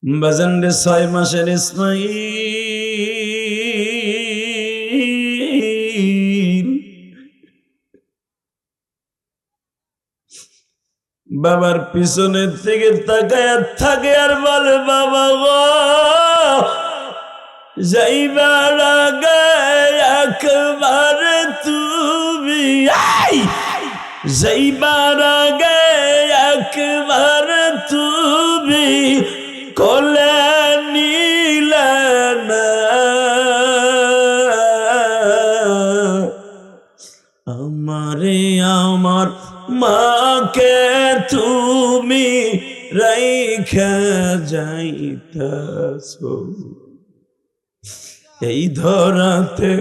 বাজান রে ৬ মাসের ইসমাইল বাবার পিছনের থেকে তাকায় থাকে আর বলে, বাবা গো যাইবার আগে একবার তুমি যাইবার আগে একবার তুমি কোলে নিলে না, আমারে আমার মাকে তুমি রাইখা যাইতাছো এই ধরাতে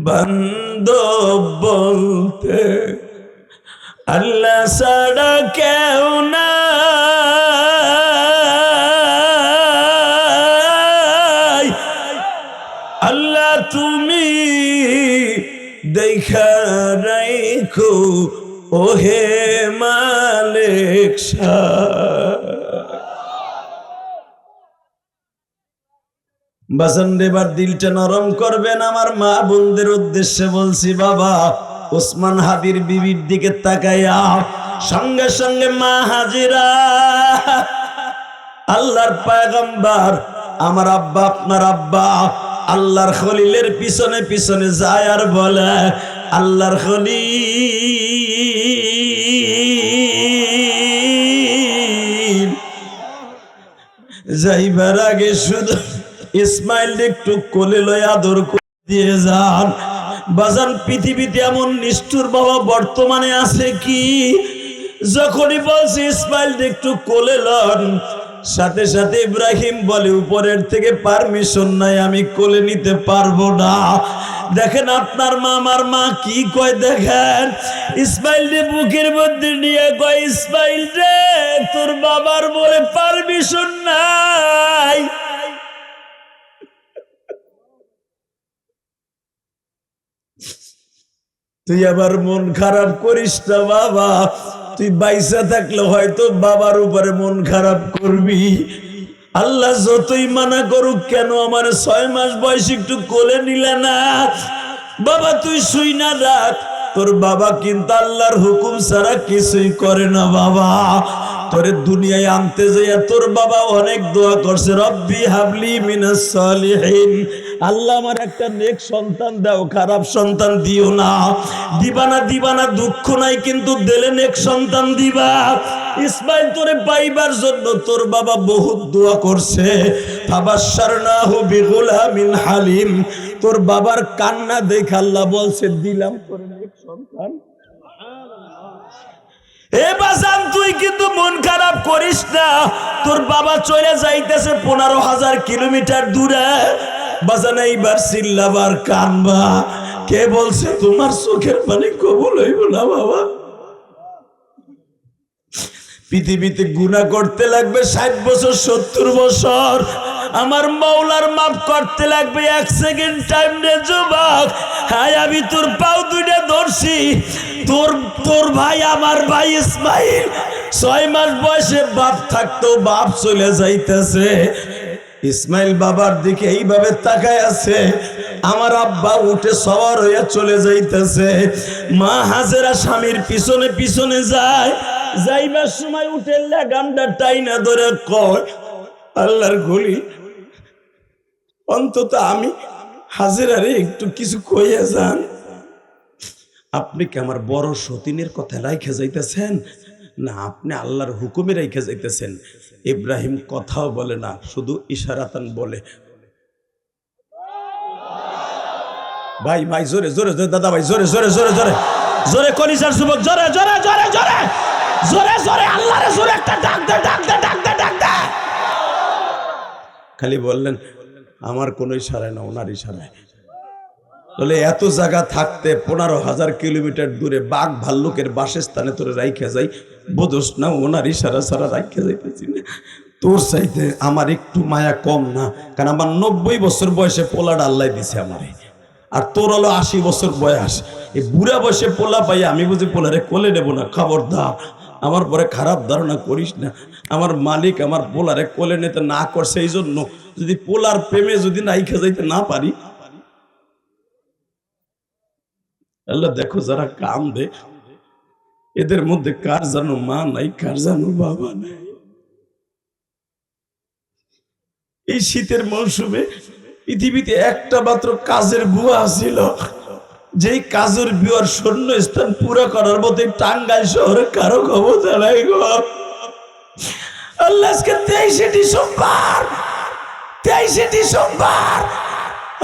বান্ধব বলতে আল্লাহ ছাড়া কেউ না, আল্লাহ তুমি দেখা রাখো ওহে মালিক বাজান এবার দিলটা নরম করবেন। আমার মা বোনদের উদ্দেশ্যে বলছি, বাবা ওসমান হাদির বিবির দিকে তাকাইয়া সঙ্গে সঙ্গে মা হাজিরা আল্লাহর পয়গম্বর আমার আব্বা আপনার আব্বা আল্লাহর খলিলের পিছনে পিছনে যায় আর বলে, আল্লাহর খলিল যাইবার আগে শুধু ইসমাইল একটু কোলে লয় আদর করে দিয়ে যান। বাজান পৃথিবীতে এমন নিষ্ঠুর বাবা বর্তমানে আছে কি, যখনই বলছে ইসমাইল একটু কোলে লন, সাথে সাথে ইব্রাহিম বলে উপরের থেকে পারমিশন নাই, আমি কোলে নিতে পারবো না। দেখেন আপনার মা আমার মা কি কয়, দেখেন ইসমাইল রে বুকের মধ্যে নিয়ে কয়, ইসমাইল রে তোর বাবার বলে পারমিশন নাই। তুই আবার মন খারাপ করিস না বাবা, তুই বাইসা থাকলে হয়তো বাবার উপরে মন খারাপ করবি। আল্লাহ যতই মানা করুক কেন, আমার ৬ মাস বয়স একটু কোলে নিলে না। বাবা তুই শুই না রাখ, তোর বাবা কিন্তু আল্লাহর হুকুম ছাড়া কিছুই করে না। বাবা তোরে দুনিয়ায় আনতে যাইয়া তোর বাবা অনেক দোয়া করছে, রব্বি হাবলি মিনাস সালিহিন, আল্লাহ আমার একটা নেক সন্তান দাও, খারাপ সন্তান দিও না। দিবা না দুঃখ নাই, কিন্তু দিলে নেক সন্তান দিবা। ইসমাইল তোরে পাইবার জন্য তোর বাবা বহুত দোয়া করছে। ফাবাশশারনাহু বিগুলামিন হালিম, তোর বাবার কান্না দেখে আল্লাহ বলছে দিলাম তোর নেক সন্তান। এ বাজান তুই কিন্তু মন খারাপ করিস না, তোর বাবা চলে যাইতেছে ১৫,০০০ কিলোমিটার দূরে। বাজান এইবার চিল্লাবার কানবা, কে বলছে তোমার চোখের পানি কবুল হইব না বাবা? পৃথিবীতে গুনাহ করতে লাগবে ৬০ বছর ৭০ বছর, আমার মাওলার মাফ করতে লাগবে ১ সেকেন্ড টাইম রে যুবক। হায় আমি তোর পাও দুইটা ধরছি, তোর ভাই আমার ভাই ইসমাইল ৬ মাস বয়সে বাপ থাকতো, বাপ চলে যাইতেছে। ইসমাইল বাবার দিকে এইভাবে তাকায় আছে, আমার আব্বা উঠে সওয়ার হইয়া চলে যাইতেছে। মা হাজেরা স্বামীর পিছনে পিছনে যায়, যাইবার সময় উঠে লাগামটা টাইনা ধরে কয়, আল্লাহর গলি অন্তত আমি হাজেরারে একটু কিছু কইয়া যান। আপনি কি আমার বড় সতীনের কথা রাইখা যাইতেছেন না আপনি আল্লাহর হুকুমে রাইখা যাইতেছেন? ইব্রাহিম কথাও বলে না, শুধু ইশারাতান বলে। ভাই ভাই জোরে জোরে জোরে, দাদা ভাই জোরে জোরে জোরে জোরে জোরে, কলিজার যুবক জোরে জোরে জোরে জোরে জোরে জোরে আল্লাহরে জোরে একটা ডাক দে ডাক দে ডাক দে ডাক দে। খালি বললেন আমার কোনো ইশারায় না, ওনার ইশারায়। বলে এত জায়গা থাকতে ১৫,০০০ কিলোমিটার দূরে বাঘ ভাল্লুকের বাসস্থানে তোরে রাইখা যাই, বোঝস না ওনার ইশারা ছাড়া রাইখা যাইতেছি না। তোর চাইতে আমার একটু মায়া কম না, কারণ আমার ৯০ বছর বয়সে পোলাটা আল্লাহ দিছে আমারে, আর তোর হলো ৮০ বছর বয়স। এই বুড়া বয়সে পোলা পাই আমি বুঝি পোলারে কোলে নেবো না, খবরদার। আমার পরে খারাপ ধারণা করিস না। আমার মালিক আমার পোলারে কোলে নিতে না করছে, এই জন্য যদি পোলার প্রেমে যদি নাইখা যাইতে না পারি। আল্লাহ দেখো যারা কাম দে এদের মধ্যে কার জানো মা নাই, কার জানো বাবা নাই। এই শীতের মৌসুমে পৃথিবীতে একটা মাত্র কাজের বুয়া ছিল, যেই কাজের বুয়ার শূন্য স্থান পুরো করার মতো টাঙ্গাইল শহরে কারো ক্ষমতা নাই গো। আল্লাহ আজকে 23শে ডিসেম্বর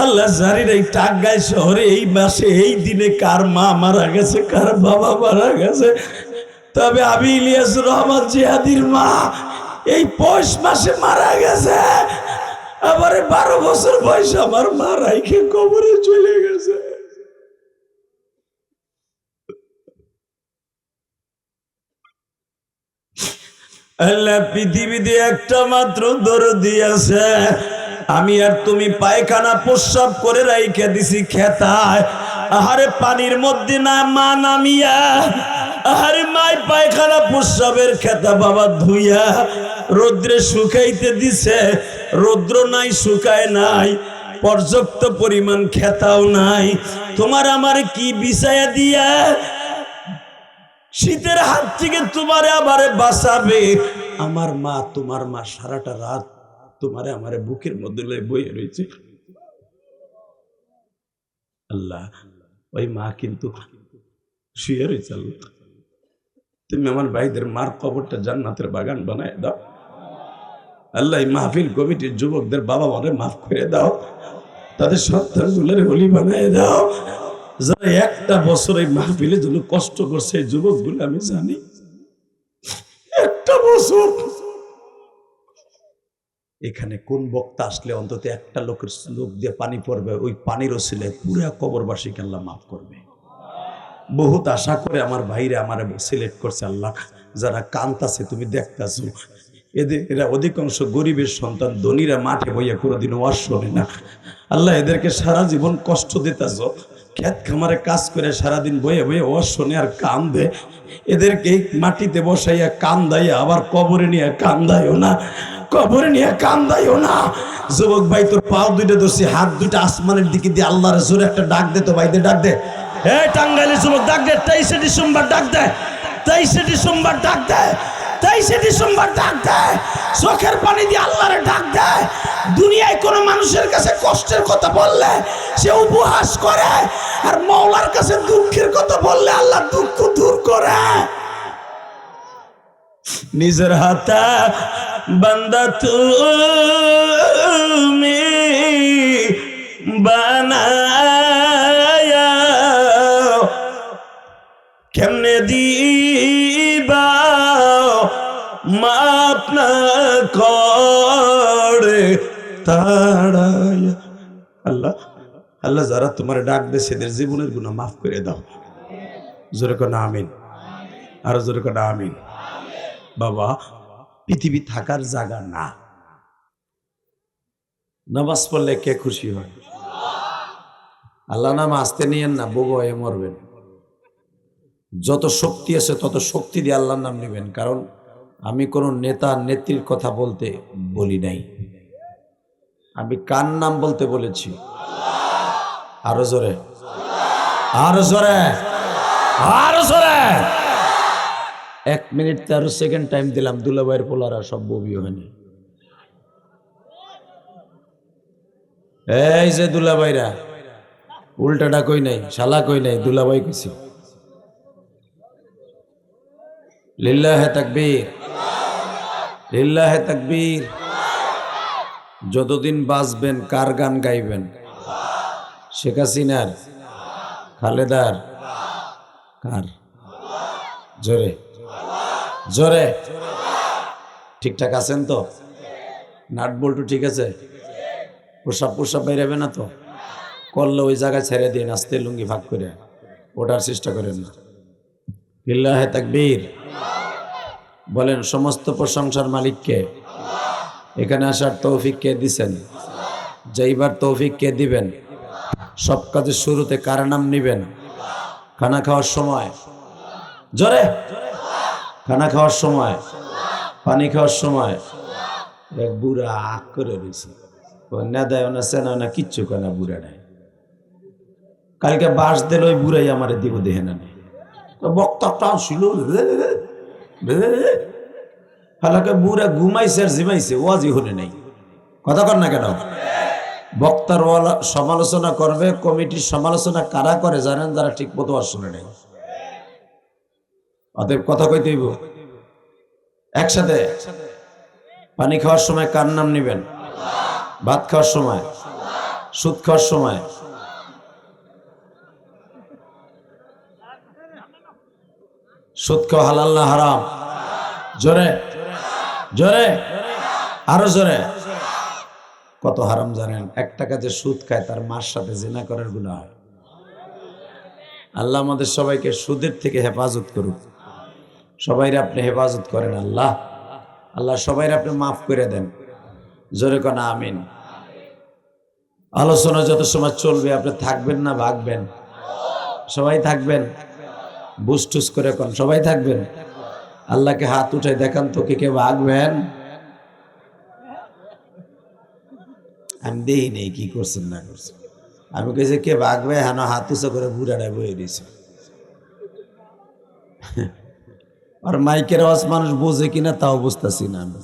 আল্লাহ জানি না এই টাঙ্গাইল শহরে এই মাসে এই দিনে কার মা মারা গেছে, কার বাবা মারা গেছে। তবে আমি ইলিয়াসুর রহমান জিহাদির মা এই পৌষ মাসে মারা গেছে। আবার 12 বছর বয়স আমার মা রাইখে কবরে চলে গেছে। আল্লাহ পৃথিবীতে একটা মাত্র দরদি আছে, আমি আর তুমি পায়খানা প্রস্রাব করে রাইখে দিছি খেতায়। আহারে পানির মধ্যে না মা নামিয়া, আহারে মাই পায়খানা প্রস্রাবের খেতা বাবা ধুইয়া রৌদ্রে শুকাইতে দিছে। রৌদ্র নাই, শুকায় নাই, পর্যাপ্ত পরিমাণ খেতাও নাই। তোমার আমার কি বিছায়া দিয়া শীতের হাত থেকে তোমারে আমারে বাঁচাবে? আমার মা, তোমার মা সারাটা রাত তোমারে আমারে বুকের মধ্যে লয়ে বইয়ে রয়েছে। আল্লাহ ওই মা কিন্তু শুয়ে রয়েছে। আল্লাহ তুমি আমার ভাইদের মার কবরটা জান্নাতের বাগান বানায় দাও। আল্লাহ এই মাহফিল কমিটির যুবকদের বাবা মারে মাফ করে দাও, তাদের সন্তানগুলোর ওলি বানায় দাও। যারা একটা বছর এই মাহফিলের জন্য কষ্ট করছে এই যুবকগুলো আমি জানি। একটা বছর এখানে কোন বক্তা আসলে অন্তত একটা লোকের লোক দিয়ে পানি পড়বে, ওই পানির ওসিলায় পুরা কবরবাসীকে আল্লাহ মাফ করবে। বহুত আশা করে আমার ভাইরা আমার সিলেক্ট করছে। আল্লাহ যারা কান্তাছে তুমি দেখতেছো, এরা অধিকাংশ গরিবের সন্তান, ধনীরা মাঠে বইয়া কোনোদিনও ওয়াজ শোনে না। আল্লাহ এদেরকে সারা জীবন কষ্ট দিতেছ, খেত খামারে কাজ করে সারাদিন বয়ে বয়ে ওয়াজ শোনে আর কান্দে। এদেরকে মাটিতে বসাইয়া কান্দাইয়া আবার কবরে নিয়ে কান্দাইও না, কবরে নিয়ে কান্দাইও না। যুবক ভাই তোর পাও দুইটা ধরছি, হাত দুইটা আসমানের দিকে দিয়ে আল্লাহর জোরে একটা ডাক দে তো ভাইদের ডাক দে। এই টাঙ্গাইলের যুবক ডাক দে, 23শে ডিসেম্বর ডাক দে, 23শে ডিসেম্বর ডাক দে, 23শে ডিসেম্বর ডাক দে। চোখের পানি দিয়ে আল্লাহরে ডাক দে। দুনিয়ায় কোনো মানুষের কাছে কষ্টের কথা বললে সে উপহাস করে, আর মাওলার কাছে দুঃখের কথা বললে আল্লাহ দুঃখ দূর করে। নিজের হাতে বান্দা তুমি বানায়া কেমনে দিবা মাপ না করে তাড়ায়া। আল্লাহ আল্লাহ যারা তোমার ডাক দে সেদের জীবনের গুনাহ মাফ করে দাও। জোরে কোন আমিন, আর জোরে কোন আমিন। বাবা পৃথিবী থাকার জায়গা না, নামাজ পড়লে কে খুশি হয়? আল্লাহ নাম আসতে নিয়েন না, বউ হয়ে মরবেন। যত শক্তি আছে তত শক্তি দিয়ে আল্লাহর নাম নেবেন। কারণ আমি কোনো নেতা নেত্রীর কথা বলতে বলি নাই, আমি কার নাম বলতে বলেছি? আরো জোরে, আরো জোরে, আরো জোরে। 1 মিনিট 13 সেকেন্ড টাইম দিলাম, দুলাভাইয়ের পোলারা সব ববি হয়নি। এই যে দুলাভাইরা, উল্টাটা কই নাই, শালা কই নাই, দুলাভাই কইছি। লিল্লাহে তাকবীর, লিল্লাহে তাকবীর। যতদিন বাঁচবেন কার গান গাইবেন? শেখ হাসিনার, খালেদার, কার? জোরে জোরে। ঠিকঠাক আছেন তো? নাট বল্টু ঠিক আছে? প্রসাব প্রসাব বাইরাবে না তো? করলে ওই জায়গায় ছেড়ে দিয়ে নাচতে লুঙ্গি ভাগ করে ওঠার চেষ্টা করেন না। লিল্লাহে তাকবীর। বলেন সমস্ত প্রশংসার মালিককে। এখানে আসার তৌফিক কে দিছেন? যাইবার তৌফিক কে দিবেন? সব কাজের শুরুতে কার নাম নিবেন? খানা খাওয়ার সময় জোরে খানা খাওয়ার সময়, পানি খাওয়ার সময় এক বুড়া আগ করে রয়েছে, না দেয় না চেনা না কিচ্ছু কেনা বুড়া নাই। কালকে বাস দিল ওই বুড়াই আমার দিব দেহে না নেই, বক্তা টানছিল হালাকে বুড়া ঘুমাইছে আর জিমাইছে, ওয়াজি হলে নাই। কথা কর না কেন? বক্তার সমালোচনা করবে, কমিটির সমালোচনা কারা করে জানেন? যারা ঠিক মতো আর শুনে নেই। অতএব কথা কইতে হইব একসাথে। পানি খাওয়ার সময় কার নাম নিবেন? ভাত খাওয়ার সময়, সুদ খাওয়ার সময়, সুদ খাওয়া হালাল না হারাম? জোরে জোরে, আরো জোরে। কত হারাম জানেন? এক টাকা যে সুদ খায় তার মার সাথে জিনা করার গুনাহ হয়। আল্লাহ আমাদের সবাইকে সুদের থেকে হেফাজত করুক। সবাইরে আপনি হেফাজত করেন আল্লাহ। আল্লাহ সবাইরে আপনি মাফ করে দেন। জোরে কোন আমিন। আলোচনা যত সময় চলবে আপনি থাকবেন না ভাগবেন? সবাই থাকবেন? বুসটুস করে কোন সবাই থাকবেন? আল্লাহকে হাত উঠাই দেখান তো কে কে ভাগবেন। আমি দেখি নেই কি করছেন না করছেন। আমি কেছি কে ভাগবে, হ্যাঁ হাত উঁচা করে বুড়াটা বয়ে দিয়েছে। আর মাইকের আওয়াজ মানুষ বোঝে কিনা তাও বুঝতেছি না আমি।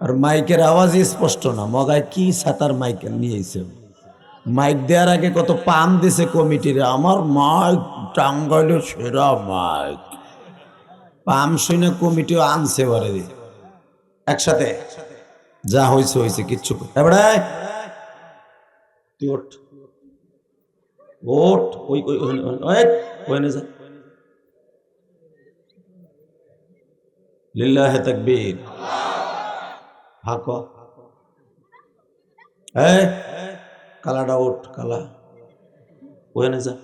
আর মাইকের আওয়াজই স্পষ্ট না, মগায় কি ছাতার মাইক নিয়েছে। মাইক দেওয়ার আগে কত পাম দিছে কমিটির, আমার মাইক টাঙ্গাইলে সেরা মাইক। পাম শুনে কমিটিও আনছে বারে একসাথে। যা হয়েছে হয়েছে, কিচ্ছু এবারে তুই ওঠ ওঠ, ওই ওখানে যা। লিল্লাহে তাকবীর। হাক কালাটা ওঠ, কালা ওখানে যা,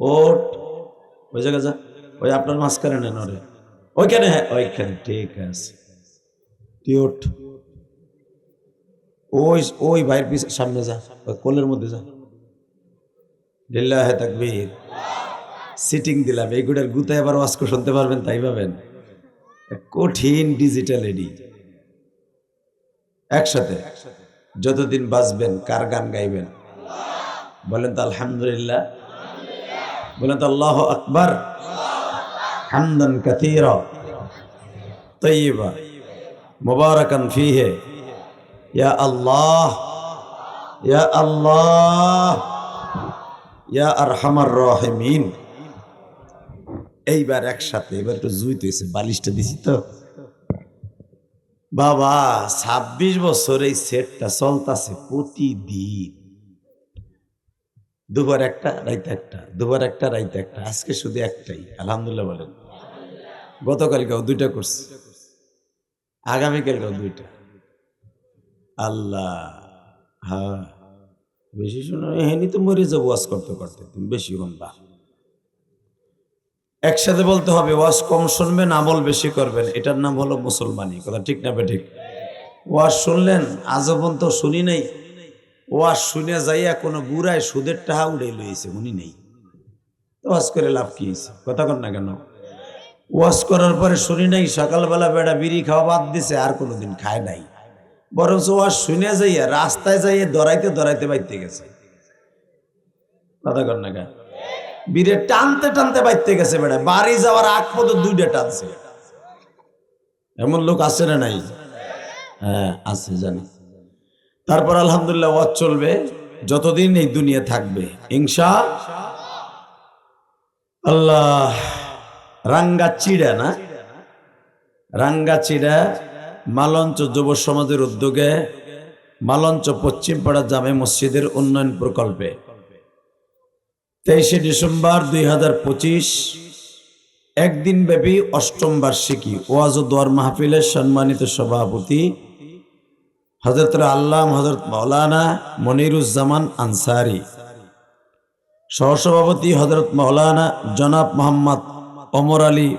ওঠ ওই জায়গা যা, ওই আপনার মাঝখানে নেন ওরে, ওইখানে, হ্যাঁ ওইখানে, ঠিক আছে তুই ওঠ। ওই ওই ভাইয়ের পিছনে সামনে যা, ওই কোলের মধ্যে যা। লিল্লাহে তাকবীর। সিটিং দিলাম, এইগুলোর গুতায় আবার ওয়াজ শুনতে পারবেন, তাই পাবেন। কঠিন ডিজিটাল এডি। একসাথে যতদিন বাঁচবেন কার গান গাইবেন? বলেন তো আলহামদুলিল্লাহ, বলেন তো আল্লাহু আকবার, হামদান কাসীরা তাইয়্যিবা মুবারাকান ফীহি, ইয়া আল্লাহ ইয়া আল্লাহ ইয়া আরহামার রাহিমিন। এইবার একসাথে, এবার একটু জুইতেছে, বালিশটা দিছি তো বাবা। 26 বছর এই সেটটা চলতেছে প্রতিদিন, দুবার একটা রাইতে একটা, দুবার একটা রাইতে একটা। আজকে শুধু একটাই, আলহামদুলিল্লাহ বলেন। গতকালকেও 2টা করছি, আগামীকালকেও 2টা। আল্লাহ, হ্যাঁ বেশি শুনো এহেনি তো মরে যাবো ওয়াজ করতে করতে, তুমি বেশি শুনবা। একসাথে বলতে হবে, ওয়াজ কম শুনবেন, আমল বেশি করবেন, এটার নাম হলো মুসলমানি। কথা ঠিক না বেঠিক? ওয়াজ শুনলেন, আজীবন তো শুনি নাই। ওয়াজ শুনে যাইয়া কোনো বুড়ায় সুদের টাকা উড়ে লইছে, উনি নেই, ওয়াজ করে লাভ কি হয়েছে? কথা কর না কেন? ওয়াজ করার পরে শুনি নাই, সকালবেলা বেড়া বিড়ি খাওয়া বাদ দিছে, আর কোনোদিন খায় নাই। বরঞ্চ ওয়াজ শুনে যাইয়া রাস্তায় যাইয়া দৌড়াইতে দৌড়াইতে বাইতে গেছে। কথা কর না কেন? বিড়ে টানতে টানতে বাইতে গেছে, বেড়া বাড়ি যাওয়ার আগ পর্যন্ত 2টা টানছে। এমন লোক আছে না নাই? হ্যাঁ আছে, জানি। তারপর আলহামদুলিল্লাহ ওয়াজ চলবে যতদিন এই দুনিয়া থাকবে ইনশাআল্লাহ। রাঙ্গাচিড়া না, রাঙ্গাচিড়া মালঞ্চ যুব সমাজের উদ্যোগে মালঞ্চ পশ্চিমপাড়া জামে মসজিদের উন্নয়ন প্রকল্পে 23শে ডিসেম্বর 2025 একদিন ব্যাপী 8ম বার্ষিকী ওয়াজ ও দোয়ার মাহফিলের সম্মানিত সভাপতি হযরত আল্লামা হযরত মাওলানা মনিরুজ্জামান আনসারী, সহসভাপতি হযরত মাওলানা জনাব মোহাম্মদ ওমর আলী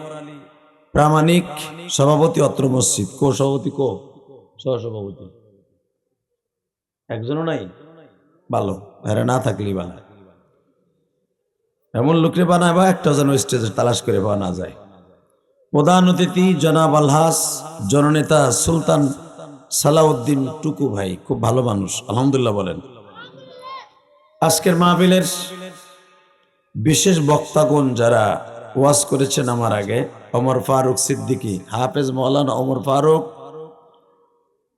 প্রামাণিক, সভাপতি অত্র মসজিদ। কো সভাপতি, কো সহসভাপতি? একজনও নাই? ভালো, এরা না থাকলেই ভালো। এমন লোকরে বানায় বা একটা যেন স্টেজে তালাশ করে পাওয়া না যায়। প্রধান অতিথি জনাব আলহাস জননেতা সুলতান সালাউদ্দিন টুকু ভাই, খুব ভালো মানুষ, আলহামদুলিল্লাহ বলেন। আজকের মাহফিলের বিশেষ বক্তাগণ যারা ওয়াজ করেছেন আমার আগে, ওমর ফারুক সিদ্দিকী, হাফেজ মৌলানা ওমর ফারুক,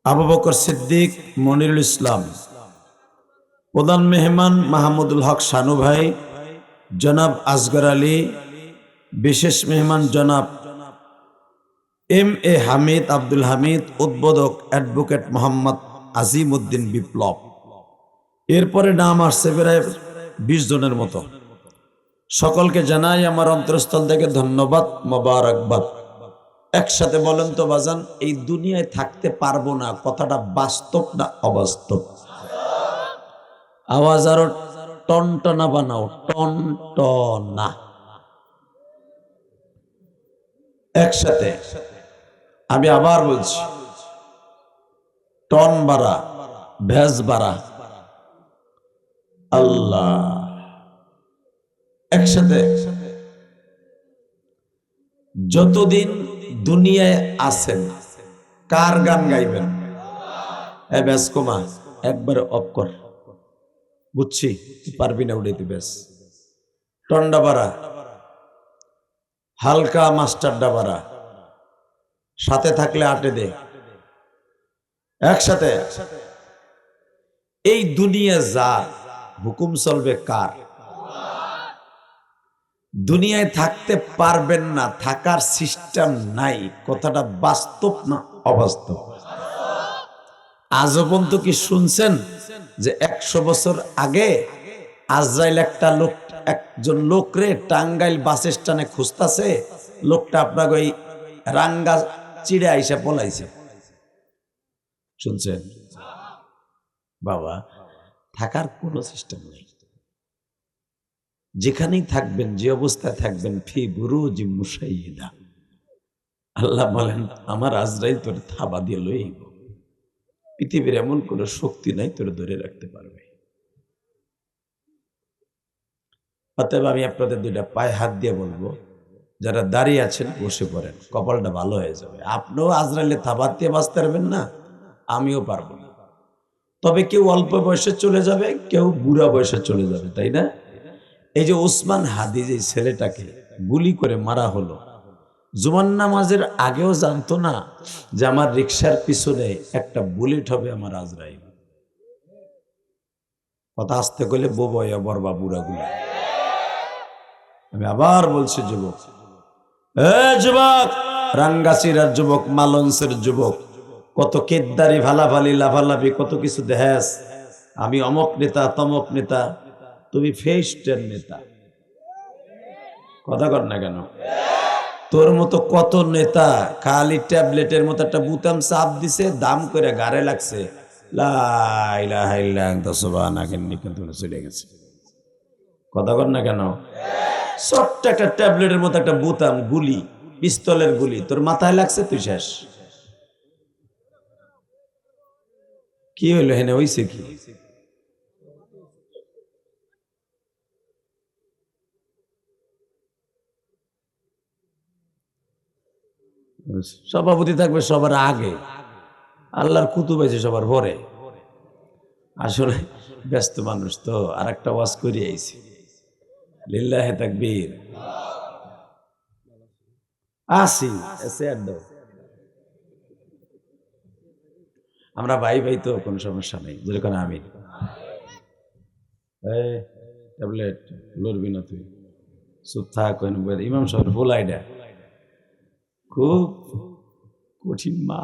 আবু বকর সিদ্দিক, মনিরুল ইসলাম, প্রধান মেহমান মাহমুদুল হক শানু ভাই, জনাব আসগর আলী, বিশেষ মেহমান জনাব এম এ হামিদ আব্দুল হামিদ, উদ্বোধক অ্যাডভোকেট মোহাম্মদ আজিম উদ্দিন বিপ্লব। এরপরে নাম আসছে প্রায় 20 জনের মতো। সকলকে জানাই আমার অন্তরস্থল থেকে ধন্যবাদ, মোবারকবাদ। একসাথে বলেন তো বাজান, এই দুনিয়ায় থাকতে পারবো না কথাটা বাস্তব না অবাস্তব? আওয়াজ আরো টনটনা বানাও, টনটনা। একসাথে আমি আবার বলছি, টন বাড়া, ভেজ বাড়া। আল্লাহ, একসাথে যতদিন দুনিয়ায় আছেন কার গান গাইবেন? ব্যাস কমা, একবারে অফ কর, বুঝছি পারবি না উড়াইতে। ব্যাস টন্ডা বাড়া, হালকা মাস্টার ডাবারা, সাথে থাকলে আটে দে। একসাথে এই দুনিয়া যা হুকুম চলবে কার? দুনিয়ায় থাকতে পারবেন না, থাকার সিস্টেম নাই, কথাটা বাস্তব না অবাস্তব? আজও পর্যন্ত কি শুনছেন যে 100 বছর আগে আজরাইল একজন লোকরে টাঙ্গাইল বাস স্ট্যান্ডে খুঁজতেছে, লোকটা আপনাকে ওই রাঙ্গা চিড়ে আইসা পলাইছে? শুনছেন? বাবা, থাকার কোনো সিস্টেম নেই। যেখানেই থাকবেন, যে অবস্থায় থাকবেন, ফি বুরুজি মুশাইয়্যিদা, আল্লাহ বলেন আমার আজরাইল তোর থাবা দিয়ে লইব। পৃথিবীর এমন কোনো শক্তি নাই তোর ধরে রাখতে পারবে। অতএব আমি আপনাদের 2টা পায়ে হাত দিয়ে বলবো, যারা দাঁড়িয়ে আছেন বসে পড়েন, কপালটা ভালো হয়ে যাবে। আপনিও আজরাইলে থাবা দিয়ে বাঁচতে পারবেন না, আমিও পারবো না। তবে কেউ অল্প বয়সে চলে যাবে, কেউ বুড়া বয়সে চলে যাবে, তাই না? এই যে ওসমান হাদি, যে ছেলেটাকে গুলি করে মারা হলো, জুমার নামাজের আগেও জানতো না যে আমার রিকশার পিছনে একটা বুলেট হবে আমার আজরাইল। কথা আসতে করলে বোবয়া বরবা বুড়া গুলা। আমি আবার বলছি, যুবক, যুবক, রাঙ্গাচিরার যুবক, মালঞ্চের যুবক, কত কেদ্দারি ভালাভালি লাভালাভি কত কিছু দেখাস, আমি অমক নেতা তমক নেতা, তুমি ফেস্টের নেতা। কথা কর না কেন? তোর মতো কত নেতা খালি ট্যাবলেটের মতো একটা বুতাম চাপ দিছে, দাম করে গাড়ে লাগছে, লা ইলাহা ইল্লা আনতা সুবহানাকা ইন্নী কুনতু মিনাজ জালিমিন। কথা কর না কেন? ছোট্ট একটা ট্যাবলেটের মতো একটা বুতাম, গুলি, পিস্তলের গুলি তোর মাথায় লাগছে, তুই শেষ। কি হইলো হেনে? হইছে কি? সভাপতি থাকবে সবার আগে, আল্লাহর কুতুব আছে সবার পরে। আসলে ব্যস্ত মানুষ তো, আর একটা ওয়াজ করে আইছি। লিল্লাহে তাকবীর। আসি আমরা ভাই ভাই তো, কোনো সমস্যা নেই, যেরকম আমি। ট্যাবলেট লড়বি না তুই, চুপ থাক। ইমাম সাহেব বলাইডা খুব কঠিন মা।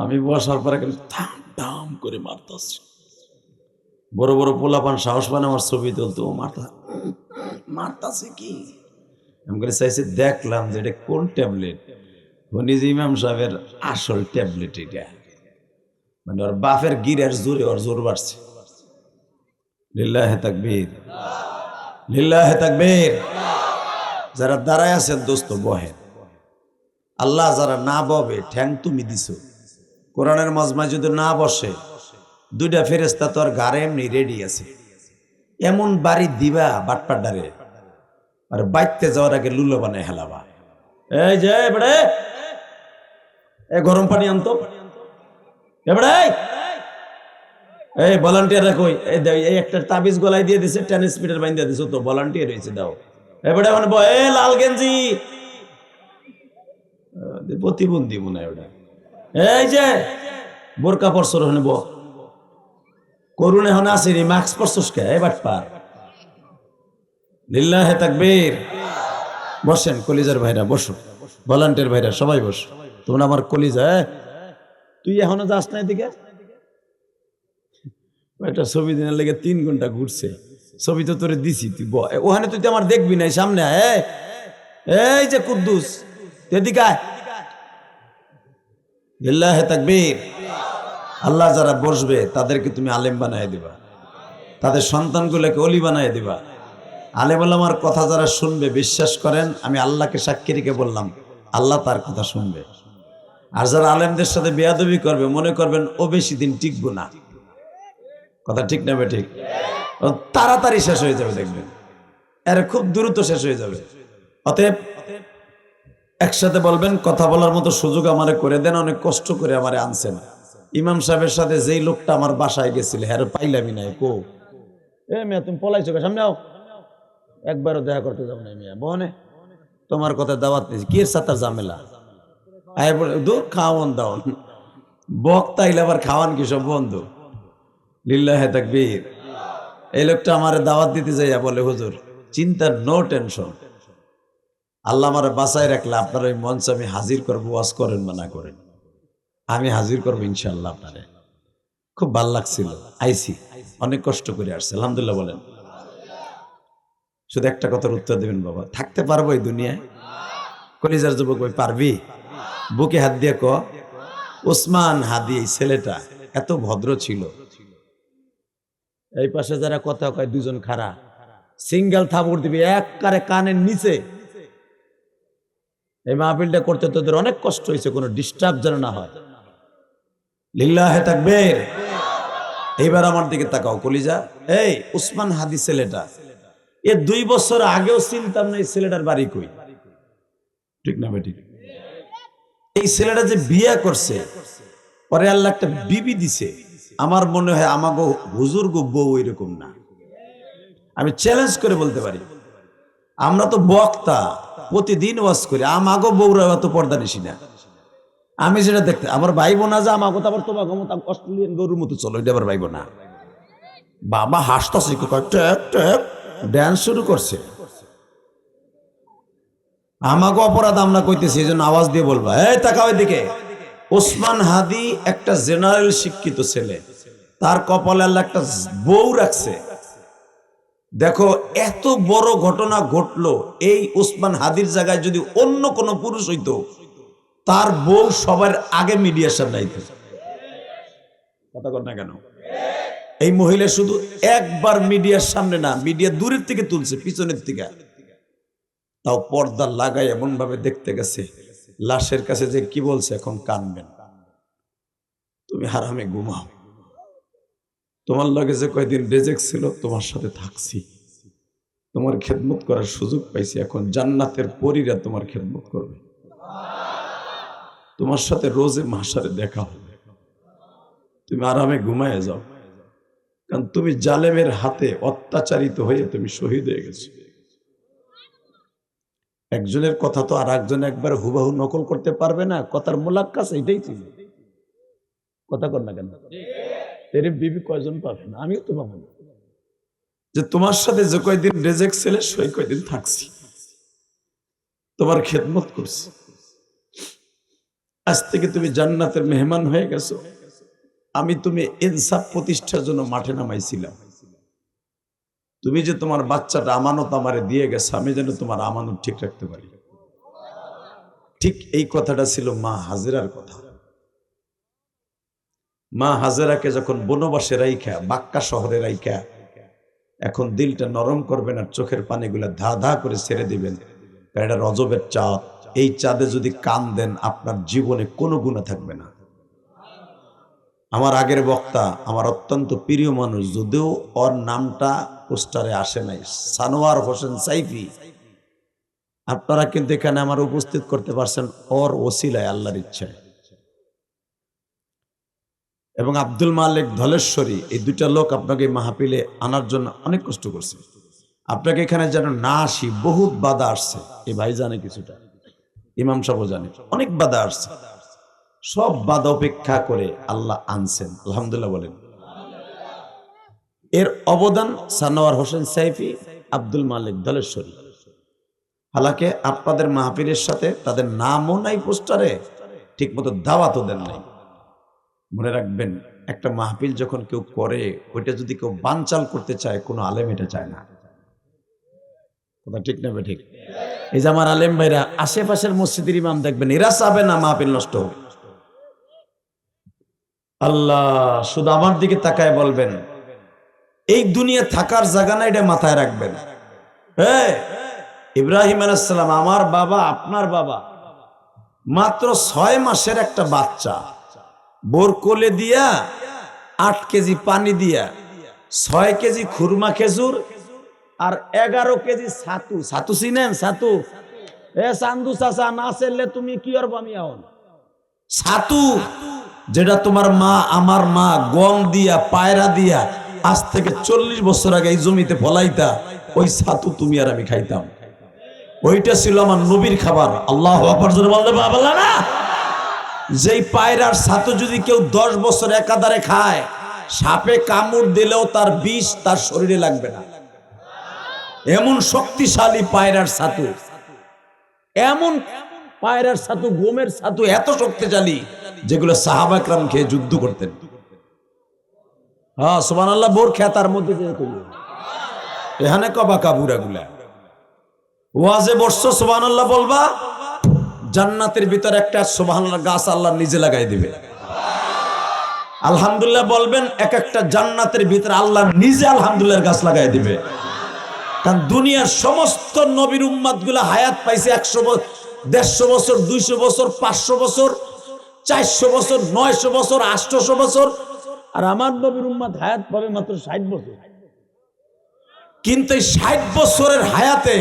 আমি বসার পরে থাম থাম করে মারতাছি, বড় বড় পোলাপান সাহস পান আমার ছবি তুলতো, মারতাছে কি আমি করে চাইছি। দেখলাম যে এটা কোন ট্যাবলেট, নিজে ইমাম সাহেবের আসল ট্যাবলেট এটা, মানে ওর বাপের গিরের জোরে ওর জোর বাড়ছে। লিল্লাহে তাকবীর, লিল্লাহে তাকবীর। যারা দাঁড়ায় আছেন দোস্ত বহেন, আল্লাহ যারা না ববে ঠ্যাং তুমি দিছো। কোরআনের মজমায় যদি না বসে, 2টা ফেরেশতা তোর ঘরে এমনি রেডি আছে, এমন বাড়ি দিবা বাটপাডারে, আর বাইতে যাওয়ার আগে লুলো বানায় হেলাবা। এই যে এবারে গরম পানি আনতো এবারে এই ভলান্টিয়াররা কই এই একটা তাবিজ গলায় দিয়ে দিছে 10 স্পিডের বাইন দিয়ে দিছে তো ভলান্টিয়ার হয়েছে দাও এবারে মানে লাল গেঞ্জি প্রতিবন্ধী মনে হয় ওটা এই যে বোরকা পরশর হনে করুন এখন আসেনি মাস্ক পরশস কে এবার পার লিল্লাহে তাকবীর বসেন কলিজার ভাইরা বসো ভলান্টিয়ার ভাইরা সবাই বস তোমরা আমার কলিজা তুই এখনো যাস না এদিকে একটা ছবি দিনের লেগে 3 ঘন্টা ঘুরছে ছবি তো তোরে দিছি তুই ওখানে তুই তো আমার দেখবি নাই সামনে এই যে কুদ্দুস এদিকে আয় লিল্লাহে তাকবীর আল্লাহ যারা বসবে তাদেরকে তুমি আলেম বানায় দিবা তাদের সন্তানগুলোকে অলি বানায় দিবা আলেম ওলামার কথা যারা শুনবে বিশ্বাস করেন আমি আল্লাহকে সাক্ষী রেখে বললাম আল্লাহ তার কথা শুনবে আর যারা আলেমদের সাথে বেয়াদবি করবে মনে করবেন ও বেশি দিন টিকবো না কথা ঠিক না ঠিক তাড়াতাড়ি শেষ হয়ে যাবে দেখবেন এর খুব দ্রুত শেষ হয়ে যাবে অতএব একসাথে বলবেন কথা বলার মতো সুযোগ আমারে করে দেন অনেক কষ্ট করে আমারে আনছেন ইমাম সাহেবের সাথে যেই লোকটা আমার বাসায় গেছিল হ্যাঁ পাইলামই নাই কো মেয়া তুমি পলাইছো সামনে আও একবারও দেখা করতে যাও না মিয়া বনে তোমার কথা দাওয়াত নিয়েছি কি সাথে ঝামেলা আয় বলে দূর খাওয়ান দাওয়ান বক্তা আইলে আবার খাওয়ান কি সব বন্ধ লিল্লাহে তাকবীর এই লোকটা আমারে দাওয়াত দিতে যাইয়া বলে হুজুর চিন্তা নো টেনশন আল্লাহ আমারে বাঁচায় রাখলে আপনার ওই মঞ্চ আমি হাজির করবো ওয়াজ করেন বা না করেন আমি হাজির করবো ইনশাআল্লাহ আপনারে খুব ভাল লাগছিল আইসি অনেক কষ্ট করে আসছে আলহামদুলিল্লাহ বলেন শুধু একটা কথার উত্তর দেবেন বাবা থাকতে পারবো এই দুনিয়ায় কলিজার যুবক ভাই পারবি বুকে হাত দিয়ে ওসমান হাদি এই ছেলেটা এত ভদ্র ছিল এই পাশে যারা কথা কয় দুজন খাড়া সিঙ্গেল থাপড় দিবি একবারে কানের নিচে এই মাহফিলটা করতে তোদের অনেক কষ্ট হয়েছে কোনো ডিস্টার্ব যেন না হয় লিল্লাহে তাকবীর এইবার আমার দিকে তাকাও কলিজা এই ওসমান হাদি ছেলেটা 2 বছর আগেও চিনতাম না এই ছেলেটার বাড়ি কই ঠিক না বেটি এই ছেলেটা যে বিয়ে করছে পরে আল্লাহ একটা বিবি দিছে আমার মনে হয় আমাগো হুজুর গো বউ এরকম না আমি চ্যালেঞ্জ করে বলতে পারি আমরা তো বক্তা প্রতিদিন ওয়াজ করি আমাগো বউরা এত পর্দা নিশি না আমি যেটা দেখতে আমার ভাই বোনা যা আমাগো তো আবার তোমাকে মতো অস্ট্রেলিয়ান গরুর মতো চলো এটা আবার ভাই বোনা বাবা হাসতাছে ড্যান্স শুরু করছে আমাকে অপরাধ আমরা কইতেছি এই জন্য আওয়াজ দিয়ে বলবা এই তাকাও এদিকে ওসমান হাদি একটা জেনারেল শিক্ষিত ছেলে তার কপালে আল্লাহ একটা বউ রাখছে দেখো এত বড় ঘটনা ঘটলো এই ওসমান হাদির জায়গায় যদি অন্য কোনো পুরুষ হইতো তার বউ সবার আগে মিডিয়ার সামনে আইতো কথা কর না কেন এই মহিলা শুধু একবার মিডিয়ার সামনে না মিডিয়া দূরের থেকে তুলছে পিছনের থেকে তাও পর্দা লাগাই এমন ভাবে দেখতে গেছে লাশের কাছে যে কি বলছে এখন কানবেন তুমি হারামে ঘুমাও তোমার লগে যে কয়দিন রেজেক ছিল তোমার সাথে থাকছি তোমার খেদমত করার সুযোগ পাইছি এখন জান্নাতের পরীরা তোমার খেদমত করবে তোমার সাথে রোজে মাসারে দেখা হবে তুমি আরামে ঘুমায় যাও কারণ তুমি জালেমের হাতে অত্যাচারিত হয়ে তুমি শহীদ হয়ে গেছো একজনের কথা তো আর একজন একবার হুবাহু নকল করতে পারবে না কথার মোলাক্কাস এটাই ছিল কথা কর না কেন তেরে বিবি কয়জন পাবে না আমিও তো পাবো না যে তোমার সাথে যে কয়দিন রেজেক ছেলে সেই কয়দিন থাকছি তোমার খেদমত করছি আজ থেকে তুমি জান্নাতের মেহমান হয়ে গেছো আমি তুমি ইনসাফ প্রতিষ্ঠার জন্য মাঠে নামাইছিলাম তুমি যে তোমার বাচ্চাটা আমানত আমারে দিয়ে গেছে আমি যেন তোমার আমানত ঠিক রাখতে পারি ঠিক এই কথাটা ছিল মা হাজেরার কথা মা হাজেরাকে যখন বনবাসে রাইখা বাক্কা শহরে রাইখা এখন দিলটা নরম করবেন আর চোখের পানিগুলা ধা ধা করে ছেড়ে দিবেন এটা রজবের চাঁদ এই চাঁদে যদি কান দেন আপনার জীবনে কোনো গুনাহ থাকবে না আমার আগের বক্তা আমার অত্যন্ত প্রিয় মানুষ যদিও ওর নামটা পোস্টারে আসে নাই সানোয়ার হোসেন সাইফি আপনারা কিন্তু এখানে আমার উপস্থিত করতে পারছেন ওর ওসিলায়, আল্লাহর ইচ্ছায়। এবং আব্দুল মালিক ধলেশ্বরী, এই দুইটা লোক আপনাকে মাহফিলে আনার জন্য অনেক কষ্ট করছে। আপনাকে এখানে যেন না আসি, বহুত বাধা আসছে। এই ভাই জানে কিছুটা, ইমাম সাহেব জানে, অনেক বাধা আসছে। সব বাধা উপেক্ষা করে আল্লাহ আনছেন, আলহামদুলিল্লাহ বলেন। এর অবদান সানোয়ার হোসেন সাইফি, আব্দুল মালিক ধলেশ্বরী। হালাকে আপনাদের মাহফিলের সাথে তাদের নামও নাই পোস্টারে, ঠিক মতো দাওয়াতও দেন নাই। মনে রাখবেন, একটা মাহফিল যখন কেউ করে, ওইটা যদি কেউ বানচাল করতে চায়, কোনো আলেম এটা চায় না। কথা ঠিক না ঠিক? এই যে আমার আলেম ভাইরা আশেপাশের মসজিদের ইমাম দেখবেন, এরা চাবে না মাহফিল নষ্ট হোক। আল্লাহ শুধু আমার দিকে তাকায় বলবেন, এই দুনিয়া থাকার জায়গা না, এটা মাথায় রাখবেন। ইব্রাহিম আলাইহিস সালাম, আমার বাবা, আপনার বাবা, মাত্র 6 মাসের একটা বাচ্চা বোর কোলে দিয়া 8 কেজি পানি দিয়া 6 কেজি খুরমা খেজুর আর 11 কেজি ছাতু। ছাতু চিনেন? ছাতু চান্দু চাচা না চেললে তুমি কি আর বামি আহন। ছাতু যেটা তোমার মা, আমার মা গম দিয়া পায়রা দিয়া আজ থেকে 40 বছর আগে এই জমিতে ফলাইতা, ওই ছাতু তুমি আর আমি খাইতাম। ওইটা ছিল আমার নবীর খাবার। আল্লাহু আকবার জোরে বলতে পারলা না? যেই পায়রার ছাতু যদি কেউ 10 বছর একাধারে খায়, সাপে কামড় দিলেও তার বিষ তার শরীরে লাগবে না। এমন শক্তিশালী পায়রার ছাতু, এমন পায়রার ছাতু, গমের ছাতু এত শক্তিশালী যেগুলো সাহাবা کرام খেয়ে যুদ্ধ করতেন। হ্যাঁ সুবহানাল্লাহ। বোর খেতার মধ্যে এখানে কবা কাবুরা গুলা ওয়াজে বসছো, সুবহানাল্লাহ বলবা, জান্নাতের ভিতর একটা সুবহানাল্লাহ গাছ আল্লাহ নিজে লাগাই দিবে। আলহামদুলিল্লাহ বলবেন, এক একটা জান্নাতের ভিতরে আল্লাহ নিজে আলহামদুলিল্লাহ গাছ লাগাই দিবে। কারণ দুনিয়ার সমস্ত নবীর উম্মত গুলা হায়াত পাইছে 100 বছর, 150 বছর, 200 বছর, 500 বছর, 400 বছর, 900 বছর, 800 বছর, আর আমার নবীর উম্মত হায়াত পাবে মাত্র 60 বছর। কিন্তু এই 60 বছরের হায়াতে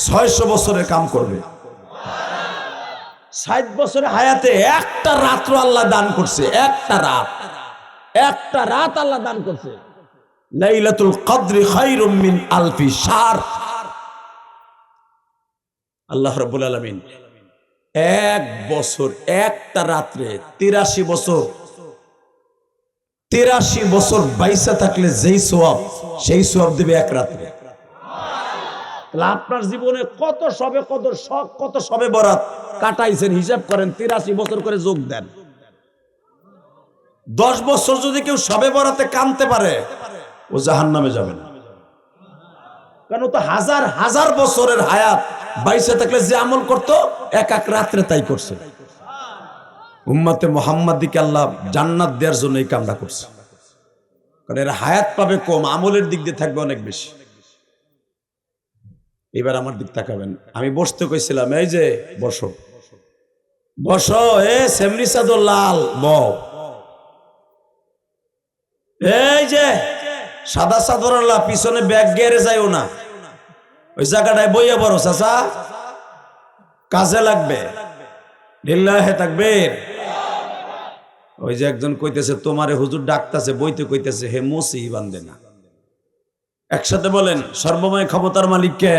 600 বছরের কাম করবে। 60 বছরের হায়াতে একটা রাত্র আল্লাহ দান করছে, একটা রাত আল্লাহ দান করছে। লাইলাতুল কদরি খায়রুম মিন আলফি শাহর। আল্লাহ রাব্বুল আলামিন এক বছর, একটা রাত্রে 83 বছর, 83 বছর বাইসা থাকলে যেই সওয়াব, সেই সওয়াব দিবে এক রাত্রে। আপনার জীবনে কত সবে কদর, কত সবে বরাত কাটাইছেন, হিসাব করেন, 83 বছর করে যোগ দেন। 10 বছর যদি কেউ সবে বরাতে কানতে পারে, ও জাহান্নামে যাবে না। কারণ তো হাজার হাজার বছরের হায়াত বাইসে থাকলে যে আমল করতো, এক এক রাত্রে তাই করছে। উম্মতে মুহাম্মাদিকে আল্লাহ জান্নাত দেওয়ার জন্য এই কামটা করছে। কারণ এরা হায়াত পাবে কম, আমলের দিক দিয়ে থাকবে অনেক বেশি। এবার আমার দিক তাকাবেন, আমি বসতে কইছিলাম, এই যে বসো বসো, সেমরি চাদর লাল বউ, এই যে সাদা চাদর আল্লাহ, পিছনে ব্যাগ গেড়ে যাইও না, ওই জায়গাটায় বইয়া বড় চাচা, কাজে লাগবে। লিল্লাহে তাকবীর। ওই যে একজন কইতেছে, তোমারে হুজুর ডাকতেছে, বইতে কইতেছে, হে মুসি বান্দে না। একসাথে বলেন, সর্বময় ক্ষমতার মালিক কে?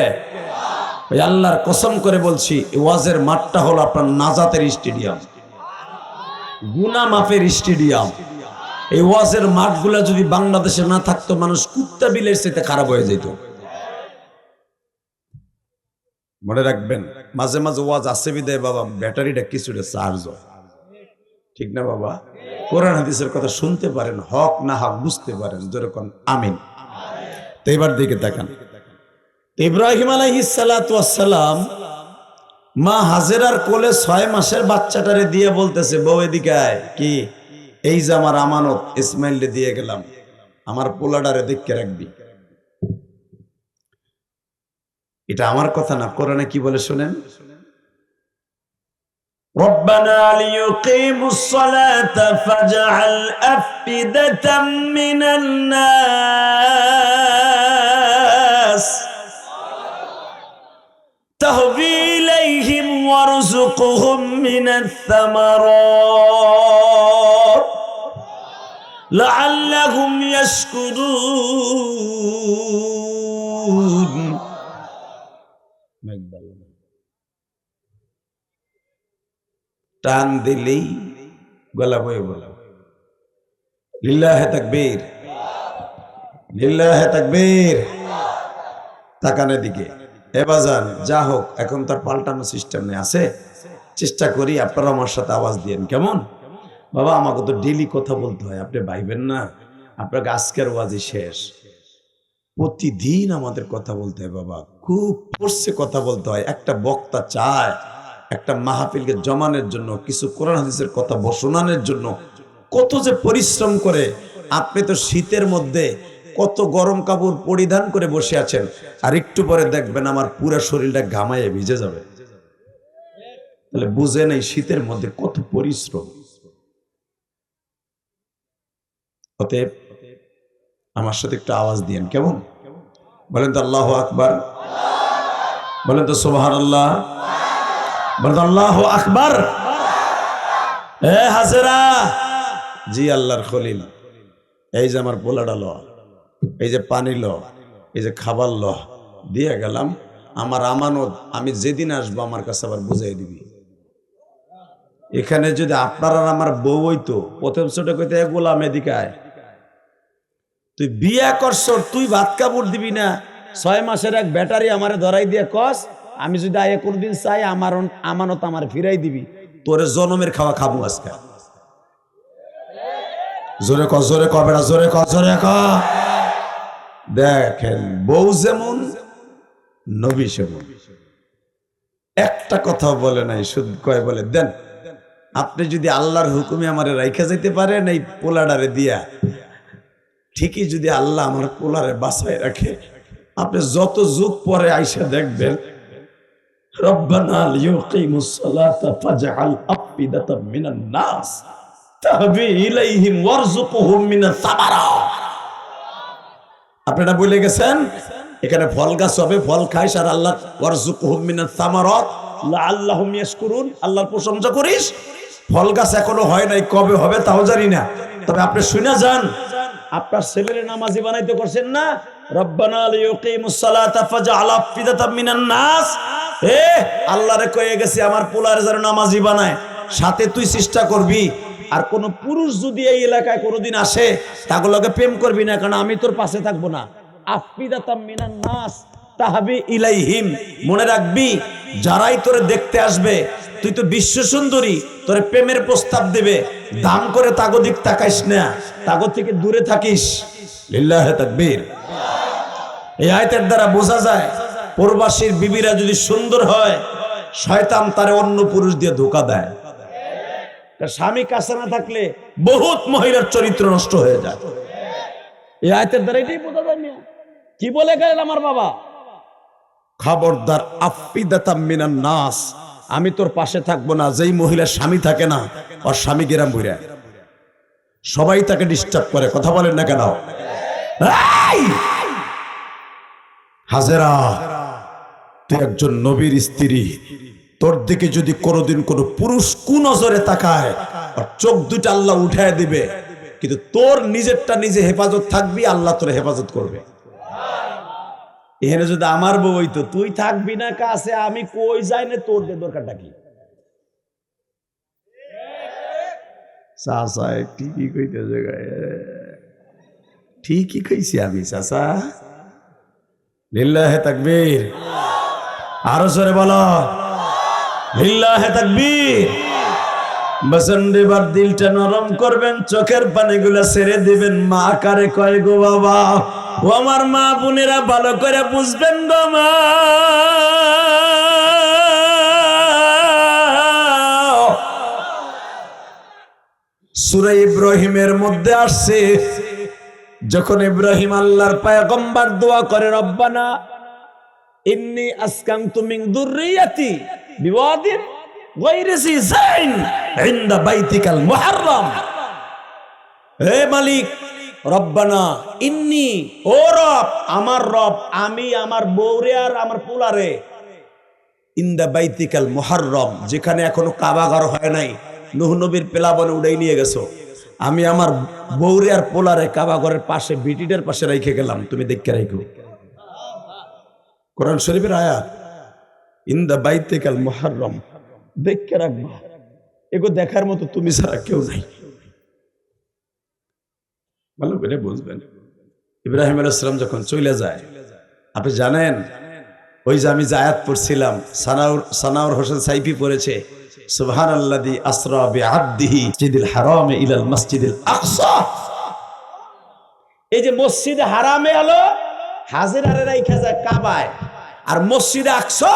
ওই আল্লাহর কসম করে বলছি, ওয়াজের মাঠটা হলো আপনার নাজাতের স্টেডিয়াম, গুনাহ মাফের স্টেডিয়াম। এই ওয়াজের মাঠগুলা যদি বাংলাদেশে না থাকতো, মানুষ কুত্তা বিলের চাইতে খারাপ হয়ে যেত। মনে রাখবেন, মাঝে মাঝে ওয়াজ আসে বিদায় বাবা ব্যাটারিটা কিছুটা চার্জ হয়, ঠিক না বাবা? কোরআন হাদিসের কথা শুনতে পারেন, হক না হক বুঝতে পারেন, যেরকম আমিন। তো এবার দিকে তাকান, ইব্রাহিম আলাইহিস সালাতু ওয়াস সালাম মা হাজেরার কোলে 6 মাসের বাচ্চাটারে দিয়ে বলতেছে, বউ এদিকে আয়। কি? এই যে আমার আমানত ইসমাইলকে দিয়ে গেলাম, আমার পোলাডারে দেখে রাখবি। এটা আমার কথা না, কোরআনে কি বলে শুনেন, রব্বানা লিয়ুকিমুস সালাতা ফাজআল আফইদাতাম মিনান নাস তাহবি ওয়ারযুকহুম মিনাস সামারাত লাআল্লাহুম ইয়াশকুরুন। টান দিলেই গলা বয়ে বলা লিল্লাহে তাকবীর, লিল্লাহে তাকবীর। তাকানের দিকে এ বাজান, যা হোক এখন তার পাল্টানো সিস্টেম নেই, আছে চেষ্টা করি আপনারা আমার সাথে আওয়াজ দিয়েন কেমন? বাবা আমাকে তো ডেলি কথা বলতে হয়, আপনি ভাইবেন না আপনাকে আজকের ওয়াজই শেষ, প্রতিদিন আমাদের কথা বলতে হয় বাবা, খুব ফোর্সে কথা বলতে হয়। একটা বক্তা চায় একটা মাহফিলকে জমানোর জন্য, কিছু কোরআন হাদিসের কথা শোনানোর জন্য কত যে পরিশ্রম করে। আপনি তো শীতের মধ্যে কত গরম কাপড় পরিধান করে বসে আছেন, আর একটু পরে দেখবেন আমার পুরো শরীরটা ঘামায় ভিজে যাবে। তাহলে বুঝেন এই শীতের মধ্যে কত পরিশ্রম। অতএব আমার সাথে একটু আওয়াজ দিয়েন কেমন? বলেন তো আল্লাহু আকবার, বলেন তো সুবহানাল্লাহ, বলেন তো আল্লাহু আকবার। এ হাজেরা, জি আল্লাহর খলিল, এই যে আমার পোলাটা ল, এই যে পানি ল, এই যে খাবার ল, দিয়ে গেলাম, আমার আমানত, আমি যেদিন আসবো আমার কাছে আবার বুঝাই দিবি। এখানে যদি আপনার আর আমার বউ হইতো, প্রথম ছোট কইতে গোলাম এদিকে আয়, তুই বিয়া করছ, তুই ভাত কাপড় দিবি না, 6 মাসের এক ব্যাটারি আমারে ধরাই দিয়ে কস আমি যদি আয় কোনদিন চাই আমার আমানত আমার ফিরাই দিবি, তোরে জনমের খাওয়া খাবো আজকে। জোরে ক, জোরে ক বেটা, জোরে ক, জোরে ক। দেখেন বউ যেমন নবী সেমন, একটা কথা বলে নাই, শুধু কয় বলে দেন আপনি যদি আল্লাহর হুকুমে আমারে রাইখা যেতে পারেন এই পোলাডারে দিয়া, ঠিকই যদি আল্লাহ আমার পোলারে বাঁচায় রাখে, আপনি যত যুগ পরে আইসা দেখবেন রব্বানা লিয়ুকিমুস সালাতা ফাজআল আফিদাতাম মিনান নাস তাহবি ইলাইহিম ওয়ারযুকহুম মিনাস সামারাত। আপনারা বলে গেছেন এখানে ফল গাছ হবে, ফল খাইস, আর আল্লাহ ওয়ারযুকহুম মিনাস সামারাত লাআল্লাহুম ইয়াশকুরুন, আল্লাহর প্রশংসা করিস। ফল গাছ এখনো হয় নাই, কবে হবে তাও জানি না, তবে আপনি শুনে যান, আপনার ছেলের নামাজি বানাইতে করছেন না, রব্বানা লিয়ুকিমুস সালাতা ফাজআল আফিদাতাম মিনান নাস। এ আল্লাহরে কয়ে গেছে আমার পোলারে যেন নামাজি বানায়, সাথে তুই চেষ্টা করবি। আর কোন পুরুষ যদি এই এলাকায় কোনোদিন আসে তাগুলোকে প্রেম করবি না, কারণ আমি তোর পাশে থাকবো না। আফিদাতাম মিনান নাস তাহবি ইলাইহিম, মনে রাখবি যারাই তোরে দেখতে আসবে, তুই তো বিশ্ব সুন্দরী, তোরে প্রেমের প্রস্তাব দেবে, দাম করে তাগো দিক তাকাইস না, তাগো থেকে দূরে থাকিস। লিল্লাহে তাকবীর। এই আয়াতের দ্বারা বোঝা যায় প্রবাসীর বিবিরা যদি সুন্দর হয়, শয়তান তারে অন্য পুরুষ দিয়ে ধোঁকা দেয়। তার স্বামী কাছে না থাকলে বহুত মহিলার চরিত্র নষ্ট হয়ে যায়। এই আয়াতের দ্বারা এটাই বোঝা যায় না। কি বলে গেলেন আমার বাবা, খবরদার আফিদাতাম মিনান নাস, আমি তোর পাশে থাকবো না। যেই মহিলার স্বামী থাকে না, ওর স্বামী গেরাম বইরা, সবাই তাকে ডিস্টার্ব করে, কথা বলেন না কেন? হাজেরা, তুই একজন নবীর স্ত্রী, তোর দিকে যদি কোনোদিন কোনো পুরুষ কুনজরে তাকায়, আর চোখ দুইটা আল্লাহ উঠায় দিবে, কিন্তু তোর নিজেরটা নিজে হেফাজত থাকবি, আল্লাহ তোর হেফাজত করবে। এখানে যদি আমার বউ হইতো, তুই থাকবি না কাছে, আমি কই যাই না, তোর দরকারটা কি? চাচা ঠিকই কইতেছে, ঠিকই কইছি আমি চাচা। লিল্লাহে তাকবীর, আরো জোরে বলো লিল্লাহে তাকবীর। বসন্ডিবার দিলটা নরম করবেন, চোখের পানিগুলো ছেড়ে দিবেন। মা কারে কয় গো বাবা, ও আমার মা বোনেরা ভালো করে বুঝবেন গো মা, সূরা ইব্রাহিমের মধ্যে আসছে, যখন ইব্রাহিম আল্লাহর পয়গম্বর দোয়া করে, রব্বানা ইন্নী আসকানতু মিন যুররিয়াতি বিওয়াদিন গায়রি যি যারইন ইনদা বাইতিকাল মুহাররম। হে মালিক, রব্বানা ইন্নী, ও রব, আমার রব, আমি আমার বউরে আর আমার পোলারে ইন্দা বাইতিকাল মুহাররম, যেখানে এখনো কাবা ঘর হয় নাই, নূহ নবীর প্লাবনে উড়াই নিয়ে গেছো। আমি আমার বউরে আর পোলারে কাবা ঘরের পাশে বিটিটার পাশে রেখে গেলাম, তুমি দেখে রাখো। কোরআন শরীফের আয়াত, ইন্দা বাইতিকাল মুহাররম, দেখে রাখবা। এগো দেখার মতো তুমি ছাড়া কেউ নাই। ভালো করে বুঝবেন। ইব্রাহিম আলাইহিস সালাম যখন চলে যায়, আপনি জানেন ওই যে আমি যে আয়াত পড়ছিলাম, সানাউর হোসেন সাইফি পড়েছে, সুবহানাল্লাযী আসরা বিআবদিহি মিসজিদিল হারামে ইলাল মসজিদিল আকসা। এই যে মসজিদে হারামে হলো হাজেরারে রাইখা যায় কাবায়, আর মসজিদে আকসা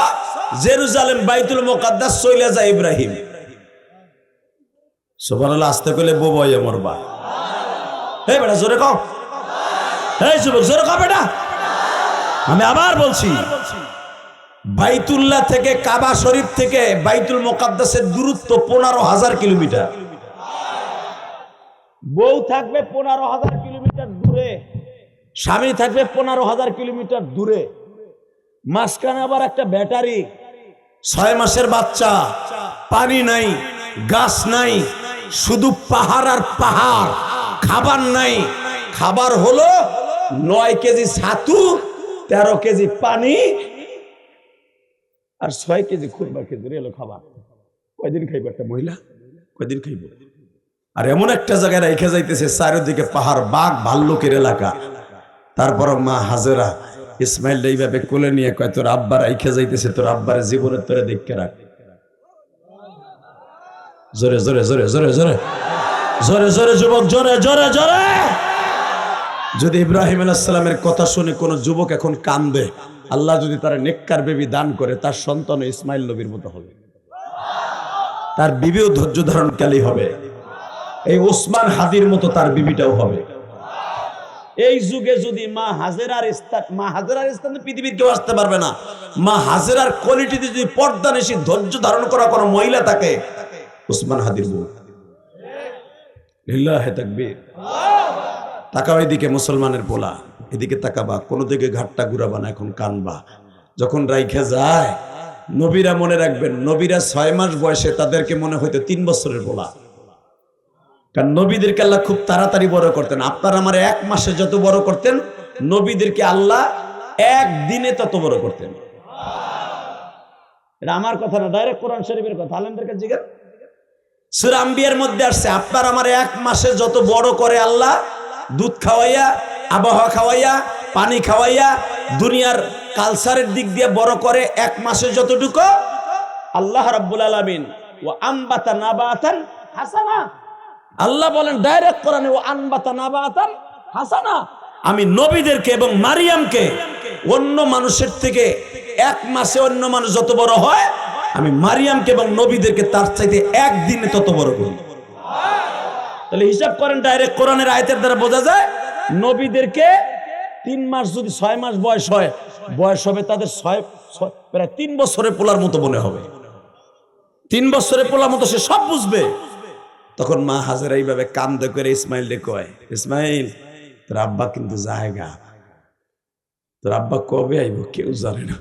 জেরুজালেম বাইতুল মুকাদ্দাস চলে যায় ইব্রাহিম। সুবহানাল্লাহ, আস্তে কইলে বউয়ে মরবা। এই বেটা জোরে কও, এই যুবক জোরে কও বেটা। আমি আবার বলছি, বাইতুল্লাহ থেকে কাবা শরীফ থেকে বাইতুল মুকাদ্দাসের দূরত্ব 15,000 কিলোমিটার। বউ থাকবে 15,000 কিলোমিটার দূরে, স্বামী থাকবে 15,000 কিলোমিটার দূরে, মাঝখানে আবার একটা ব্যাটারি, 6 মাসের বাচ্চা, পানি নাই, গাছ নাই, শুধু পাহাড় আর পাহাড়, খাবার নাই। খাবার হলো 9 কেজি ছাতু, 13 কেজি পানি আর 6 কেজি খুরবা খেজুর, এলো খাবার। কয়দিন খাইব একটা মহিলা, কয়দিন খাইব? আর এমন একটা জায়গায় রেখে যাইতেছে চারিদিকে পাহাড়, বাঘ ভাল্লুকের এলাকা। তারপর মা হাজেরা ইসমাইল এইভাবে কোলে নিয়ে কয়, তোর আব্বা রেখে যাইতেছে, তোর আব্বার জীবনের তোরে দেখে রাখ। জোরে জোরে জোরে জোরে জোরে জোরে জোরে যুবক, জোরে জোরে জোরে। যদি ইব্রাহিম আলাইহিস সালামের কথা শুনে কোন যুবক এখন কান্দে, আল্লাহ যদি তার নেককার বেবি দান করে, তার সন্তান ইসমাইল নবীর মতো হবে, তার বিবিও ধৈর্য ধারণকারী হবে, এই ওসমান হাদির মতো তার বিবিটাও হবে। এই যুগে যদি মা হাজেরার স্থানে পৃথিবীর কেউ আসতে পারবে না। মা হাজেরার কোয়ালিটিতে যদি পর্দানিশী ধৈর্য ধারণ করা কোনো মহিলা থাকে, ওসমান হাদির বউ। লিল্লাহি তাকবীর। তাকাও এদিকে মুসলমানের পোলা, এদিকে তাকাবা, কোন দিকে ঘাটটা ঘুরাবা না, এখন কানবা। যখন রাইখা যায়, নবীরা মনে রাখবেন, নবীরা 6 মাস বয়সে তাদেরকে মনে হইতো 3 বছরের পোলা। কারণ নবীদেরকে আল্লাহ খুব তাড়াতাড়ি বড় করতেন। আপনার আমার 1 মাসে যত বড় করতেন, নবীদেরকে আল্লাহ 1 দিনে তত বড় করতেন। এটা আমার কথা না, ডাইরেক্ট কোরআন শরীফের কথা। আলেমদেরকে জিজ্ঞেস, সূরা আম্বিয়ার মধ্যে আসছে, আপনার আমার 1 মাসে যত বড় করে আল্লাহ, দুধ খাওয়াইয়া, আবহাওয়া খাওয়াইয়া, পানি খাওয়াইয়া, দুনিয়ার কালচারের দিক দিয়ে বড় করে 1 মাসে যতটুকু, আল্লাহ রাব্বুল আলামিন ওয়া আনবাতা নাবাতান হাসানা। আল্লাহ বলেন ডাইরেক্ট কোরআনে, ওয়া আনবাতা নাবাতান হাসানা, আমি নবীদেরকে এবং মারিয়ামকে অন্য মানুষের থেকে 1 মাসে অন্য মানুষ যত বড় হয়, আমি মারিয়ামকে এবং নবীদেরকে তার চাইতে 1 দিনে তত বড় করি। তাহলে হিসাব করেন, ডাইরেক্ট কোরআনের আয়াতের দ্বারা বোঝা যায়, নবীদেরকে 3 মাস যদি 6 মাস বয়স হয়, বয়স হবে তাদের প্রায় 3 বছরের পোলার মতো মনে হবে। 3 বছরের পোলার মতো সে সব বুঝবে। তখন মা হাজেরা এইভাবে কান্দে করে ইসমাইল রে কয়, ইসমাইল তোর আব্বা কিন্তু জায়গা, তোর আব্বা কবে আইব কেউ জানে না,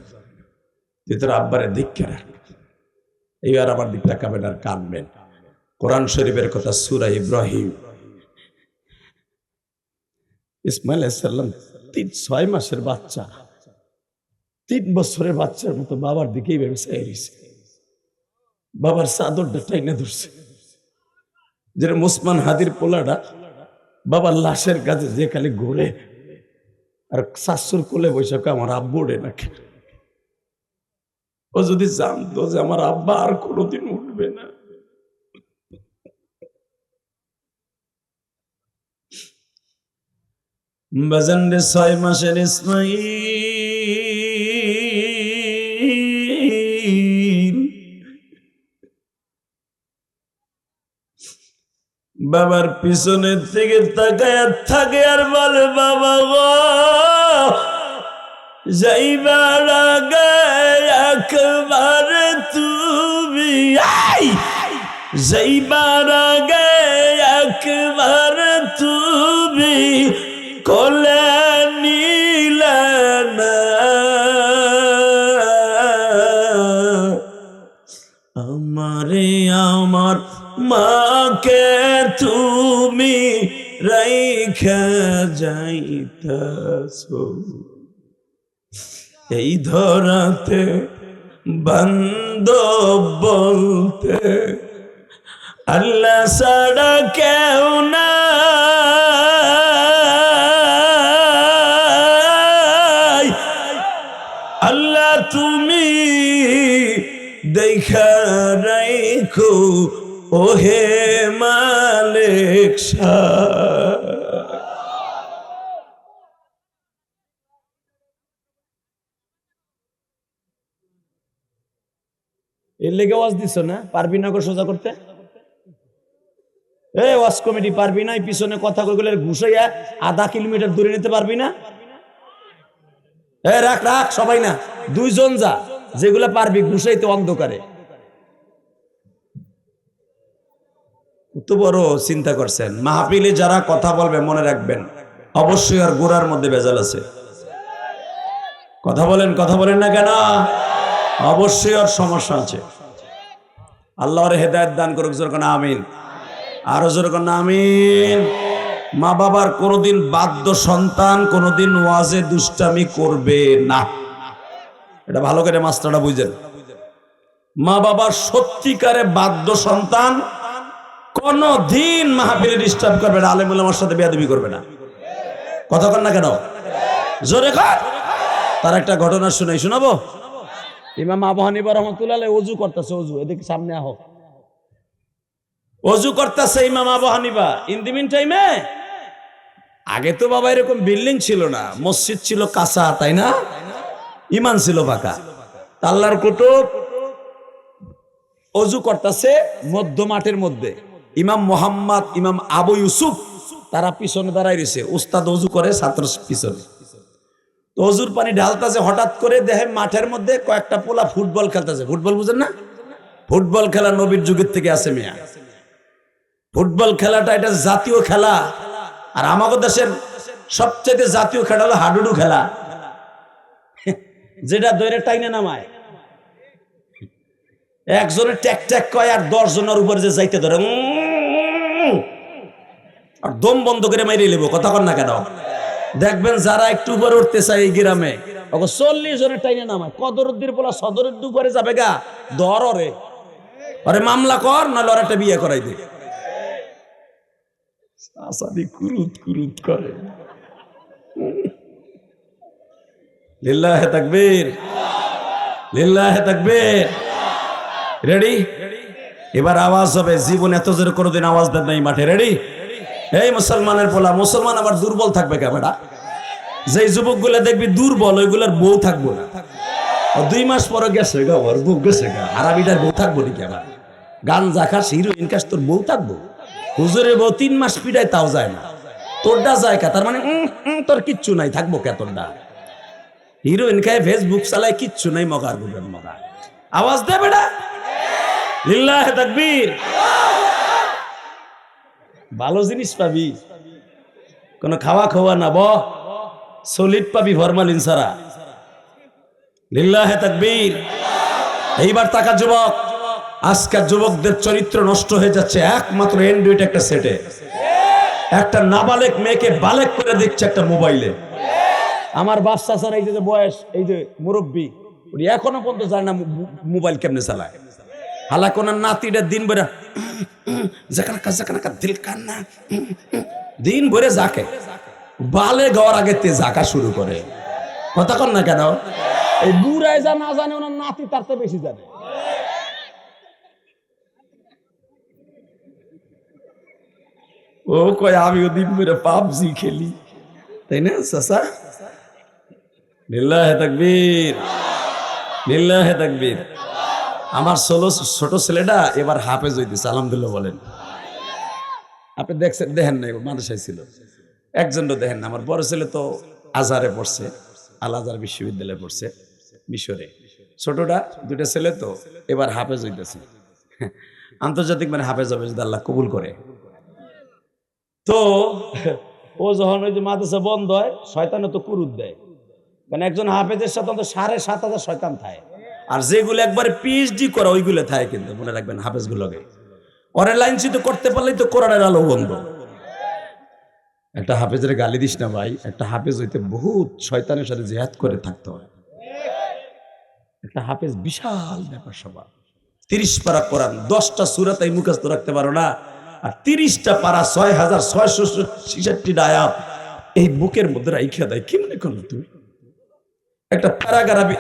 তুই তোর আব্বারে দেখে রাখ। এইবার আমার দিক তাকাবেন আর কাঁদবেন। কোরআন শরীফের কথা, সূরা ইব্রাহিম। ইসমাইল আলাইহিস সালাম 6 মাসের বাচ্চা, 3 বছরের বাচ্চার মতো বাবার দিকে এইভাবে চেয়ে রইছে। বাবার চাদরটা টাইনা ধরছে, যেরকম ওসমান হাদির পোলাটা বাবার লাশের কাছে যে খালি ঘুরে আর শাশুর কোলে বসে আমার আব্বু ওঠে নাকি। ও যদি জানতো যে আমার আব্বা আর কোনোদিন উঠবে না। বাজানরে 6 মাসের ইসমাইল বাবার পিছনের থেকে তাকায় থাকে আর বলে, বাবা গো যাইবার আগে একবার তুমি, যাইবার আগে একবার তুমি কোলে নিলে না, রাইখা যাইতাছো এই ধরাতে বান্দব বলতে আল্লাহ ছাড়া কেউ নাই। আল্লাহ তুমি দেখা রাইখো ওহে মালিক শাহ। এর লেগে ওয়াজ দিছ না? পারবি না সোজা করতে? এই ওয়াজ কমিটি পারবি না? পিছনে কথা কইগুলো ঘুষাইয়া আধা কিলোমিটার দূরে নিতে পারবি না? রাখ রাখ, সবাই না, দুইজন যা, যেগুলা পারবি ঘুষাইতে অন্ধকারে। কত বড় চিন্তা করছেন। মাহফিলে যারা কথা বলবে মনে রাখবেন অবশ্যই আর গোড়ার মধ্যে ভেজাল আছে। কথা বলেন না কেন? অবশ্যই আর সমস্যা আছে। আল্লাহর হেদায়েত দান করুক, জোর কোন আমিন। আরো জোর কোন আমিন। মা বাবার কোনোদিন বাধ্য সন্তান কোনোদিন ওয়াজে দুষ্টামি করবে না, এটা ভালো করে মাস্টারটা বুঝেন। মা বাবার সত্যিকারে বাধ্য সন্তান কোনদিন মাহফিলে ডিস্টার্ব করবে না, আলেম উলামার সাথে বেয়াদবি করবে না। কথা কন না কেন? জোরে কর। তার একটা ঘটনা শোনাবো। ইমাম আবু হানিফা রাহমাতুল্লাহ আলাইহি ওযু করতেছে, ওযু এদিকে সামনে আহো, ওযু করতেছে ইমাম আবু হানিফা। ইন দি মিন টাইমে আগে তো বাবা এরকম বিল্ডিং ছিল না, মসজিদ ছিল কাঁচা, তাই না? ইমান ছিল পাকা। আল্লাহর কুতুব ওযু করতেছে মধ্য মাঠের মধ্যে। ইমাম মোহাম্মদ, ইমাম আবু ইউসুফ তারা পিছনে দাঁড়ায় রয়েছে। উস্তাদ ওযু করে, ছাত্র পিছনে। তো ওযুর পানি ঢালতেছে, হঠাৎ করে দেখে মাঠের মধ্যে কয়েকটা পোলা ফুটবল খেলতেছে। ফুটবল বুঝেন না? ফুটবল খেলা নবীর যুগের থেকে আছে মিয়া। ফুটবল খেলাটা এটা জাতীয় খেলা। আর আমাদের দেশের সবচেয়ে জাতীয় খেলা হলো হাডুডু খেলা, যেটা দৈরে টাইনে নামায়। একজনে ট্যাক ট্যাক কয় আর 10 জনের উপরে যে যাইতে ধরে আর দম বন্ধ করে মাইরে নেব। কথা কন না কেন? দেখবেন যারা একটু উপরে উঠতে চায় এই গ্রামে 40 জনের টাইনে নামায়। কদরুদ্দির বলা সদরের দুপুরে যাবে গা, ধর ওরে, আরে মামলা কর, নাহলে ওর একটা বিয়ে করাই দে। আসাদি কুরুত কুরুত করে। লিল্লাহে তাকবীর, লিল্লাহে তাকবীর। রেডি? এবার আওয়াজ হবে। জীবন এত জোরে কোনোদিন আওয়াজ দেন নাই মাঠে। রেডি? এই মুসলমানের পোলা, মুসলমান আবার দুর্বল থাকবে কে বেটা? যেই যুবক গুলা দেখবি দুর্বল, ওইগুলার বউ থাকবো না। 2 মাস পরে গেছে গা, ওর বউ গেছে গা। আরবিটার বউ থাকবো নাকি? আবার গাঞ্জা খাস, হিরোইন খাস, তোর বউ থাকবো? হুজুরের বউ 3 মাস পিড়ায়, তাও যায় না। তোরটা যায় কা? তার মানে তোর কিচ্ছু নাই, থাকবো কে তোরটা? হিরোইন খায়, ফেসবুক চালায়, কিচ্ছু নাই, মগার গুবেন মগা। আওয়াজ দে বেটা। লিল্লাহে তাকবীর। ভালো জিনিস পাবি, কোন খাওয়া না, সলিড পাবি ফরমালিন ছাড়া। লিল্লাহে তাকবীর। এইবার তাকা যুবক, আজকের যুবকদের চরিত্র নষ্ট হয়ে যাচ্ছে একমাত্র অ্যান্ড্রয়েড একটা সেটে। একটা নাবালেক মেয়েকে বালেক করে দিচ্ছে একটা মোবাইলে। আমার বাচ্চা স্যার এই যে বয়স, এই যে মুরব্বী, এখনো পর্যন্ত জানে না মোবাইল কেমনে চালায়। হালাকোনার নাতিটা দিন ভরে দিন ভরে যাকে বালে গাওয়ার আগে তে জাকা শুরু করে। কথা কন না কেন? এই বুড়ায় যা না জানে, ওনার নাতি তার তো বেশি জানে। ও কয় আমিও দিন ভরে পাবজি খেলি, তাই না চাচা? লিল্লাহে তাকবীর, লিল্লাহে তাকবীর। আমার ছোট ছেলেটা এবার হাফেজ হইতেছে, আলহামদুলিল্লাহ বলেন। আপনি দেখছেন? দেখেন নাই? মাদ্রাসায় ছিল। একজনও দেখেন না। আমার বড় ছেলে তো আজহারে পড়ছে, আল আজহার বিশ্ববিদ্যালয়ে পড়ছে মিশরে। ছোটটা, 2টা ছেলে তো এবার হাফেজ হইতেছে। আন্তর্জাতিক মানে হাফেজ হবে যদি আল্লাহ কবুল করে। তো ও যখন ওই যে মাদ্রাসা বন্ধ হয়, শয়তানে তো কুরুত দেয়। মানে একজন হাফেজের সাথে তো 7,500 শয়তান থাকে। আর যেগুলো একবার পিএইচডি করা ওইগুলো থাকে, কিন্তু মনে রাখবেন হাফেজ গুলোকে ওরে লাইনচ্যুত করতে পারলেই তো কোরআনের আলো বন্ধ। একটা হাফেজের গালি দিস না ভাই, একটা হাফেজ হইতে বহুত শয়তানের সাথে জিহাদ করে থাকতে হয়। একটা হাফেজ বিশাল ব্যাপার সবার। 30 পারা কোরআন, 10টা সূরা তাই মুখস্থ রাখতে পারো না, আর 30টা পারা 6666টা আয়াত এই বুকের মধ্যে রাইখা দেয়। কি মনে করলো তুমি? একটা প্যারাগ্রাফি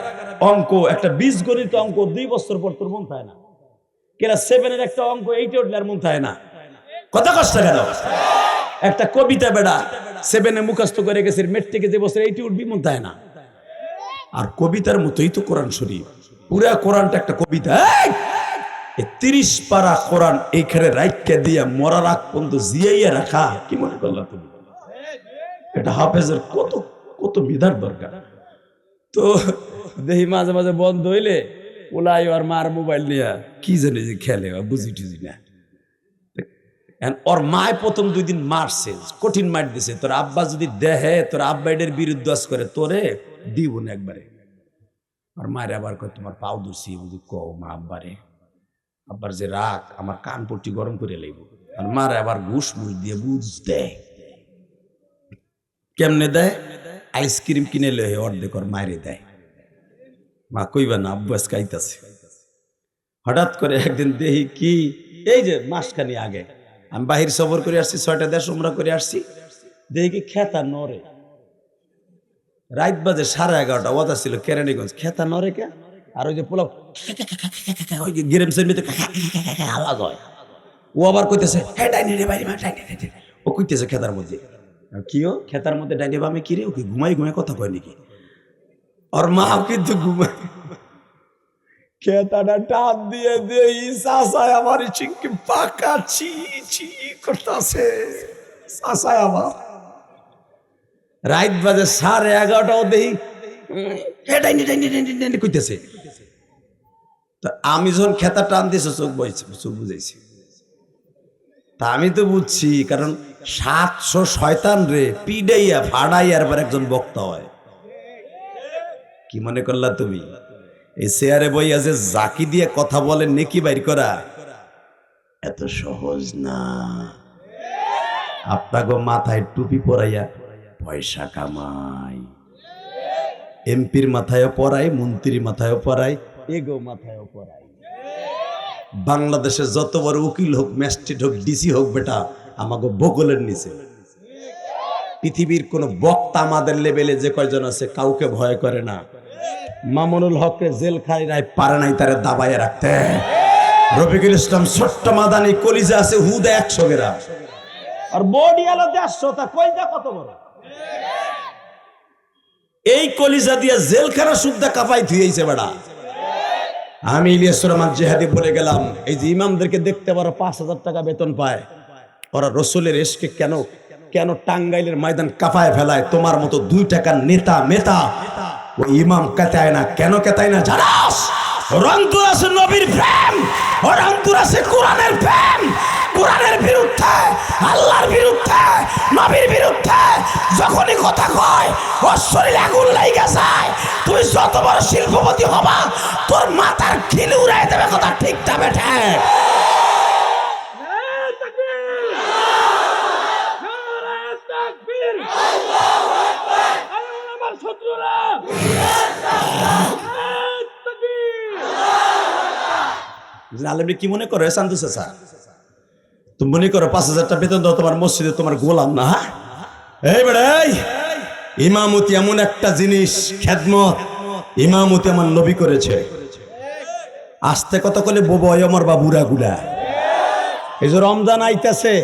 অঙ্ক, একটা বীজগণিত অঙ্ক 2 বছর পর তোর মন থাকে না? ক্লাস 7 এর একটা অঙ্ক 8 উঠলে আর মন থাকে না? কথা কষ্ট কেন? একটা কবিতা বেড়া 7 এ মুখস্থ করে গেছে, মেট্রিকে যে বছর 8 উঠবি মন থাকে না? আর কবিতার মতোই তো কোরআন শরীফ, পুরা কোরআনটা একটা কবিতা। 30 পারা কোরআন এইখানে রাইখা দিয়া মরার আগ পর্যন্ত জিয়াইয়া রাখা, কি মনে করলা তুমি? এটা হাফেজের কত কত বিধার দরকার। তো দেখি মাঝে মাঝে বন্ধ হইলে ওলাই আর মার মোবাইল নিয়ে কি জানে যে খেলে, বুঝি টুঝি না। ওর মায় প্রথম 2 দিন মারছে, কঠিন মার দিছে। তোর আব্বা যদি দেহে, তোর আব্বা এটার বিরুদ্ধে করে তোরে দিব না একবারে। আর মায়ের আবার কয় তোমার পাও দুছি, বুঝি কও মা আব্বারে। আব্বার যে রাগ, আমার কান পট্টি গরম করে লইব। আর মারে আবার ঘুষ মুষ দিয়ে বুঝ দেয়। কেমনে দেয়? আইসক্রিম কিনে লয়ে অর্ধেক ওর মায়েরে দেয়। মা কইবা না, আব্বু আজকে আইতাছে। হঠাৎ করে একদিন দেখি কি, এই যে মাসখানি আগে আমি বাহির সফর করে আসছি, 6টা দেশ উমরা করে আসছি, দেখি কি খেতা নরে। রাত বাজে 11:30, ওয়াদা ছিল কেরানীগঞ্জ। খেতা নরে কে? আর ওই যে পোলাও গিরেমসের মধ্যে আওয়াজ হয়। ও আবার কইতেছে হ্যাঁ ডাইনি রে ভাই, ও কইতেছে খেতার মধ্যে। কিও খেতার মধ্যে ডাইনি বামে কি রে? ও কি ঘুমাই ঘুমাই কথা কয় নাকি? আর মা কিন্তু ঘুমাই। খেতাটা টান দিয়ে দেই, চাচায় আমার চিংকি পাকা ছি ছি করতেছে। চাচায় আমার রাত বাজে 11:30, দেখি ডাইনি ডাইনি ডাইনি ডাইনি কইতেছে। তা আমি যখন খেতা টান দিয়েছে চোখ বইছে, চোখ বুঝাইছি। তা আমি তো বুঝছি, কারণ 700 শয়তান রে পিডাইয়া ফাড়াইয়ার পর একজন বক্তা হয়। কি মনে করলা তুমি? এই চেয়ারে বই আছে জাকি দিয়ে কথা বলে নেকি বাইর করা এত সহজ না। আপনাকে মাথায় টুপি পরাইয়া পয়সা কামাই, এমপির মাথায়ও পরাই, মন্ত্রীর মাথায়ও পরাই, এগো মাথায়ও পরাই। বাংলাদেশে যত বড় উকিল হোক, ম্যাজিস্ট্রেট হোক, ডিসি হোক, বেটা আমাকে বগলের নিচে। পৃথিবীর কোন বক্তা আমাদের লেভেলে যে কয়জন আছে কাউকে ভয় করে না। মামুনুল হককে জেলখানায় পারে নাই তারে দাবাইয়া রাখতে। রফিকুল ইসলাম ছোট্ট মাদানি কলিজা আছে হুদা 100 গ্রাম, আর বডি আলো 150, তা কইটা কত বড়। এই কলিজা দিয়ে জেলখানা সুদ্ধা কাপাই থুইছে বেড়া। আমি ইলিয়াস রহমান জিহাদি বলে গেলাম, এই যে ইমামদেরকে দেখতে পারো 5000 টাকা বেতন পায়, ওরা রসুলের এশকে কেন কেন টাঙ্গাইলের ময়দান কাপায় ফেলায়? তোমার মতো 2 টাকার নেতা মেতা ওই ইমাম কেতায় না। কেন কেতায় না জানাস? রংপুর আছে নবীর প্রেম, রংপুর আছে কোরআনের প্রেম। কোরআনের বিরুদ্ধে, আল্লাহর বিরুদ্ধে, নবীর বিরুদ্ধে যখনই কথা কয় ওর শরীরে আগুন লাগা যায়। তুমি যত বড় শিল্পপতি হবা, তোর মাথার খিলি উড়াই দেবে। কথা ঠিক না বেঠে? আলেমরা কি মনে করে? শান্তু চাচা তুমি মনে করো 5000 টাকা বেতন দাও, তোমার মসজিদে তোমার গোলাম না? এই বেড়াই, ইমামতি এমন একটা জিনিস, খেদমত। ইমামতি আমার নবী করেছে। আস্তে কথা কলে বয় আমার বাবুরা গুলা। এই যে রমজান আইতাছে,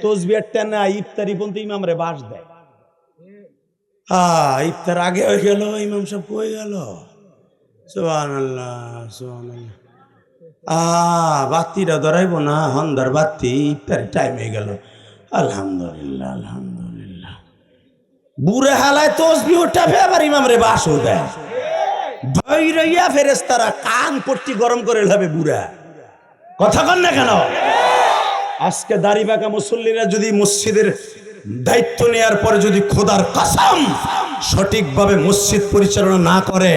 তসবিহার টানা ইফতারি পর্যন্ত ইমামরে বাস দেয়। ইফতার আগে হয়ে গেল, ইমাম সব কই গেল। সুবহানাল্লাহ সুবহানাল্লাহ। বাতিটা ধরাইব না, হন্দার বাতি, ইফতারি টাইম হয়ে গেল। আলহামদুলিল্লাহ আলহামদুলিল্লাহ। বুড়ে হালায় তসবি উঠাবে, আবার ইমামরে বাসও দেয়। ভৈরইয়া ফেরেশতারা কান পট্টি গরম করে লাবে বুড়া। কথা কন না কেন? আজকে দাড়ি বাঁকা মুসল্লিরা যদি মসজিদের দায়িত্ব নেওয়ার পরে যদি খোদার কসম সঠিকভাবে মসজিদ পরিচালনা না করে,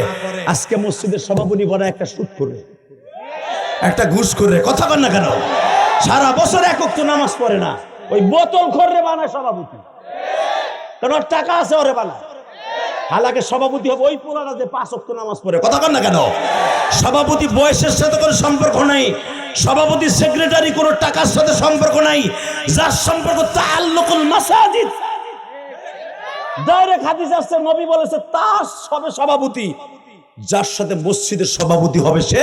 আজকে মসজিদের সভাপতি বড় একটা সুদ করে, একটা ঘুষ করে। কথা কন না কেন? সারা বছর 1 ওয়াক্ত নামাজ পড়ে না, ওই বোতল খোররে বানায় সভাপতি। কারণ ওর টাকা আছে, ওরে বানায়। হালাকে সভাপতি হবে ওই পোলারা যে 5 ওয়াক্ত নামাজ পড়ে। কথা কন না কেন? সভাপতি বয়সের সাথে কোনো সম্পর্ক নাই, সভাপতি সেক্রেটারি কোনো টাকার সাথে সম্পর্ক নাই। যার সম্পর্ক তাআল্লুকুল মাসাজিদ, ডাইরেক্ট হাদিস আসছে, নবী বলেছে তার হবে সভাপতি যার সাথে মসজিদের সভাপতি হবে, সে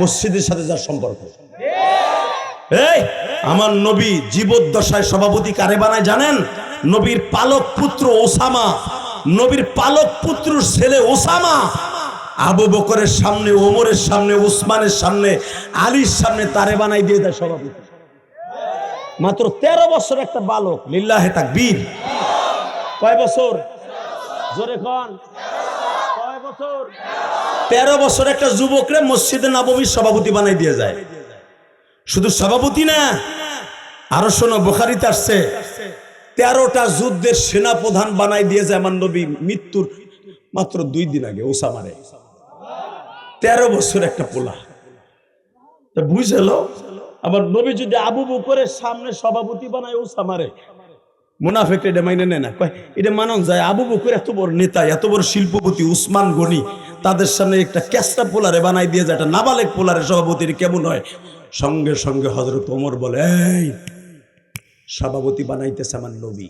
মসজিদের সাথে যার সম্পর্ক। এই আমার নবী জীবদ্দশায় সভাপতি কারে বানায় জানেন? নবীর পালক পুত্র ওসামা, নবীর পালক পুত্র ছেলে ওসামা আবু বকরের সামনে, ওমরের সামনে, উসমানের সামনে, আলীর সামনে তারে বানাই দিয়ে দেয় সভাপতি। মাত্র 13 বছর একটা বালক। লিল্লাহে তাকবীর। কয় বছর? জোরে কোন? কয় বছর? 13 বছর একটা যুবকরে মসজিদে নববীর সভাপতি বানাই দিয়ে যায়। শুধু সভাপতি না, আরো শোনো, বুখারীতে আসছে 13টা যুদ্ধের সেনা প্রধান বানাই দিয়ে যায় আমার নবী মৃত্যুর মাত্র 2 দিন আগে ওসামারে। 13 বছর একটা পোলা। তা বুঝলো আমার নবী যদি আবু বকরের সামনে সভাপতি বানায় ওসামারে, মুনাফিকরা এটা মাইনে নেয় না, কয় এটা মানন যায়। আবু বকর এত বড় নেতা, এত বড় শিল্পপতি, উসমান গনি, তাদের সামনে একটা ক্যাস্টা পোলারে বানাই দিয়ে যায়, একটা নাবালেক পোলারে সভাপতির কেমন হয়? সঙ্গে সঙ্গে হযরত ওমর বলে, এই সভাপতি বানাইতেছে আমার নবী।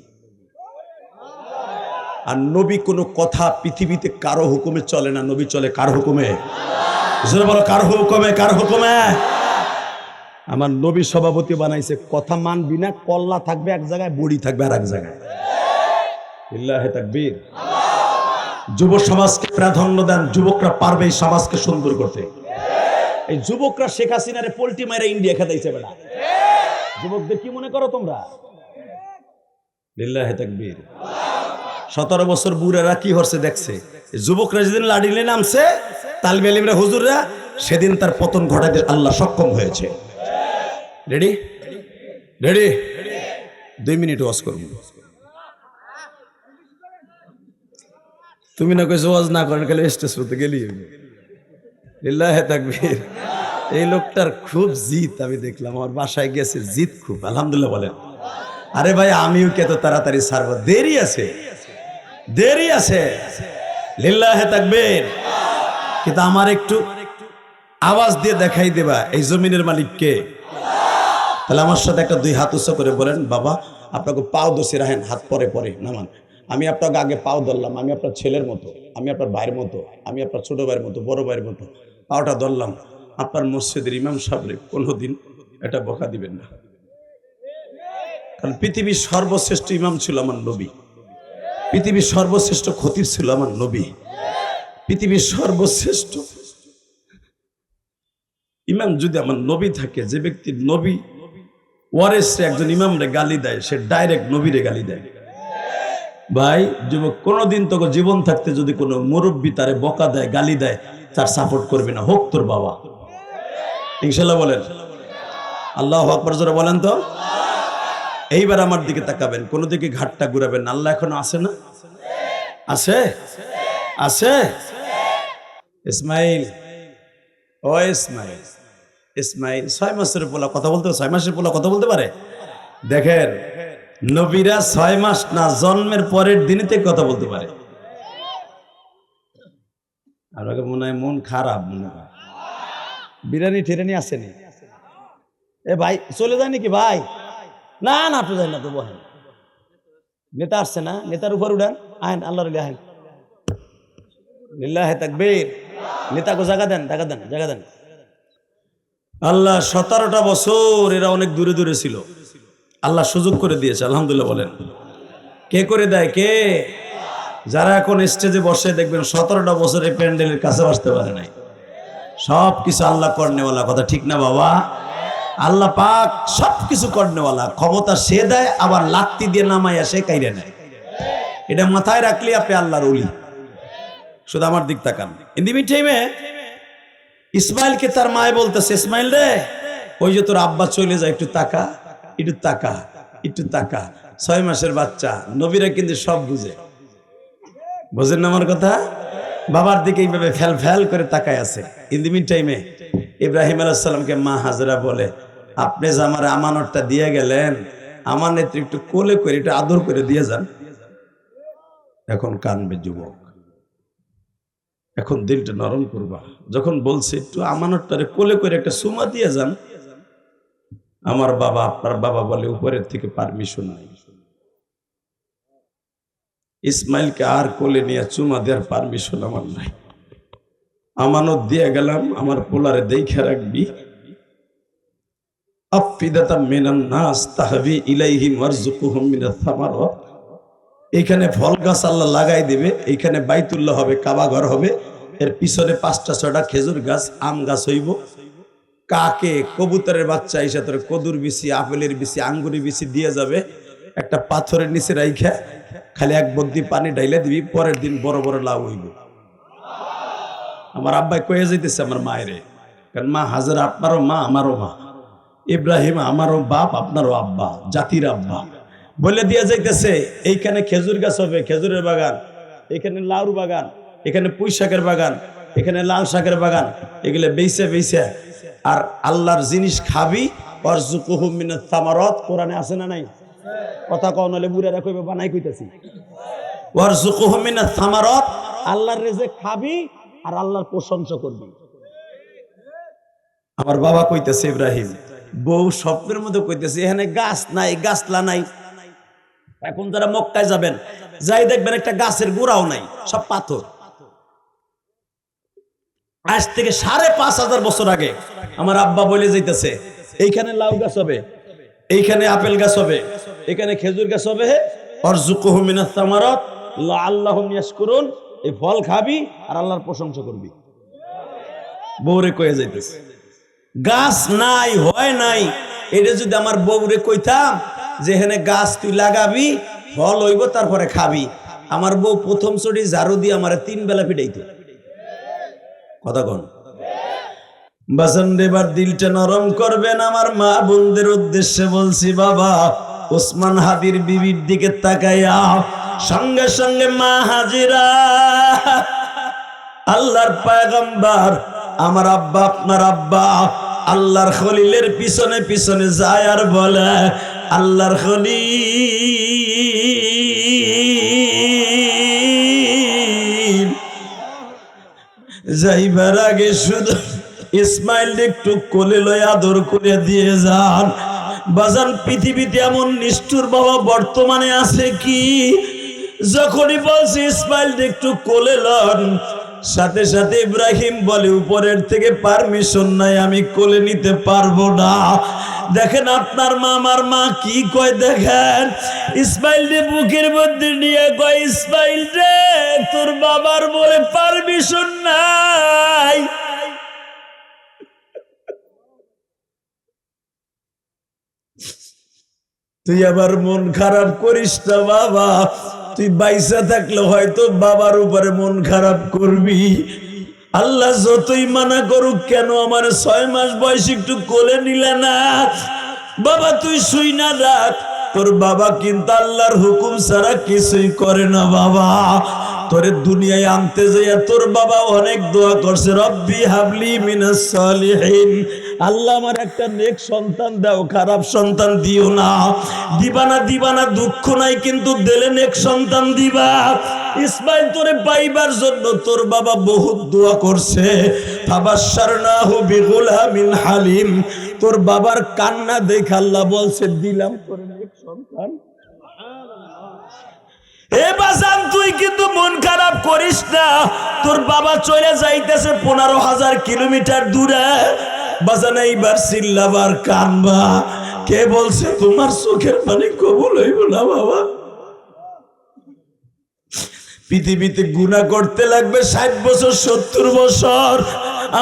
আর নবী কোনো কথা পৃথিবীতে কারো হুকুমে চলে না, নবী চলে কার হুকুমে? জোরে বলো, কার হুকুমে? কার হুকুমে? আমার নবী সভাপতি বানাইছে, কথা মানবি না, কল্লা থাকবে এক জায়গায়, বড়ি থাকবে আর এক জায়গায়। লিল্লাহে তাকবীর। যুব সমাজকে প্রাধান্য দেন, যুবকরা পারবে এই সমাজকে সুন্দর করতে। এই যুবকরা শেখ হাসিনারে পোল্টি মাইরা ইন্ডিয়া খেদাইছে বেটা। যুবকদের কি মনে করো তোমরা? লিল্লাহে তাকবীর। 17 বছর বুড়ারা কি হচ্ছে দেখছে। যুবকরা যেদিন লাড়িলে নামছে, তালবে আলিমরা হুজুররা, সেদিন তার পতন ঘটাতে আল্লাহ সক্ষম হয়েছে। রেডি? রেডি? 2 মিনিট ওয়াজ করব। তুমি না কইছো ওয়াজ না করেন, খালি স্টেজ করতে গেলি। লিল্লাহে তাকবীর। এই লোকটার খুব জিত, আমি দেখলাম, আমার বাসায় গেছে, জিত খুব, আলহামদুলিল্লাহ বলেন। আরে ভাই আমিও কে তো তাড়াতাড়ি ছাড়বো, দেরি আছে, দেরি আছে। লিল্লাহে তাকবীর। কিন্তু আমার একটু আওয়াজ দিয়ে দেখাই দেবা এই জমিনের মালিক কে। তাহলে আমার সাথে একটা 2 হাত উঁচু করে বলেন, বাবা আপনাকে পাও দোষে রাখেন, হাত পরে পরে নামান। আমি আপনাকে আগে পাও ধরলাম, আমি আপনার ছেলের মতো, আমি আপনার ভাইয়ের মতো, আমি আপনার ছোট ভাইয়ের মতো, বড় ভাইয়ের মতো, পাওটা ধরলাম। আপনার মসজিদের ইমাম সাহেবরে কোনোদিন এটা বকা দিবেন না, কারণ পৃথিবীর সর্বশ্রেষ্ঠ ইমাম ছিল আমার নবী, পৃথিবীর সর্বশ্রেষ্ঠ খতিব ছিল আমার নবী, পৃথিবীর সর্বশ্রেষ্ঠ ইমাম যদি আমার নবী থাকে, যে ব্যক্তি নবী ওয়ারেসে একজন ইমামরে গালি দেয়, সে ডাইরেক্ট নবীরে গালি দেয়। ভাই যুবক, কোনোদিন তোকে জীবন থাকতে যদি কোনো মুরব্বী তারে বকা দেয়, গালি দেয়, তার সাপোর্ট করবে না, হোক তোর বাবা। ইনশাল্লাহ বলেন আল্লাহু আকবার, জোরে বলেন তো। এইবার আমার দিকে তাকাবেন, কোনো দিকে ঘাটটা ঘুরাবেন না। আল্লাহ এখনো আছে না? আছে, আছে। ইসমাইল, ও ইসমাইল, ইসমাইল 6 মাসের পোলা কথা বলতে, 6 মাসের পোলা কথা বলতে পারে? দেখেন নবীরা 6 মাস না, জন্মের পরের দিনতে কথা বলতে পারে। আর মনে হয় মন খারাপ, মনে হয় বিরিয়ানি ঠেরানি আসেনি। এ ভাই চলে যায় নাকি ভাই? না না, আপনি যাই না তো, বহেন। নেতা আসছে না, নেতার উপর উঠান, আহেন, আল্লাহর আহেন। লিল্লাহে তাকবীর। নেতাকে জায়গা দেন, জায়গা দেন, জায়গা দেন। আল্লাহ 17টা বছর এরা অনেক দূরে দূরে ছিল, আল্লাহ সুযোগ করে দিয়েছে, আলহামদুলিল্লাহ বলেন। কে করে দেয়? কে? যারা এখন স্টেজে বসে দেখবেন 17টা বছর এই প্যান্ডেলের কাছে আসতে পারে নাই। সব কিছু আল্লাহ করনেওয়ালা, কথা ঠিক না বাবা? আল্লাহ পাক সব কিছু করনেওয়ালা, ক্ষমতা সে দেয়, আবার লাত্তি দিয়ে নামাইয়া সে কাইরে নেয়। এটা মাথায় রাখলে আপনি আল্লাহর ওলি। শুধু আমার দিক তাকান। ইন দি মিন টাইমে ইসমাইলকে তার মায় বলতেছে, ইসমাইল রে, ওই যে তোর আব্বা চলে যায়, একটু তাকা, একটু তাকা, একটু তাকা। 6 মাসের বাচ্চা, নবীরা কিন্তু সব বুঝে, বুঝেন না আমার কথা? বাবার দিকে এইভাবে ফ্যাল ফ্যাল করে তাকায় আছে। ইন দি মিন টাইমে ইব্রাহিম আলাইহিস সালামকে মা হাজরা বলে, আপনি যে আমার আমানতটা দিয়ে গেলেন, আমার নেত্রী একটু কোলে করে, একটু আদর করে দিয়ে যান। এখন কানবে যুবক, এখন দিলটা নরম করবা। যখন বলছে একটু আমানতটারে কোলে করে একটা সুমা দিয়ে যান, আমার বাবা আপনার বাবা বলে উপরের থেকে পারমিশন নাই। ইসমাইলকে আর কোলে নিয়ে চুমা দেওয়ার পারমিশন আমার নাই। আমানত দিয়ে গেলাম, আমার পোলারে দেখে রাখবি। আফিদাতাম মিনান নাস তাহবি ইলাইহিম ওয়ারযুকুহুম মিনাস সামারাত। এইখানে ফল গাছ আল্লাহ লাগাই দিবে, এইখানে বাইতুল্লাহ হবে, কাবা ঘর হবে, এর পিছনে 5টা 6টা খেজুর গাছ, আম গাছ হইব। কাকে কবুতরের বাচ্চা এসে তোর কদুর বিচি, আপেলের বিচি, আঙ্গুরের বিচি দিয়ে যাবে, একটা পাথরের নিচে রাইখা খালি এক বদ্দি পানি ঢাইলে দিবি, পরের দিন বড় বড় লাউ হইব। আমার আব্বাই কয়ে যাইতেছে আমার মায়েরে, কারণ মা হাজার আপনারও মা আমারও মা, ইব্রাহিম আমারও বাপ আপনারও আব্বা, জাতির আব্বা, বলে দিয়ে যাইতেছে এইখানে খেজুর গাছ হবে, খেজুরের বাগান, এখানে লাউর বাগান, এখানে পুঁই শাকের বাগান, এখানে লাল শাকের বাগান, এগুলো বেইছে বেইছে আর আল্লাহর জিনিস খাবি। ওয়ারযুকুহুম মিনাস সামারাত, কোরআনে আছে না নাই? কথা কও নালে বুড়ারা কইবে বানাই কইতাছি। ওয়ারযুকুহুম মিনাস সামারাত, আল্লাহর রিজিক খাবি আর আল্লাহর প্রশংসা করবি। আমার বাবা কইতেছে ইব্রাহিম, বউ স্বপ্নের মধ্যে কইতেছে এখানে গাছ নাই, গাছলা নাই। এখন যারা মক্কায় যাবেন, যাই দেখবেন একটা গাছের গোড়াও নাই, সব পাথর। আজ থেকে ৫,৫০০ বছর আগে আমার আব্বা বলে যাইতেছে এইখানে লাউ গাছ হবে, এইখানে আপেল গাছ হবে, এখানে খেজুর গাছ হবে। ওয়ারযুকুহুম মিনাস সামারাত লাআল্লাহুম ইয়াশকুরুন, এই ফল খাবি আর আল্লাহর প্রশংসা করবি। বউরে কয়ে যাইতেছে গাছ নাই, হয় নাই। এটা যদি আমার বউরে কইতাম যে এখানে গাছ তুই লাগাবি, ফল হইব, তারপরে খাবি, আমার বউ প্রথম চড়ি ঝাড়ু দিয়ে আমার 3 বেলা পিটাইতো। কথা কন বাজান, এবার দিলটা নরম করবেন। আমার মা বোনদের উদ্দেশ্যে বলছি, বাবা ওসমান হাদির বিবির দিকে তাকাইয়া সঙ্গে সঙ্গে মা হাজিরা, আল্লাহর পয়গম্বর আমার আব্বা, আপনার আব্বা আল্লাহর খলিলের পিছনে পিছনে যায় আর বলে, আল্লাহর খলিল যাইবার আগে শুধু ইসমাইল একটু কোলে লয় আদর করে দিয়ে যান। বাজান, পৃথিবীতে এমন নিষ্ঠুর বাবা বর্তমানে আছে কি? যখনই বলছে ইসমাইল একটু কোলে লন, সাথে সাথে ইব্রাহিম বলে উপরের থেকে পারমিশন নাই, আমি কোলে নিতে পারবো না। দেখেন আপনার মা আমার মা কি কয়, দেখেন ইসমাইল রে বুকের মধ্যে নিয়ে কয়, ইসমাইল রে তোর বাবার বলে পারমিশন নাই। তুই আবার মন খারাপ করিস না বাবা, তুই বাইসা থাকলে হয়তো বাবার উপরে মন খারাপ করবি। আল্লাহ যতই মানা করুক কেন, আমার 6 মাস বয়স একটু কোলে নিলে না। বাবা তুই শুই না রাখ, তোর বাবা কিন্তু আল্লাহর হুকুম ছাড়া কিছুই করে না। বাবা তোরে দুনিয়ায় আনতে যাইয়া তোর বাবা অনেক দোয়া করছে, রব্বি হাবলি মিনাস সালিহিন, আল্লাহ আমার একটা নেক সন্তান দাও, খারাপ সন্তান দিও না। দিবানা দিবানা দুঃখ নাই, কিন্তু দিলে নেক সন্তান দিবা। ইসমাইল তোরে পাইবার জন্য তোর বাবা বহুত দোয়া করছে। ফাবাশশারনাহু বিগুলামিন হালিম, তোর বাবার কান্না দেখে আল্লাহ বলছে দিলাম তোরে নেক সন্তান। এ বাজান তুই কিন্তু মন খারাপ করিস না, তোর বাবা চলে যাইতেছে 15,000 কিলোমিটার দূরে। বাজান এইবার চিল্লাবার কানবা, কে বলছে তোমার চোখের পানি কবুল হইব না? বাবা পৃথিবীতে গুনাহ করতে লাগবে 60 বছর 70 বছর,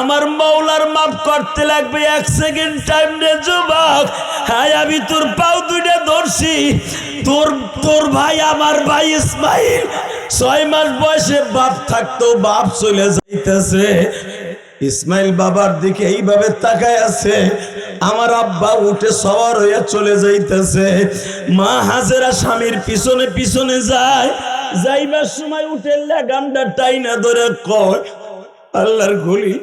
আমার মাওলার মাফ করতে লাগবে 1 সেকেন্ড টাইম রে যুবক। হায় আমি তোর পাও দুইটা ধরছি, তোর ভাই আমার ভাই ইসমাইল 6 মাস বয়সে বাপ থাকতো, বাপ চলে যাইতেছে। ইসমাইল বাবার দিকে এইভাবে তাকায় আছে, আমার আব্বা উঠে সওয়ার হইয়া চলে যাইতেছে। মা হাজেরা স্বামীর পিছনে পিছনে যায়, যাইবার সময় উঠে লাগামটা টাইনা ধরে কয়, আল্লাহর খলিল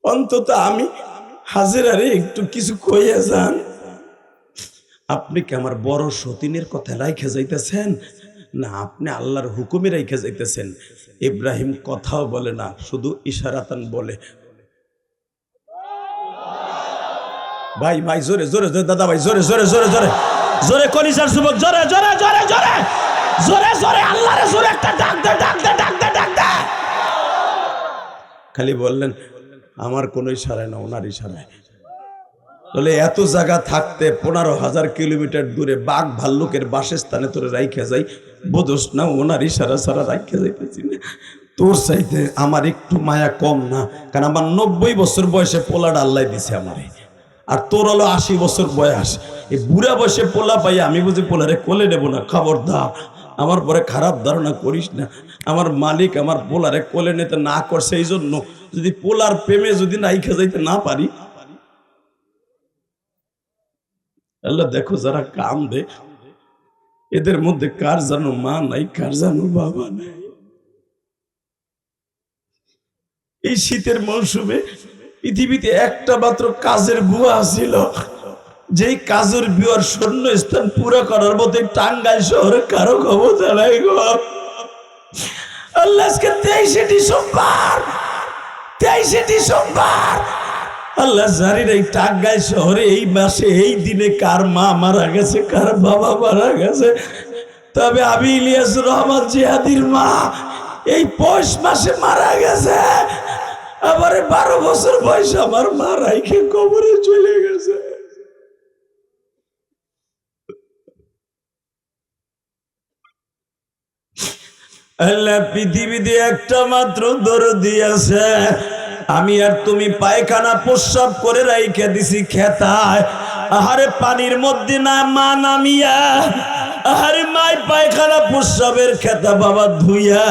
অন্তত আমি হাজেরারে একটু কিছু কইয়া যান। আপনি কি আমার বড় সতীনের কথা রাইখা যাইতেছেন? না, আপনি আল্লাহর হুকুমে রেখে যাইতেছেন। ইব্রাহিম কথাও বলে না, শুধু ইশারাতান বলে। ভাই ভাই জোরে জোরে জোরে, দাদা ভাই জোরে জোরে জোরে জোরে জোরে, কলিজার যুবক জোরে জোরে জোরে জোরে জোরে জোরে আল্লাহরে জোরে একটা ডাক দে, ডাক দে, ডাক দে, ডাক দে। খালি বললেন আমার কোন ইশারায় না, ওনার ইশারায়। বলে এত জায়গা থাকতে 15,000 কিলোমিটার দূরে বাঘ ভাল্লুকের বাসস্থানে তোরে রাইখা যাই, বোঝস না ওনার ইশারা ছাড়া রাইখা যাইতেছি না। তোর চাইতে আমার একটু মায়া কম না, কারণ আমার 90 বছর বয়সে পোলাটা আল্লাহ দিছে আমারে, আর তোর হলো 80 বছর বয়স। এই বুড়া বয়সে পোলা পাই আমি বুঝি পোলারে কোলে নেবো না। খবরদার আমার পরে খারাপ ধারণা করিস না। আমার মালিক আমার পোলারে কোলে নিতে না করছে, এই জন্য যদি পোলার প্রেমে যদি রাইখা যাইতে না পারি, আল্লাহ দেখো যারা কান্দে এদের মধ্যে কার জানো মা নাই, কার জানো বাবা নাই। এই শীতের মৌসুমে পৃথিবীতে একটা মাত্র কাজের বুয়া ছিল, যেই কাজের বুয়ার শূন্য স্থান পুরো করার মতো টাঙ্গাইল শহরে কারো ক্ষমতা নাই গো। আল্লাহ আজকে 23শে ডিসেম্বর আল্লাহ জানি না এই টাঙ্গাইল শহরে এই মাসে এই দিনে কার মা মারা গেছে, কার বাবা মারা গেছে। তবে আমি ইলিয়াসুর রহমান জিহাদির মা এই পৌষ মাসে মারা গেছে। আবার 12 বছর বয়স আমার মা রাইখে কবরে চলে গেছে। আল্লাহ পৃথিবীতে একটা মাত্র দরদি আছে, আমি আর তুমি পায়খানা প্রস্রাব করে রাইখে দিছি খেতায়। আহারে পানির মধ্যে না মা নামিয়া, আহারে মাই পায়খানা প্রস্রাবের খেতা বাবা ধুইয়া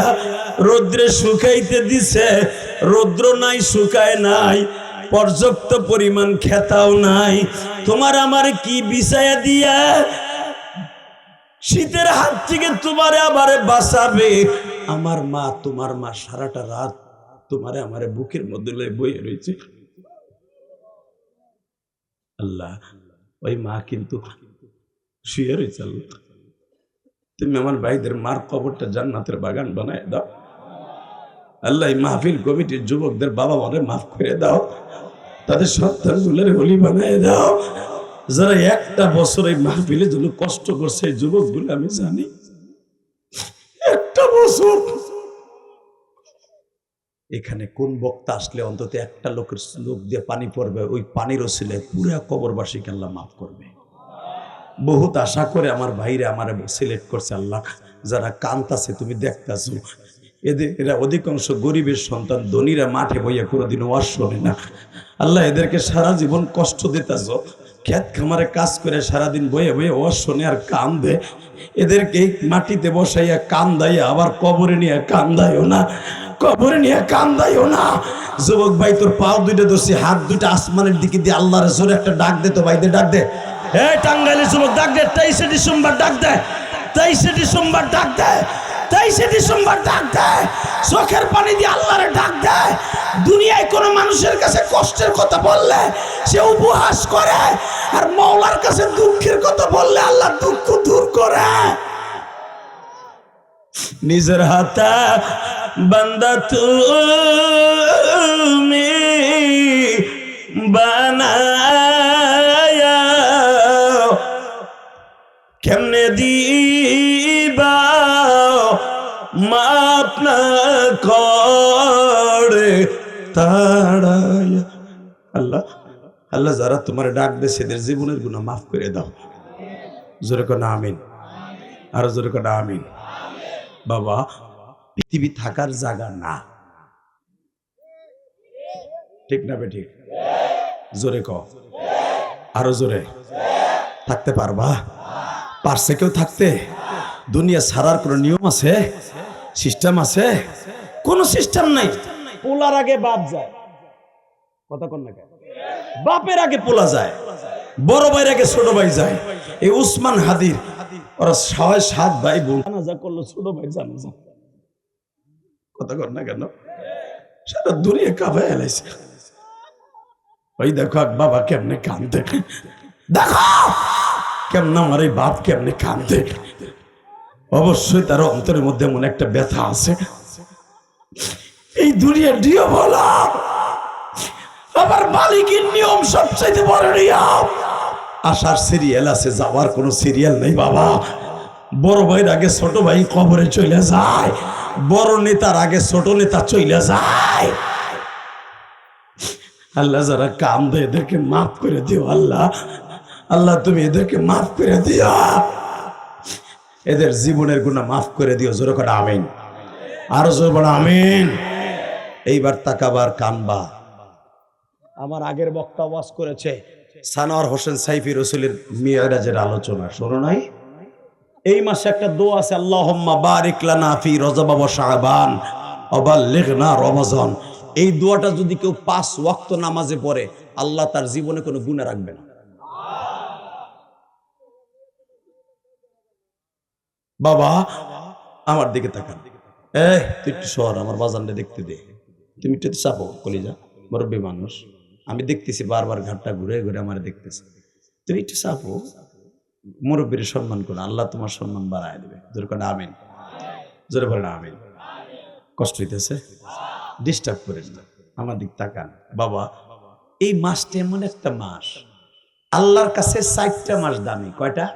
রৌদ্রে শুকাইতে দিছে। রৌদ্র নাই, শুকায় নাই, পর্যাপ্ত পরিমাণ খেতাও নাই। তোমার আমার কি বিছায়া দিয়া শীতের হাত থেকে তোমারে আমারে বাঁচাবে? আমার মা, তোমার মা সারাটা রাত তোমারে আমারে বুকের মধ্যে লয়ে বইয়ে রয়েছে। আল্লাহ ওই মা কিন্তু শুয়ে রয়েছে। আল্লাহ তুমি আমার ভাইদের মার কবরটা জান্নাতের বাগান বানায় দাও। আল্লাহ এই মাহফিল কমিটির যুবকদের বাবা মারে মাফ করে দাও, তাদের সন্তানগুলোর হলি বানায় দাও। যারা একটা বছর এই মাহফিলে জন্য কষ্ট করছে এই যুবকগুলো আমি জানি, একটা বছর এখানে কোন বক্তা আসলে অন্তত একটা লোকের লোক দিয়ে পানি পড়বে, ওই পানির ওসিলায় পুরা কবরবাসীকে আল্লাহ মাফ করবে। বহুত আশা করে আমার ভাইরা আমার সিলেক্ট করছে আল্লাহ। যারা কান্তাছে তুমি দেখতাছো, এরা অধিকাংশ গরিবের সন্তান, ধনীরা মাঠে বইয়া কোনোদিন ওয়াজ শোনে না। আল্লাহ এদেরকে সারা জীবন কষ্ট দিতাছ, ক্ষেত খামারে কাজ করে সারাদিন বয়ে বয়ে ওয়াজ শোনে আর কান্দে। এদেরকে মাটিতে বসাইয়া কান্দাইয়া আবার কবরে নিয়ে কান্দাইও না, কবরে নিয়ে কান্দাইও না। যুবক ভাই তোর পাও দুইটা ধরছি, হাত দুইটা আসমানের দিকে দিয়ে আল্লাহর জোরে একটা ডাক দে তো ভাই, দে ডাক দে। এই টাঙ্গাইলের যুবক ডাক দে, 23শে ডিসেম্বর ডাক দে, 23শে ডিসেম্বর ডাক দে, 23শে ডিসেম্বর ডাক দে। চোখের পানি দিয়ে আল্লাহরে ডাক দে। দুনিয়ায় কোন মানুষের কাছে কষ্টের কথা বললে সে উপহাস করে, আর মাওলার কাছে দুঃখের কথা বললে আল্লাহ দুঃখ দূর করে। নিজের হাতে বান্দা তুমি বানায়া কেমনে দিবা মাপ না করে তাড়ায়া। আল্লাহ আল্লাহ যারা তোমার ডাক দে সেদের জীবনের গুনাহ মাফ করে দাও। জোরে কোন আমিন, আর জোরে কোন আমিন। বাবা পৃথিবী থাকার জায়গা না, ঠিক না বেঠিক? জোরে ক, আরো জোরে। থাকতে পারবা? পারছে কেউ থাকতে? দুনিয়া ছাড়ার কোন নিয়ম আছে, সিস্টেম আছে? কোন সিস্টেম নাই। পোলার আগে বাপ যায়, কথা কোন না, বাপের আগে পোলা যায়, বড় ভাইয়ের আগে ছোট ভাই যায়। এই উসমান হাদির ওরা 6-7 ভাই বোন জানাজা করলো, ছোট ভাই জানাজা, কথা কর না কেন? সারা দুনিয়া কাঁপায় এলাইছে। ওই দেখো বাবা কেমনে কান্দে, দেখো কেমন আমার এই বাপ কেমনে কান্দে। অবশ্যই তার অন্তরের মধ্যে এমন একটা ব্যথা আছে, এই দুনিয়া দিয়ে বলা আমার মালিকের নিয়ম সবচাইতে বড় নিয়ম। আসার সিরিয়াল আছে, যাওয়ার কোনো সিরিয়াল নেই বাবা। বড় ভাইয়ের আগে ছোট ভাই কবরে চলে যায়, বড় নেতার আগে ছোট নেতা চলে যায়। আল্লাহ যারা কাম দেয় এদেরকে মাফ করে দিও আল্লাহ, আল্লাহ তুমি এদেরকে মাফ করে দিও, এদের জীবনের গুনাহ মাফ করে দিও। জোরে করে আমিন, আরো জোরে বলো আমিন। এইবার তাকাবার কানবা। আমার আগের বক্তা ওয়াজ করেছে সানোয়ার হোসেন সাইফি রাসূলের মিরাজের আলোচনা, শোনো নাই? এই মাসে একটা দোয়া আছে, আল্লাহুম্মা বারিক লানা ফি রজব ওয়া শাবান ওয়া বাল্লিগনা রমাজান। এই দোয়াটা যদি কেউ 5 ওয়াক্ত নামাজে পড়ে, আল্লাহ তার জীবনে কোনো গুনাহ রাখবে না। বাবা আমার দিকে তাকান, তুই একটু সর, আমার বাজানটা দেখতে দে, তুমি একটু চাপো কলিজা, মুরব্বী মানুষ, আমি দেখতেছি বারবার ঘাটটা ঘুরে ঘুরে আমার দেখতেছি, তুমি একটু চাপো, মুরব্বীর সম্মান করো, আল্লাহ তোমার সম্মান বাড়ায় দেবে। জোরে করে আমিন, জোরে বলেন আমিন। কষ্ট হইতেছে, ডিস্টার্ব করেন না, আমার দিক তাকান। বাবা এই মাসটা এমন একটা মাস, আল্লাহর কাছে 4টা মাস দামি। কয়টা?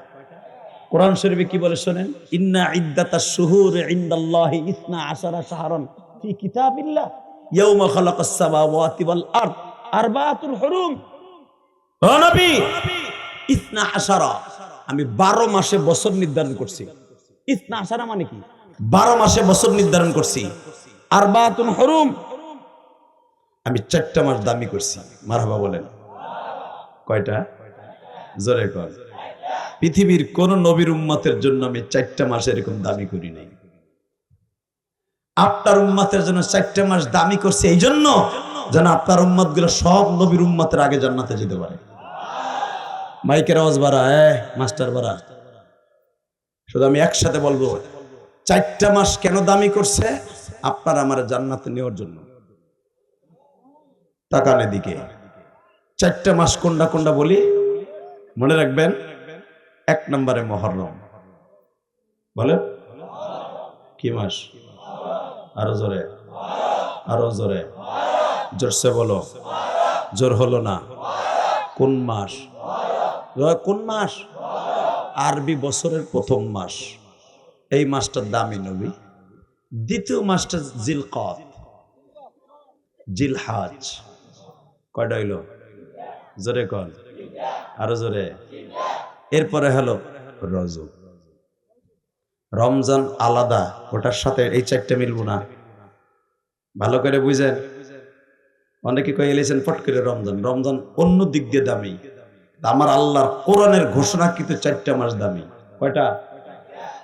কোরআন শরীফে কি বলে শোনেন, ইন্না ইদ্দাতাশ শুহুরি ইনদাল্লাহি 12 শাহরান ফি কিতাবিল্লাহ ইয়াওমা খালাকাস সামাওয়াতি ওয়াল আরদ আরবাতুল হুরুম। ও নবী 12, আমি 12 মাসে বছর নির্ধারণ করছি। 12 মানে কি? 12 মাসে বছর নির্ধারণ করছি। আরবাতুল হুরুম, আমি 4টা মাস দামি করছি। মারহাবা বলেন। কয়টা? জোরে কর। পৃথিবীর কোন নবীর উম্মতের জন্য আমি 4টা মাস এরকম দামি করি নাই। আপনার উম্মতের জন্য 4টা মাস দামি করছে এই জন্য যেন আপনার উম্মত গুলো সব নবীর উম্মতের আগে জান্নাতে যেতে পারে। মাইকের আওয়াজ বাড়া, মাস্টার বাড়া, শুধু আমি একসাথে বলবো, 4টা মাস কেন দামি করছে? আপনার আমার জান্নাতে নেওয়ার জন্য। তাকান এদিকে, 4টা মাস কোনটা কোনটা বলি মনে রাখবেন। 1 নম্বরে মুহররম। বলেন কি মাস? আরো জোরে, আরো জোরে, জোরসে বলো, জোর হলো না। কোন মাস? কোন মাস? আরবি বছরের প্রথম মাস। এই মাসটার দামি নবী। দ্বিতীয় মাসটা জিলকদ, জিলহাজ। কয়টা হইল? জোরে কন, আরো জোরে। এরপরে হলো রজব। রমজান আলাদা, ওটার সাথে এই 4টা মিলবো না। ভালো করে বুঝেন। অনেকে কয়ে এলেছেন ফট করে রমজান, রমজান অন্য দিক দিয়ে দামি। আমার আল্লাহর কোরআনের ঘোষণা কিন্তু 4টা মাস দামি। কয়টা?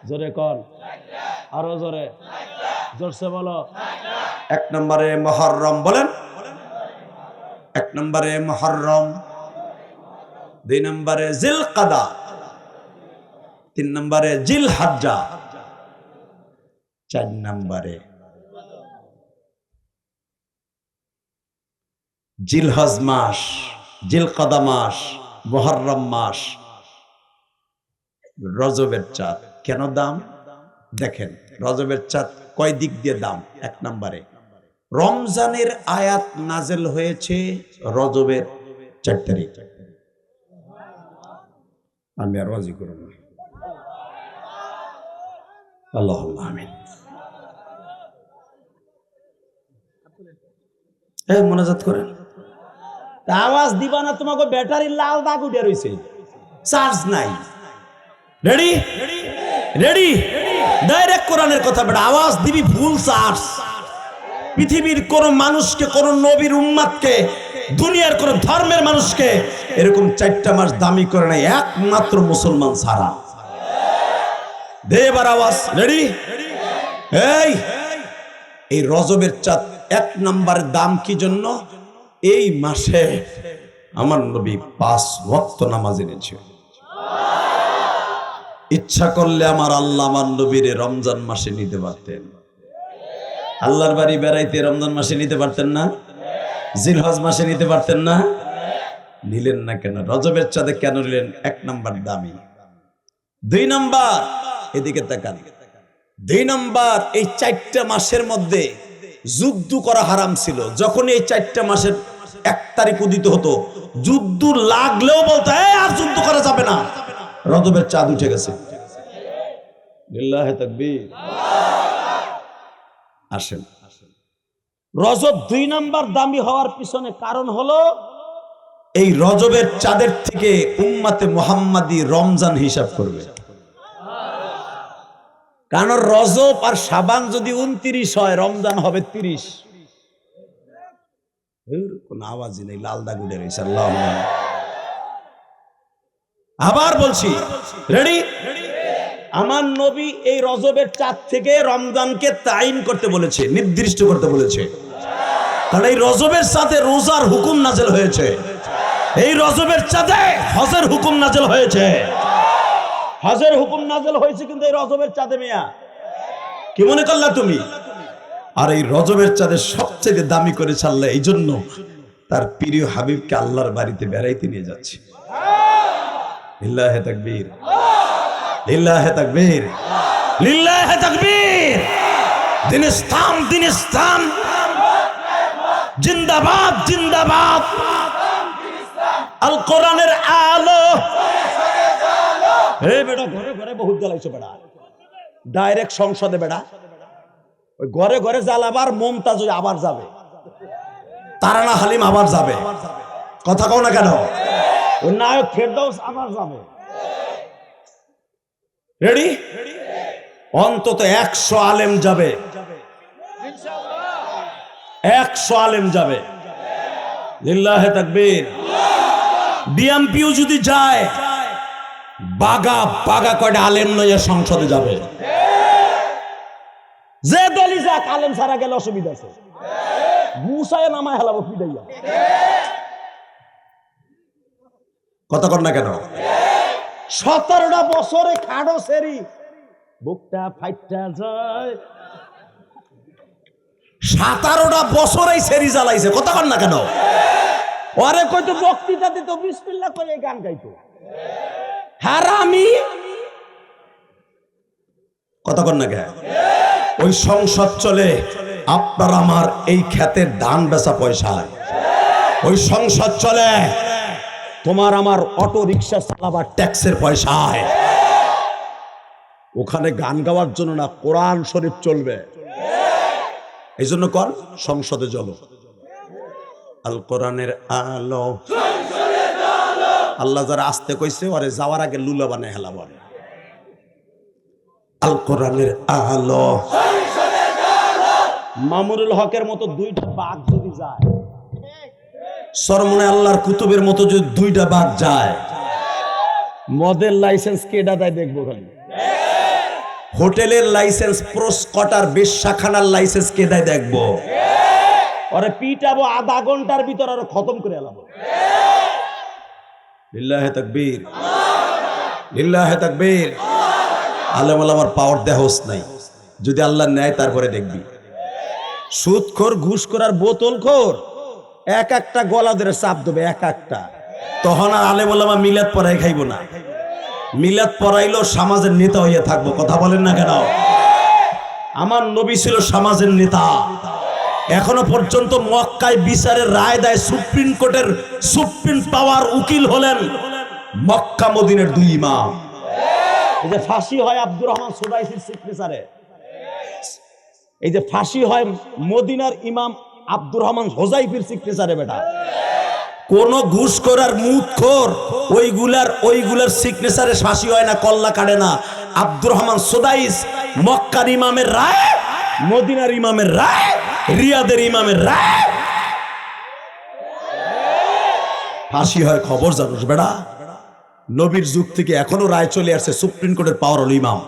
জোরে কন, আরো জোরে, জোরসে বলো। 1 নম্বরে মুহররম। বলেন 1 নম্বরে মুহররম, 2 নম্বরে জিলকাদা, 3 নম্বরে জিলহজ্জা, 4 নম্বরে জিলহজ মাস, জিলকাদা মাস, মুহররম মাস, রজবের চাঁদ। কেন দাম দেখেন? রজবের চাঁদ কয় দিক দিয়ে দাম? 1 নম্বরে রমজানের আয়াত নাজেল হয়েছে রজবের 4 তারিখ। আমি আর রাজি করব না, আল্লাহুম্মা আমিন। এই মোনাজাত করেন, আওয়াজ দিবা না, তোমাকে ব্যাটারি লাল দাগ উঠে রইছে, চার্জ নাই। রেডি রেডি, ডাইরেক্ট কোরআনের কথা বেটা, আওয়াজ দিবি ফুল চার্জ। পৃথিবীর কোন মানুষকে, কোন নবীর উম্মতকে, দুনিয়ার কোন ধর্মের মানুষকে এরকম 4টা মাস দামি করে নাই একমাত্র মুসলমান ছাড়া। দে এবার আওয়াজ। রেডি? এই রজবের চাঁদ 1 নম্বরের দাম কি জন্য? এই মাসে আমার নবী 5 ওয়াক্ত নামাজ এনেছে। ইচ্ছা করলে আমার আল্লাহ আমার নবীরে রমজান মাসে নিতে পারতেন। আল্লাহর বাড়ি বেড়াইতে রমজান মাসে নিতে পারতেন না? জিলহজ মাসে নিতে পারতেন না? নিলেন না কেন? রজবের চাঁদে কেন নিলেন? 1 নম্বর দামি। 2 নম্বর, এদিকে তাকান, দুই নাম্বার, এই 4টা মাসের মধ্যে যুদ্ধ করা হারাম ছিল। যখন এই 4টা মাসের 1 তারিখ উদিত হতো, যুদ্ধ লাগলেও বলতো আর যুদ্ধ করা যাবে না, রজবের চাঁদ উঠে গেছে। লিল্লাহি তাকবীর। আসেন, রজব 2 নাম্বার দামি হওয়ার পিছনে কারণ হলো এই রজবের চাঁদের থেকে উম্মতে মুহাম্মাদি রমজান হিসাব করবে। কারণ রজব আর শাবান যদি 29 হয়, রমজান হবে 30। কোন আওয়াজই নেই, লাল দাগ উঠে রয়েছে। আল্লাহ, আবার বলছি, রেডি? আমার নবী এই রজবের চাঁদ থেকে রমজানকে তাইন করতে বলেছে, নির্দিষ্ট করতে বলেছে। কারণ এই রজবের চাঁদে রোজার হুকুম নাজেল হয়েছে, এই রজবের চাঁদে হজের হুকুম নাজেল হয়েছে। হজের হুকুম নাজেল হয়েছে কিন্তু এই রজবের চাঁদে। মিয়া, কি মনে করলা তুমি? আর এই রজবের চাঁদে সবচেয়ে দামি করে ছাড়লে, এই জন্য তার প্রিয় হাবিবকে আল্লাহর বাড়িতে বেড়াইতে নিয়ে যাচ্ছে। লিল্লাহি তাকবীর, লিল্লাহি তাকবীর, লিল্লাহি তাকবীর। দিন ইসলাম, দিন ইসলাম জিন্দাবাদ, জিন্দাবাদ। আল কোরআনের আলো। হে বেটা, ঘরে ঘরে বহুত জ্বালাইছো বেটা, ডাইরেক্ট সংসদে বেটা। ওই ঘরে ঘরে জ্বালাবার মমতাজ আবার যাবে, তারানা হালিম আবার যাবে, কথা কও না কেন? ওই নায়ক ফেরদৌস আবার যাবে। রেডি? অন্তত 100 আলেম যাবে, 100 আলেম যাবে। লিল্লাহি তাকবীর। ডিএমপিও যদি যায়, বাগা বাগা কয়টা আলেম নয় সংসদে যাবে। যে দলই যাক, আলেম ছাড়া গেলে অসুবিধা আছে, গুছায় নামায় হেলাবো পিটাইয়া। কথা কর না কেন? 17টা বছরে খাড়ো সেরি বুকটা ফাইটটা যায়। 17টা বছরে সেরি জ্বালাইছে, কথা কর না কেন? ওরে কইতো বক্তৃতা দিত, বিসমিল্লাহ করে গান গাইতো। হারামি, কথা কর না কেন? ওই সংসদ চলে আপনার আমার এই ক্ষেতের ধান বেচা পয়সায়। ওই সংসদ চলে তোমার আমার অটো রিক্সা চালাবার ট্যাক্সের পয়সায়। ওখানে গান গাওয়ার জন্য না, কোরআন শরীফ চলবে। এই জন্য কর সংসদে চলো। আল কোরআনের আলো, আল্লাহ যারা আসতে কইছে ওরে যাওয়ার আগে লুলা বানায় হেলা বলে। আল কোরআনের আলো। মামুনুল হকের মতো 2টা বাঘ যদি যায়, সরমনে আল্লাহর কুতুবের মতো যদি 2টা বাঘ যায়, মদের লাইসেন্স কেডা দেয় দেখবো। হোটেলের লাইসেন্স, প্রস্কটার বেশ্যাখানার লাইসেন্স কে দেয় দেখবো। ওরে পিটাবো আধা ঘন্টার ভিতর, আর খতম করে এলাবো। লিল্লাহি তাকবীর, লিল্লাহি তাকবীর। আলেম ওলামার পাওয়ার দেহস নাই, যদি আল্লাহ নেয় তারপরে দেখবি। সুদখোর, ঘুষখোর আর বোতলখোর এক একটা গলা ধরে চাপ দেবে, এক একটা। তখন আর আলেম ওলামা মিলাদ পড়াই খাইব না। মিলাদ পড়াইলেও সমাজের নেতা হইয়া থাকবো, কথা বলেন না কেন? আমার নবী ছিল সমাজের নেতা। এখনো পর্যন্ত মক্কায় বিচারের রায় দেয়, সুপ্রিম কোর্টের সুপ্রিম পাওয়ার উকিল হলেন মক্কা মদিনের 2 ইমাম। এই যে ফাঁসি হয় আব্দুর রহমান সুদাইসির সিগনেচারে, এই যে ফাঁসি হয় মদিনার ইমাম আব্দুর রহমান হোজাইফির সিগনেচারে। বেটা, কোন ঘুষখোর আর মুদখোর ওইগুলার সিগনেচারে ফাঁসি হয় না, কল্লা কাটে না। আব্দুর রহমান সুদাইস মক্কার ইমামের রায়, মদিনার ইমামের রায়, রিয়াদের ইমামের রায়, ফাঁসি হয়। খবর জানোস বেটা? নবীর যুগ থেকে এখনো রায় চলে আসছে, সুপ্রিম কোর্টের পাওয়ার হল ইমাম।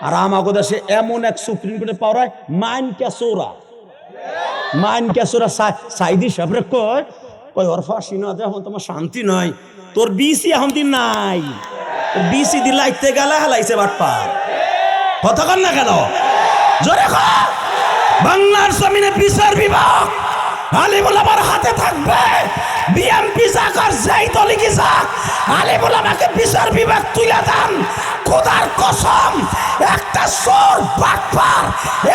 আর আমাগো দেশে এমন এক সুপ্রিম কোর্টের পাওয়ার হয়, মাইন ক্যাসোরা সাইদি সাহেবরে কয় ওর ফাঁসি না এখন তোমার শান্তি নয়, তোর বিসি এখন দিন নাই, তোর বিসি দিন লাইতে গেলে হেলাইছে বাটপা। কথা কন না কেন? জোরে কর। বাংলার জমিনে বিচার বিভাগ আলিম ওলামার হাতে থাকবে। বিএমপি যাক আর যাই দলই কি যাক, আলিম ওলামাকে বিচার বিভাগ তুলে দেন। খোদার কসম, একটা চোর বাটপার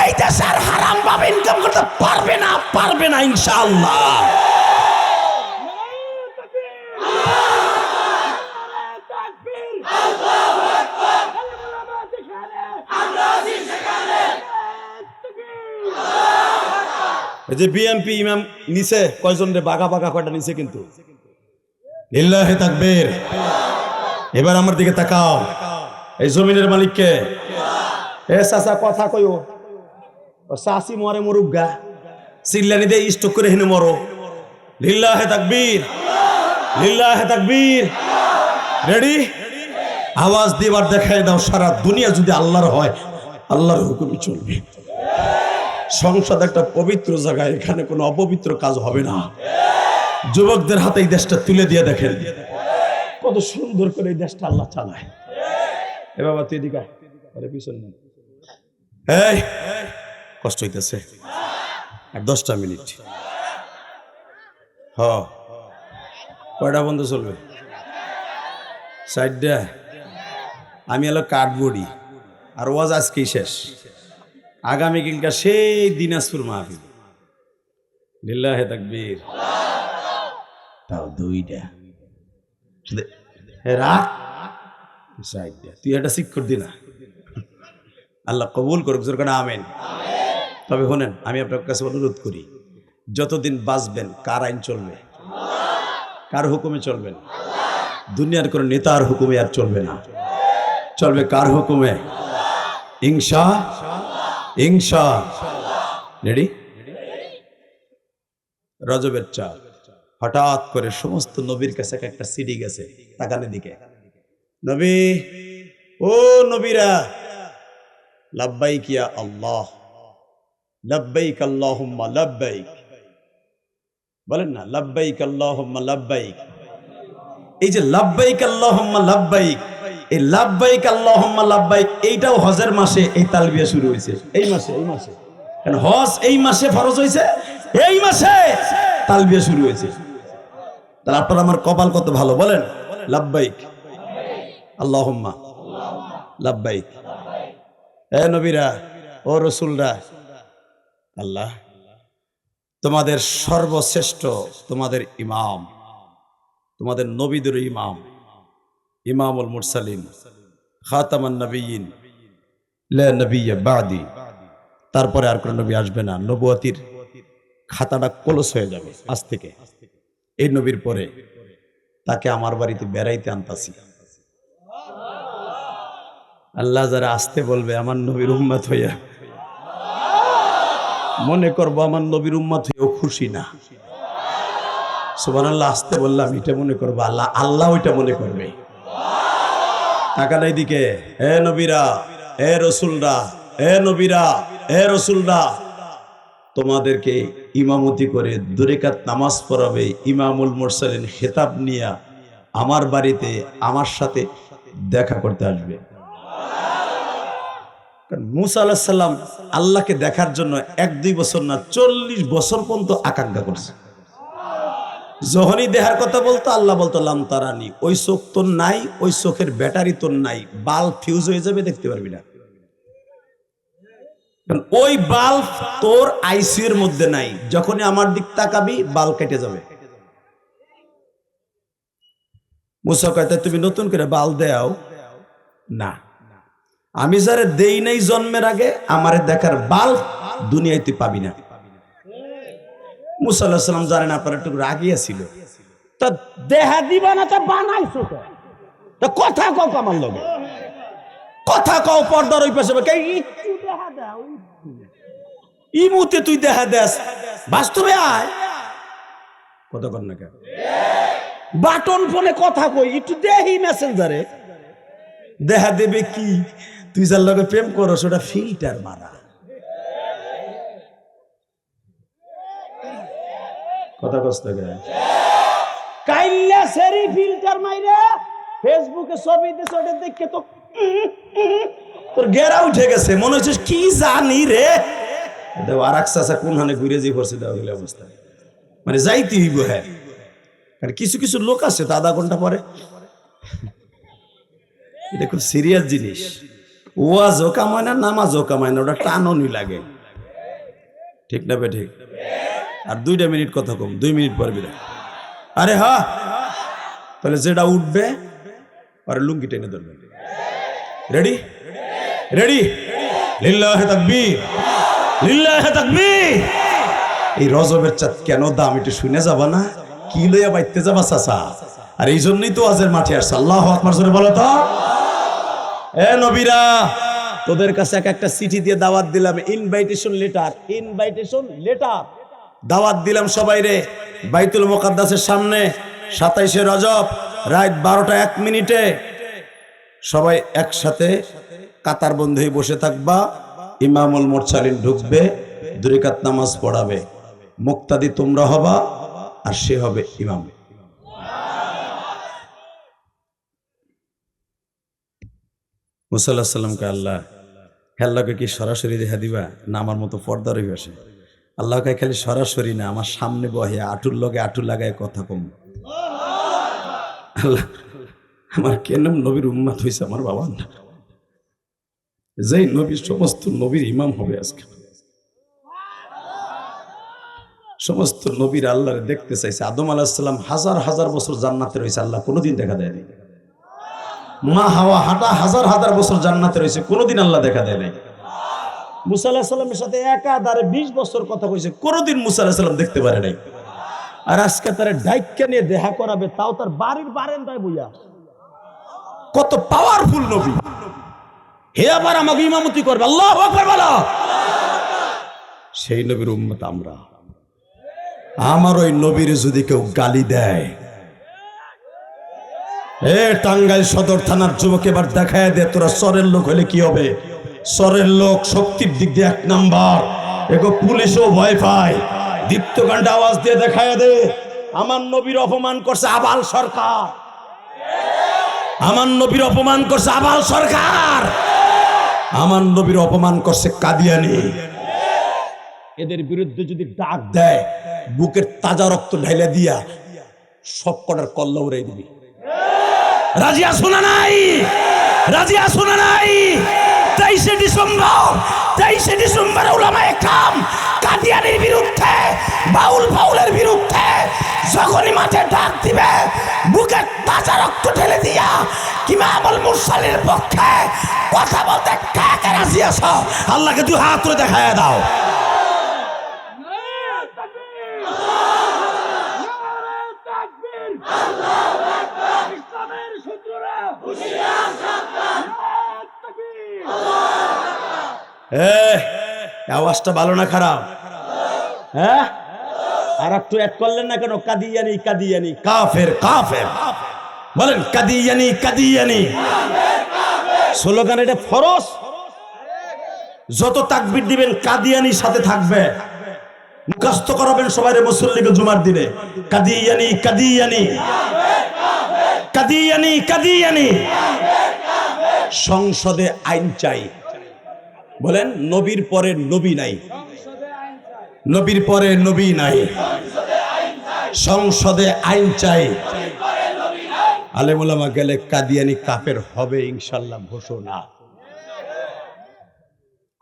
এই দেশের হারাম ভাবে ইনকাম করতে পারবে না ইনশাআল্লাহ। এই যে বিএমপি ইমাম নিচে কয়জন রে বাঘা কয়টা নিচে, কিন্তু লিল্লাহি তাকবীর। এবার আমার দিকে তাকাও, এই জমিনের মালিককে এ চাচা কথা কইও, ও চাচি মরে মরুক গা, চিল্লানি দে স্টক করে হেনে মরো। লিল্লাহি তাকবীর, লিল্লাহি তাকবীর। রেডি? আওয়াজ দিবার দেখায় দাও, সারা দুনিয়া যদি আল্লাহর হয়, আল্লাহর হুকুমে চলবে। সংসদ একটা পবিত্র জায়গা, এখানে কোনো অপবিত্র কাজ হবে না। যুবকদের হাতে এই দেশটা তুলে দিয়ে দেখেন কত সুন্দর করে এই দেশটা আল্লাহ চালায়। এ বাবা তুই এদিকে আয়, পিছনে এই কষ্ট হইতেছে। আর 10টা মিনিট কয়টা বন্ধ চলবে? 4টা। আমি হলো কাঠবড়ি, আর ওয়াজ আজকেই শেষ। আগামীকালকা সেই দিনাজপুর মাহফিল। লিল্লাহি তাকবীর। তাও 2টা রাখ, 4টা। তুই এটা শিক্ষক দিনা, আল্লাহ কবুল করুক, জোর করে আমিন। তবে শোনেন, আমি আপনার কাছে অনুরোধ করি, যতদিন বাঁচবেন কার আইন চলবে? কার হুকুমে চলবেন? দুনিয়ার কোন নেতার হুকুমে আর চলবে না, চলবে কার হুকুমে? ইনশা। রেডি? রজবের চাঁদ হঠাৎ করে সমস্ত নবীর কাছে একটা সিডি গেছে, তাকানের দিকে। নবী, ও নবীরা, লাব্বাইক ইয়া আল্লাহ, লাব্বাইক আল্লাহুম্মা লাব্বাইক। বলেন না, লাব্বাইক আল্লাহুম্মা লাব্বাইক। এই যে লাব্বাইক আল্লাহুম্মা লাব্বাইক, এই লাব্বাইক আল্লাহুম্মা লাব্বাইক এইটাও হজের মাসে এই তালবিয়া শুরু হয়েছে। এই মাসে কারণ হজ এই মাসে ফরজ হয়েছে, এই মাসে তালবিয়া শুরু হয়েছে। তাহলে আপনার আমার কপাল কত ভালো, বলেন লাব্বাইক আল্লাহুম্মা লাব্বাইক। এ নবীরা, ও রসুলরা, আল্লাহ তোমাদের সর্বশ্রেষ্ঠ, তোমাদের ইমাম, তোমাদের নবীদের ইমাম, ইমামুল মুরসালিন, খাতামান নবিয়্যিন, লা নবিয়্য বাদি। তারপরে আর কোন নবী আসবে না, নবুয়তির খাতাটা ক্লোজ হয়ে যাবে আজ থেকে। এই নবীর পরে তাকে আমার বাড়িতে বেড়াইতে আনতাছি। আল্লাহ যারা আসতে বলবে আমার নবীর উম্মত হইয়া, মনে করবো আমার নবীর উম্মত হইয়াও খুশি না। সুবহানাল্লাহ, আসতে বললাম এটা মনে করবো আল্লাহ ওইটা মনে করবে। তাকান এইদিকে, হে নবীরা, হে রসুলরা, হে নবীরা, হে রসুলরা, তোমাদেরকে ইমামতি করে 2 রাকাত নামাজ পড়াবে ইমামুল মুরসালিন, খেতাব নিয়ে আমার বাড়িতে আমার সাথে দেখা করতে আসবে। মুসা আলাইহিস সালাম আল্লাহকে দেখার জন্য 1-2 বছর না 40 বছর পর্যন্ত আকাঙ্ক্ষা করছে। যখনই দেখার কথা বলতো আল্লাহ বলতো লাম তারানি, ওই চোখ তোর নাই, ওই চোখের ব্যাটারি তোর নাই, বাল্ব ফিউজ হয়ে যাবে, দেখতে পারবি না। ওই বাল্ব তোর আইসিইউ এর মধ্যে নাই, যখনই আমার দিক তাকাবি বাল্ব কেটে যাবে। মুসা কয় তুমি নতুন করে বাল্ব দাও না, আমি যারে দেই নাই জন্মের আগে আমারে দেখার বাল্ব দুনিয়ায় তুই পাবি না। মুসা আলাইহিস সালাম জানেন আপনার একটু রাগিয়া ছিল, তা দেহা দিবা না, তা বানাইছো তা কথা কও, আমার লগে কথা কও, পর্দার ওই পাশে একটু দেখা দাও, ইমুতে তুই দেখা দেস, বাস্তবে আয় কথা কর না কেন? বাটন ফোনে কথা কই, একটু দেহি মেসেঞ্জারে দেখা দেবে কি? তুই যার লগে প্রেম করস ওটা ফিল্টার মারা। কথা কষ্ট কাইল্লা সেরি ফিল্টার মাইরা ফেসবুকে ছবি দিছ, ওটা দেখে তো তোর গেরা উঠে গেছে, মনে হচ্ছে কি জানি রে। আর এক চাচা কোন হানে ঘুরে যে পড়ছে দেওয়া গেলে অবস্থা, মানে যাইতে হইব। হ্যাঁ, আর কিছু লোক আছে তো আধা ঘন্টা পরে এটা খুব সিরিয়াস জিনিস। ওয়াজও কামায় না, নামাজও কামায় না, ওটা টাননি লাগে। ঠিক না বে ঠিক? আর 2 মিনিট কথা কম, 2 মিনিট পর বিদায়। আরে হ্যাঁ, তাহলে যেটা উঠবে আর লুঙ্গি টেনে ধরবে। রেডি রেডি, লিল্লাহে তাকবীর, লিল্লাহে তাকবীর। এই রজবের চাঁদ কেন দাম একটু শুনে যাবা না? কি লইয়া বাইতে যাবা চাচা? আর এই জন্যই তো আজের মাঠে আসছে। আল্লাহু আকবার জোরে বলো তো। এ নবীরা, তোদের কাছে একটা চিঠি দিয়ে দাওয়াত দিলাম, ইনভাইটেশন লেটার, ইনভাইটেশন লেটার। দাওয়াত দিলাম সবাই রে, বাইতুল মুকাদ্দাসের সামনে 27শে রজব রাত 12টা 1 মিনিটে সবাই একসাথে কাতার বন্ধ হয়ে বসে থাকবা। ইমামুল মুরসালিন ঢুকবে, 2 রাকাত নামাজ পড়াবে, মুক্তাদি তোমরা হবা আর সে হবে ইমাম। মুসা আলাইহিস সালামকে আল্লাহকে কি সরাসরি দেখা দিবা না আমার মতো পর্দা রই বসে? আল্লাহকে খালি সরাসরি না, আমার সামনে বহে আটুর লগে আটু লাগায় কথা কম। আল্লাহ আমার কেন নবীর উম্মত হয়েছে আমার বাবা না, যেই নবীর সমস্ত নবীর ইমাম হবে আজকে। সমস্ত নবীর আল্লাহরে দেখতে চাইছে। আদম আলাইহিস সালাম হাজার হাজার বছর জান্নাতে রয়েছে, আল্লাহ কোনোদিন দেখা দেয়নি। মা হাওয়া হাজার হাজার বছর জান্নাতে রয়েছে, কোনোদিন আল্লাহ দেখা দেয় নাই। মুসা আলাইহিস সালামের সাথে একাধারে 20 বছর কথা কইছে, কোনোদিন মুসা আলাইহিস সালাম দেখতে পারে নাই। আর আজকে তার ডাইক্কা নিয়ে দেখা করাবে, তাও তার বাড়ির বারান্দায় বইয়া। কত পাওয়ারফুল নবী! হে আবার আমাকে ইমামতি করবে, আল্লাহু আকবার বলো। সেই নবীর উম্মত আমরা। আমার ওই নবীর যদি কেউ গালি দেয়, এ টাঙ্গাইল সদর থানার যুবক এবার দেখায় দে তোরা চরের লোক হলে কি হবে। চরের লোক শক্তির দিক দিয়ে 1 নাম্বার, এগো পুলিশও ভয় পায়। দীপ্তকাণ্ডে আওয়াজ দিয়ে দেখায় দে আমার নবীর অপমান করছে আবাল সরকার, আমার নবীর অপমান করছে আবাল সরকার, আমার নবীর অপমান করছে কাদিয়ানি। এদের বিরুদ্ধে যদি ডাক দেয়, বুকের তাজা রক্ত ঢাইলা দিয়া সব কটার কল্লা উড়াই দিবি। রাজিয়া শোনা নাই, রাজিয়া শোনা নাই। 23শে ডিসেম্বর উলামায়ে কেরাম কাদিয়ানির বিরুদ্ধে, বাউলের বিরুদ্ধে যখনই মাঠে ডাক দিবে, বুকের তাজা রক্ত ঢেলে দিয়া ইমামুল মুরসালিনের পক্ষে কথা বলতে কে কে রাজি আছো? আল্লাহকে 2 হাত তুলে দেখায় দাও। আওয়াজটা ভালো না খারাপ? হ্যাঁ, আর একটু অ্যাড করলেন না কেন? কাদিয়ানি কাদিয়ানি, কাফের কাফের বলেন, কাদিয়ানি কাদিয়ানি স্লোগান। এটা ফরজ, যত তাকবীর দিবেন কাদিয়ানির সাথে থাকবে। মুখস্থ করাবেন সবাই মুসল্লিকে জুমার দিনে, কাদিয়ানি কাদিয়ানি কাদিয়ানি কাদিয়ানি। সংসদে আইন চাই, বলেন নবীর পরে নবী নাই, নবীর পরে নবী নাই। সংসদে আইন চাই। আলেম ওলামা গেলে কাদিয়ানি কাফের হবে ইনশাআল্লাহ ঘোষণা।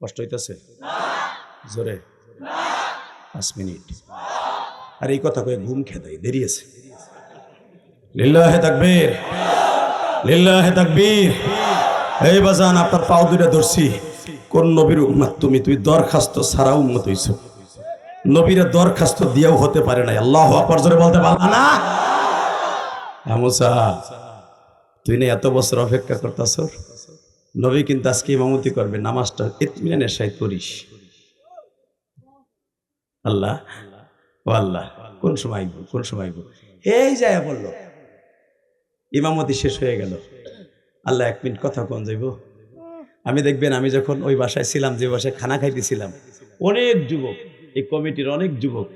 কষ্ট হইতেছে জোরে? 5 মিনিট। আর এই কথা কয়ে ঘুম খেদাই, দেরি আছে। লিল্লাহে তাকবীর, লিল্লাহে তাকবীর। এই বাজান আপনার পাও দুইটা ধরছি। কোন নবীর উম্মত তুমি? তুমি দরখাস্ত ছাড়া উম্মত হইছো। নবীরা দরখাস্ত দিয়েও হতে পারে না। আল্লাহু আকবার জোরে বলতে পারলা না? মুসা, তুই না এত বছর অপেক্ষা করতেছ, নবী কিন্তু আজকে ইমামতি করবে, নামাজটা ইতমিনানের সাথে পড়িস। আল্লাহ ও আল্লাহ, কোন সময় আইব, কোন সময় আইব? এই যায় বললো, ইমামতি শেষ হয়ে গেল। আল্লাহ 1 মিনিট কথা কোন যাইব? আমি দেখবেন, আমি যখন ওই বাসায় ছিলাম, যে বাসায় খানা খাইতেছিলাম, অনেক যুবক, এই কমিটির অনেক যুবক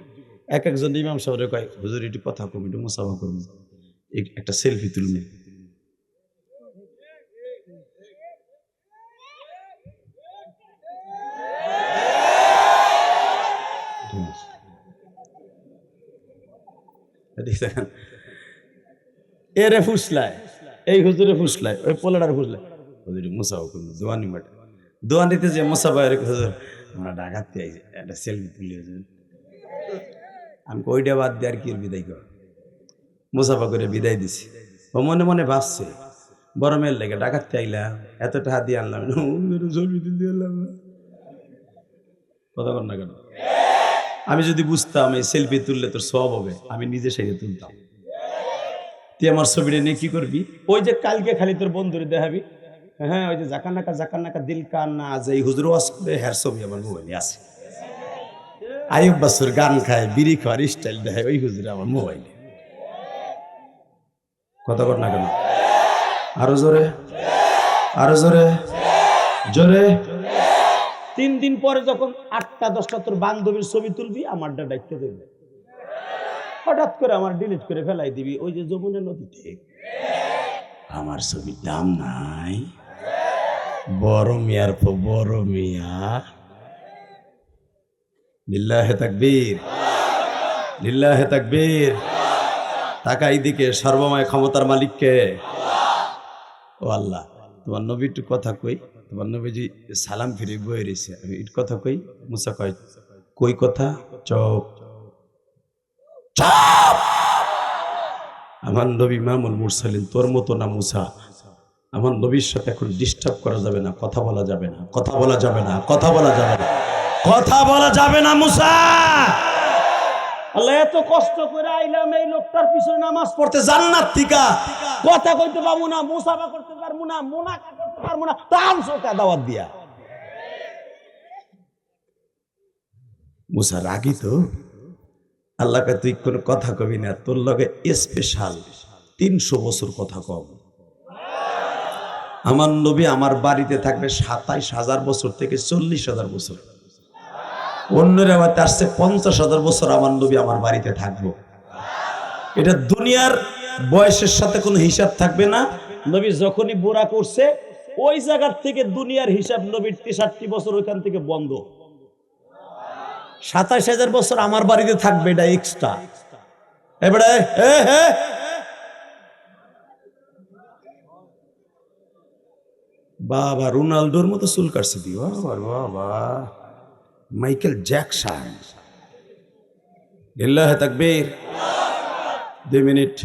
এক একজন ইমাম সাহেব কয়, হুজুর একটু কথা কম, একটু মুসাফা করুন, একটা সেলফি তুলুন। এরে ফুসলায়, এই হুজুরে ফুসলায়, ওই পোলাটার ফুসলায়, হুজুরে মুসাফা করলো দোয়ানি মাঠে। দোয়ানিতে যে মুসাফা হুজুর আমরা ঢাকাতে আইছি, একটা সেলফি তুলি হুজুর। আমি ওইটা বাদ দিয়ে আর কি বিদায় কর, মুসাফা করে বিদায় দিছি। ও মনে মনে ভাবছে বড় মেয়ের লেগে ডাকাতে আইলাম, এত টাকা দিয়ে আনলাম, ছবি তুলতে আনলাম না। কথা কর না কেন? আমি যদি বুঝতাম এই সেলফি তুললে তোর সব হবে, আমি নিজে সেরে তুলতাম। তুই আমার ছবিটা নিয়ে কি করবি? ওই যে কালকে খালি তোর বন্ধুরে দেখাবি, হ্যাঁ ওই যে জাকান্নাকা দিল কান্না যে এই হুজুর ওয়াজ করে, হ্যার ছবি আমার মোবাইলে আছে। আইয়ুব বাসুর গান খায়, বিড়ি খাওয়ার স্টাইল দেখায়, ওই হুজুর আমার মোবাইলে। কথা কর না কেন? আরো জোরে, আরো জোরে, জোরে। 3 দিন পরে যখন 8টা 10টা তোর বান্ধবীর ছবি তুলবি, আমারটা দায়িত্ব দেবে। হঠাৎ করে আমার ডিলিট করে ফেলাই দিবি ওই যে যমুনা নদীতে। আমার ছবির দাম নাই, বড় মিয়ার পর বড় মিয়া। লিল্লাহে তাকবীর, লিল্লাহে তাকবীর। তাকাই দিকে, সর্বময় ক্ষমতার মালিককে। ও আল্লাহ, তোমার নবী একটু কথা কই, তোমার নবীজি সালাম ফিরে বয়ে রয়েছে, আমি একটু কথা কই। মুসা কয় কই কথা? Chop chop. আমার নবী ইমামুল মুরসালিন, তোর মতো না মুসা। আমার নবীর সাথে এখন ডিস্টার্ব করা যাবে না, কথা বলা যাবে না, কথা বলা যাবে না, কথা বলা যাবে না, কথা বলা যাবে না মুসা। আল্লাহ এত কষ্ট করে আইলাম এই লোকটার পিছনে নামাজ পড়তে, জান্নাত থেকে কথা কইতে পারবো না, মুসাফা করতে পারবো না, মুনাকা করতে পারবো না, তাম সোকা দাওয়াত দিয়া। মুসা রাগী তো। আল্লাহকে তুই কোনো কথা কবি না, তোর লগে স্পেশাল 300 বছর কথা কব। আমার নবী আমার বাড়িতে থাকবে 27,000 বছর থেকে 40,000 বছর। অন্যরা তার চেয়ে 50,000 বছর আমার নবী আমার বাড়িতে থাকবো। এটা দুনিয়ার বয়সের সাথে কোনো হিসাব থাকবে না। নবী যখনই বুড়া করছে ওই জায়গার থেকে দুনিয়ার হিসাব নবীর 63 বছর ওইখান থেকে বন্ধ। 27,000 বছর আমার বাড়িতে থাকবে, এটা এক্সট্রা। এবারে বাবা রোনাল্ডোর মতো চুল কাটছে দি, বাবা মাইকেল জ্যাকসন। লিল্লাহে তাকবীর। 2 মিনিট।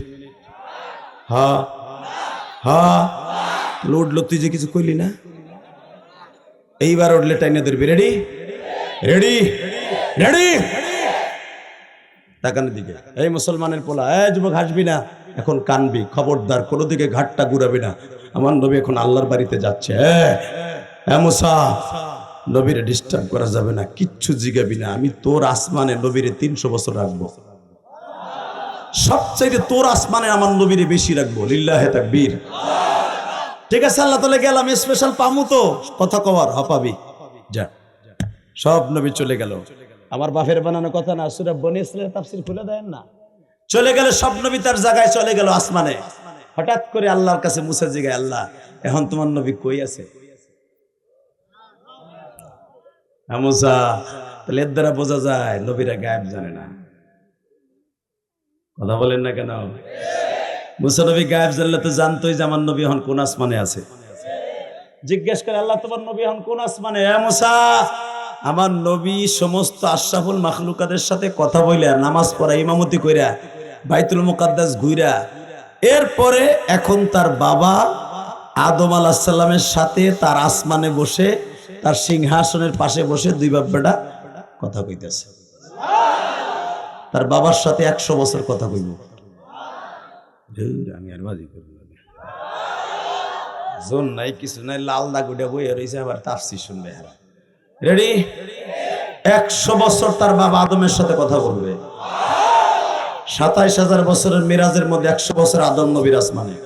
হ্যাঁ হ্যাঁ, উঠলো, তুই যে কিছু কইলি না, এইবার উঠলে টাইনে ধরবি। Ready ready ready. তাকানোর দিকে, এই মুসলমানের পোলা, এই যুবক হাসবি না, এখন কানবি, খবরদার কোনো দিকে ঘাটটা ঘুরাবি না। আমার নবী এখন আল্লাহর বাড়িতে যাচ্ছে। মুসা, নবীরে ডিস্টার্ব করা যাবে না, কিচ্ছু জিগাবি না। আমি তোর আসমানে নবীরে 300 বছর রাখবো, সবচাইতে তোর আসমানে আমার নবীরে বেশি রাখবো। লিল্লাহে তাকবীর। ঠিক আছে, আল্লাহ তাআলা গেলাম, স্পেশাল পামু তো কথা কওয়ার, পাবি যা। সব নবী চলে গেল। আমার বাপের বানানো কথা না, সূরা বনী ইসরাঈলের তাফসীর খুলে দেন না। চলে গেল সব নবী, তার জায়গায় চলে গেল আসমানে। হঠাৎ করে আল্লাহর কাছে মুসা জিগায়, আল্লাহ এখন তোমার নবী কই আছে? মুসা, তাহলে এর দ্বারা বোঝা যায় নবীরা গায়েব জানে না। কথা বলেন না কেন? মুসা নবী গায়েব জানলে তো জানতোই যে আমার নবী এখন কোন আসমানে আছে। জিজ্ঞেস করে, আল্লাহ তোমার নবী এখন কোন আসমানে? মুসা, আমার নবী সমস্ত আশরাফুল মাখলুকাতের সাথে কথা বইলা, নামাজ পড়া, ইমামতি কইরা, বাইতুল মুকাদ্দাস ঘুইরা, এরপরে এখন তার বাবা আদম আলাইহিস সালামের সাথে তার আসমানে বসে, তার সিংহাসনের পাশে বসে 2 বাপ বেটা কথা কইতেছে। তার বাবার সাথে 100 বছর কথা কইব। আমি আর বাজি করব না, জোন নাই কিছু নাই, লাল দাগ উঠে বই রইছে, আবার তাফসীর শুনবে। রেডি? 100 বছর তার বাবা আদমের সাথে কথা বলবে। 27,000 বছরের মিরাজের মধ্যে 100 বছর আদম নবীর আসমানে।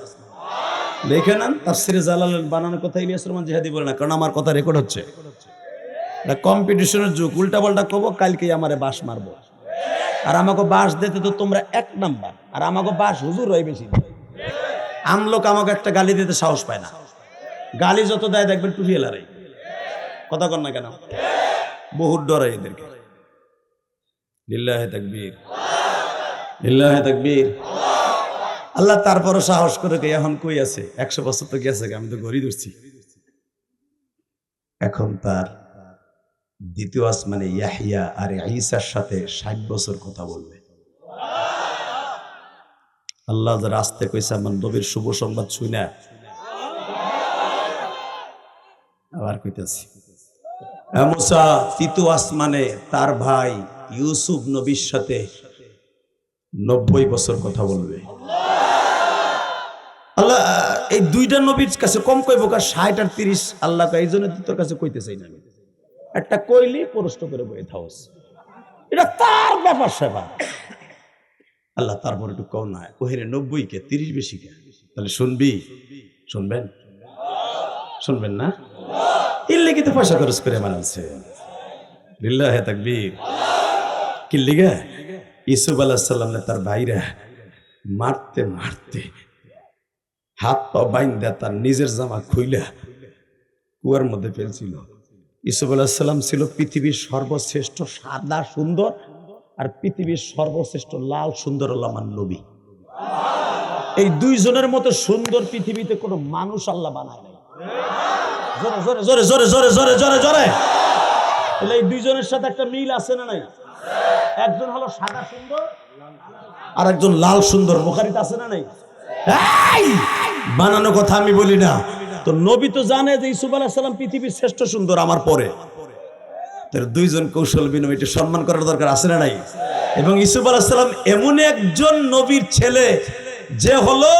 দেখে নেন তাফসীরে জালালাইন বানানোর কথা ইলিয়াস রহমান জিহাদি বলে না, কারণ আমার কথা রেকর্ড হচ্ছে। কম্পিটিশনের যুগ, উল্টা পাল্টা কব, কালকেই আমারে বাস মারবো। আর আমাকে বাস দিতে তো তোমরা 1 নাম্বার, আর আমাকে বাস হুজুর হয় বেশি। আমলোক আমাকে একটা গালি দিতে সাহস পায় না। গালি যত দেয় দেখবেন টুটিয়ে লড়াই। কথা কর না কেন? বহুত ডরাই এদেরকে। লিল্লাহে তাকবীর, লিল্লাহে তাকবীর। আল্লাহ তারপরও সাহস করে এখন কই আছে, 100 বছর তো গেছে, আমি তো ঘড়ি ধরছি। এখন তার দ্বিতীয় আসমানে ইয়াহিয়া আর ঈসার সাথে 60 বছর কথা বলবে। আল্লাহ যারা আসতে কইছে আমার নবীর শুভ সংবাদ শুনে আবার কইতেছি, মুসা তৃতীয় আসমানে তার ভাই ইউসুফ নবীর সাথে 90 বছর কথা বলবে। আল্লাহ এই দুইটা নবীর কাছে কম কইব, 60 আর 30 আল্লাহ এই জন্য তোর কাছে কইতে চাই না। আমি একটা কইলি প্রশ্ন করে বই থাকস, এটা তার ব্যাপার সেবা। আল্লাহ তারপর একটু কম না ওহেরে 90 কে 30 বেশি কে, তাহলে শুনবি? শুনবেন? শুনবেন না? ইল্লে কি তো পয়সা খরচ করে বানাচ্ছে। লিল্লাহে তাকবীর। কি লিগা? ইউসুফ আলাইহিস সালাম তার ভাইরা মারতে মারতে হাত পা বাইন্দা তার নিজের জামা খুইলা কুয়ার মধ্যে ফেলছিল। ইউসুফ আলাইহিস সালাম ছিল পৃথিবীর সর্বশ্রেষ্ঠ সাদা সুন্দর আর পৃথিবীর সর্বশ্রেষ্ঠ লাল সুন্দর আমার নবী। এই দুইজনের মতো সুন্দর পৃথিবীতে কোনো মানুষ আল্লাহ বানায় নাই। জোরে জোরে জোরে জোরে জোরে জোরে জোরে জোরে। তাহলে এই দুইজনের সাথে একটা মিল আছে না নাই? একজন হলো সাদা সুন্দর আর একজন লাল সুন্দর। বুখারীতে আছে না নাই? বানানো কথা আমি বলি না। তো নবী তো জানে যে ইউসুফ আলাইহিস সালাম পৃথিবীর শ্রেষ্ঠ সুন্দর আমার পরে। তার দুইজন কৌশল বিনিময় সম্মান করার দরকার আছে না নাই? এবং ইউসুফ আলাইহিস সালাম এমন একজন নবীর ছেলে যে হলো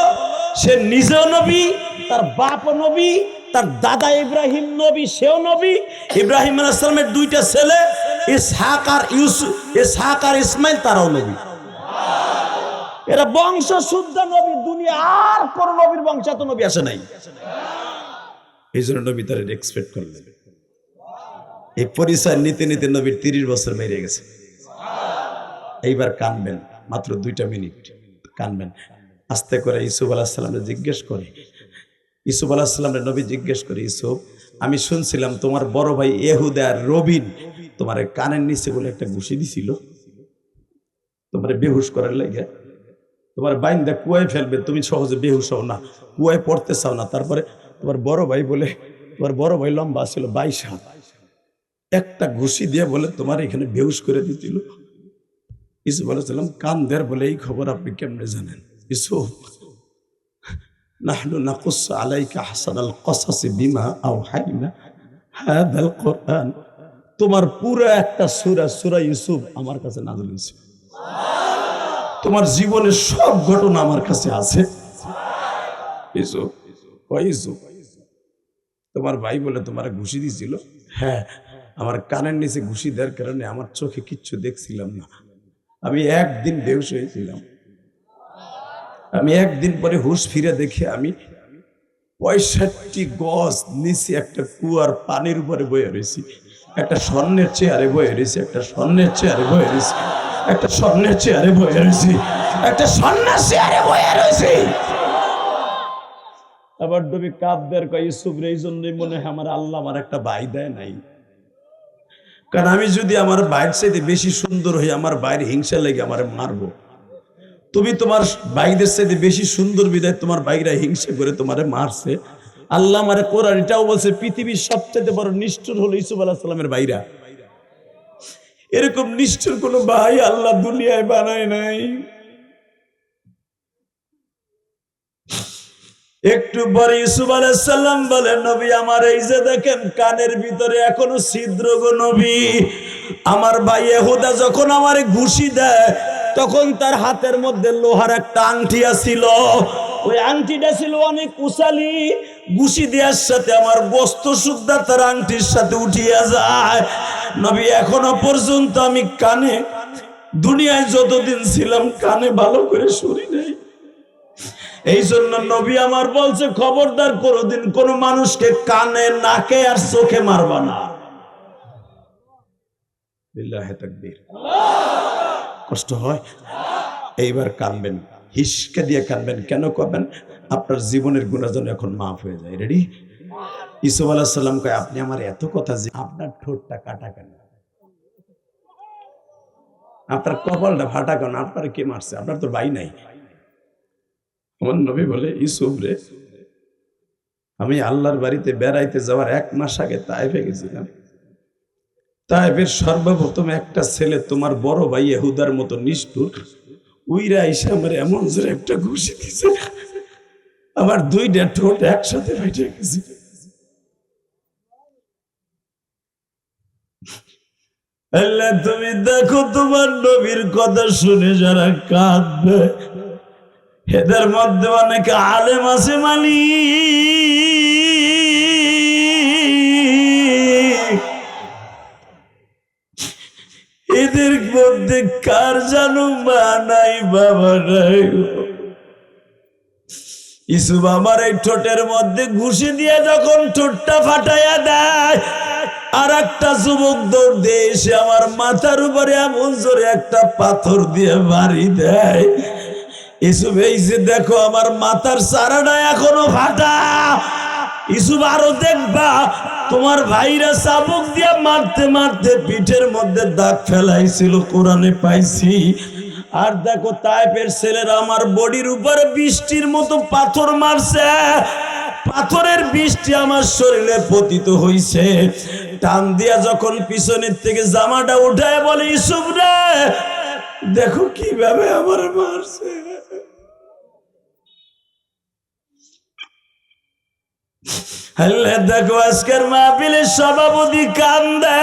সে নিজেও নবী, তার বাপও নবী, তার দাদা ইব্রাহিম নবী, সেও নবী। ইব্রাহিম আলাইহিস সালামের দুইটা ছেলে ইসহাক আর ইউসুফ, ইসহাক আর ইসমাইল, তারাও নবী। এরা বংশ শুদ্ধ নবী। দুনিয়া আর কোন নবীর বংশে তো নবী আসে নাই। এই জন্য নবী তার এক্সপেক্ট করলেন। এই পরিচয় নিতে নিতে নবীর 30 বছর বেড়ে গেছে। এইবার কানবেন, মাত্র 2টা মিনিট কানবেন। আস্তে করে ইউসুফ আলাইহিস সালামকে জিজ্ঞেস করে, ইউসুফ আলাইহিস সালামকে নবী জিজ্ঞেস করে, ইউসুফ আমি শুনছিলাম তোমার বড় ভাই ইহুদা আর রবিন তোমার কানের নিচে বলে একটা ঘুষি দিছিল, তোমার বেহুশ করার লাগে, তোমার বাইন্দা কুয়ায় ফেলবে, তুমি সহজে বেহুশ হও না, কুয়ায় পড়তে চাও না। তারপরে তোমার বড় ভাই বলে, তোমার বড় ভাই লম্বা ছিল 22 হাত, একটা ঘুষি দিয়ে বলে তোমার এখানে বেহুশ করে দিয়েছিল। ইউসুফ আলাইহিস সালাম কান দেয়ার বলে এই খবর আপনি কেমনে জানেন? ইউসুফ নাহনু নাকুস আলাইকা আহসানাল কসাস বিমা আওহাইনা হাদাল কুরআন। তোমার পুরো একটা সূরা, সূরা ইউসুফ আমার কাছে নাযিল হয়েছে। তোমার জীবনের সব ঘটনা আমার কাছে আছে। ইউসুফ, ও ইউসুফ, তোমার ভাই বলে তোমার ঘুষি দিয়েছিল? হ্যাঁ, আমার কানের নিচে ঘুষি দেওয়ার কারণে আমার চোখে কিচ্ছু দেখছিলাম না। আমি একদিন বেহুশ হয়েছিলাম। আমি একদিন পরে হুশ ফিরে দেখে আমি 65 গজ নিচে একটা কুয়ার পানির উপরে বয়ে রয়েছি, একটা স্বর্ণের চেয়ারে বয়ে রয়েছি, একটা স্বর্ণের চেয়ারে বয়ে রয়েছি, একটা স্বর্ণের চেয়ারে বয়ে রয়েছি, একটা স্বর্ণের চেয়ারে বয়ে রয়েছি। আবার নবী কাঁদদের কয়, ইউসুফ রে, এই জন্যই মনে হয় আমার আল্লাহ আমার একটা ভাই দেয় নাই। কারণ আমি যদি আমার ভাইয়ের চাইতে বেশি সুন্দর হই, আমার ভাইয়ের হিংসা লেগে আমার মারবো। তুমি তোমার ভাইদের চাইতে বেশি সুন্দর বিদায় তোমার ভাইরা হিংসা করে তোমারে মারছে। আল্লাহ আমারে কোরআন এটাও বলছে পৃথিবীর সবচেয়ে বড় নিষ্ঠুর হলো ইউসুফ আলাইহিস সালামের ভাইরা। এরকম নিষ্ঠুর কোন ভাই আল্লাহ দুনিয়ায় বানায় নাই। একটু পরে ইউসুফ আলাইহিস সালাম বলেন, নবী আমার এই যে দেখেন কানের ভিতরে এখনো ছিদ্র গো নবী। আমার ভাই ইহুদা যখন আমারে ঘুষি দেয় তখন তার হাতের মধ্যে লোহার একটা আংটি ছিল। ওই আংটিটা ছিল অনেক উচালি, ঘুষি দেওয়ার সাথে আমার গোস্ত সুদ্ধা তার আংটির সাথে উঠিয়া যায়। নবী এখনো পর্যন্ত আমি কানে, দুনিয়ায় যতদিন ছিলাম কানে ভালো করে শুনি নাই। এই জন্য নবী আমার বলছে, খবরদার কোনদিন কোন মানুষকে কানে, নাকে আর চোখে মারবা না। লিল্লাহি তাকবীর। কষ্ট হয়? এইবার কানবেন, হিসকা দিয়ে কানবেন। কেন করবেন? আপনার জীবনের গুনাহ যেন এখন মাফ হয়ে যায়। রেডি? ইউসুফ আলাইহিস সালাম কয়, আপনি আমার এত কথা যে আপনার ঠোঁটটা কাটা কেন, আপনার কপালটা ফাটা কেন, আপনার কে মারছে? আপনার তো ভাই নাই। আমার নবী বলে, ইউসুফ রে, আমি আল্লাহর বাড়িতে বেড়াইতে যাওয়ার 1 মাস আগে তায়েফে গেছিলাম। তায়েফের সর্বপ্রথম একটা ছেলে, তোমার বড় ভাই ইহুদার মতো নিষ্ঠুর, উইরা এসে আমার এমন জোরে একটা ঘুষি দিয়েছে, আমার 2টা ঠোঁট একসাথে ফেটে গেছে। আল্লাহ, তুমি দেখো তোমার নবীর কথা শুনে যারা কাঁদবে, এদের মধ্যে অনেক আলেম আছে মালিক, এদের মধ্যে কার জানো মা নাই, বাবা নাই। ইউসুফ আমার এই ঠোঁটের মধ্যে ঘুষি দিয়ে যখন ঠোঁটটা ফাটাইয়া দেয়, আর একটা যুবক দৌড় দিয়ে এসে আমার মাথার উপরে এমন জোরে একটা পাথর দিয়ে বাড়ি দেয়। ইউসুফ, এই যে দেখো আমার মাথার চারাটা এখনো ফাটা। ইউসুফ, আরো দেখবা তোমার ভাইরা চাবুক দিয়ে মারতে মারতে পিঠের মধ্যে দাগ ফেলাইছিল, কোরআনে পাইছি। আর দেখো তায়েফের ছেলেরা আমার বডির উপরে বৃষ্টির মতো পাথর মারছে, পাথরের বৃষ্টি আমার শরীরে পতিত হইছে। টান দিয়া যখন পিছনের থেকে জামাটা উঠায় বলে, ইউসুফ রে, দেখো কিভাবে আমার মারছে। আল্লাহ, দেখো আজকের মাহফিলের সভাপতি কান্দে,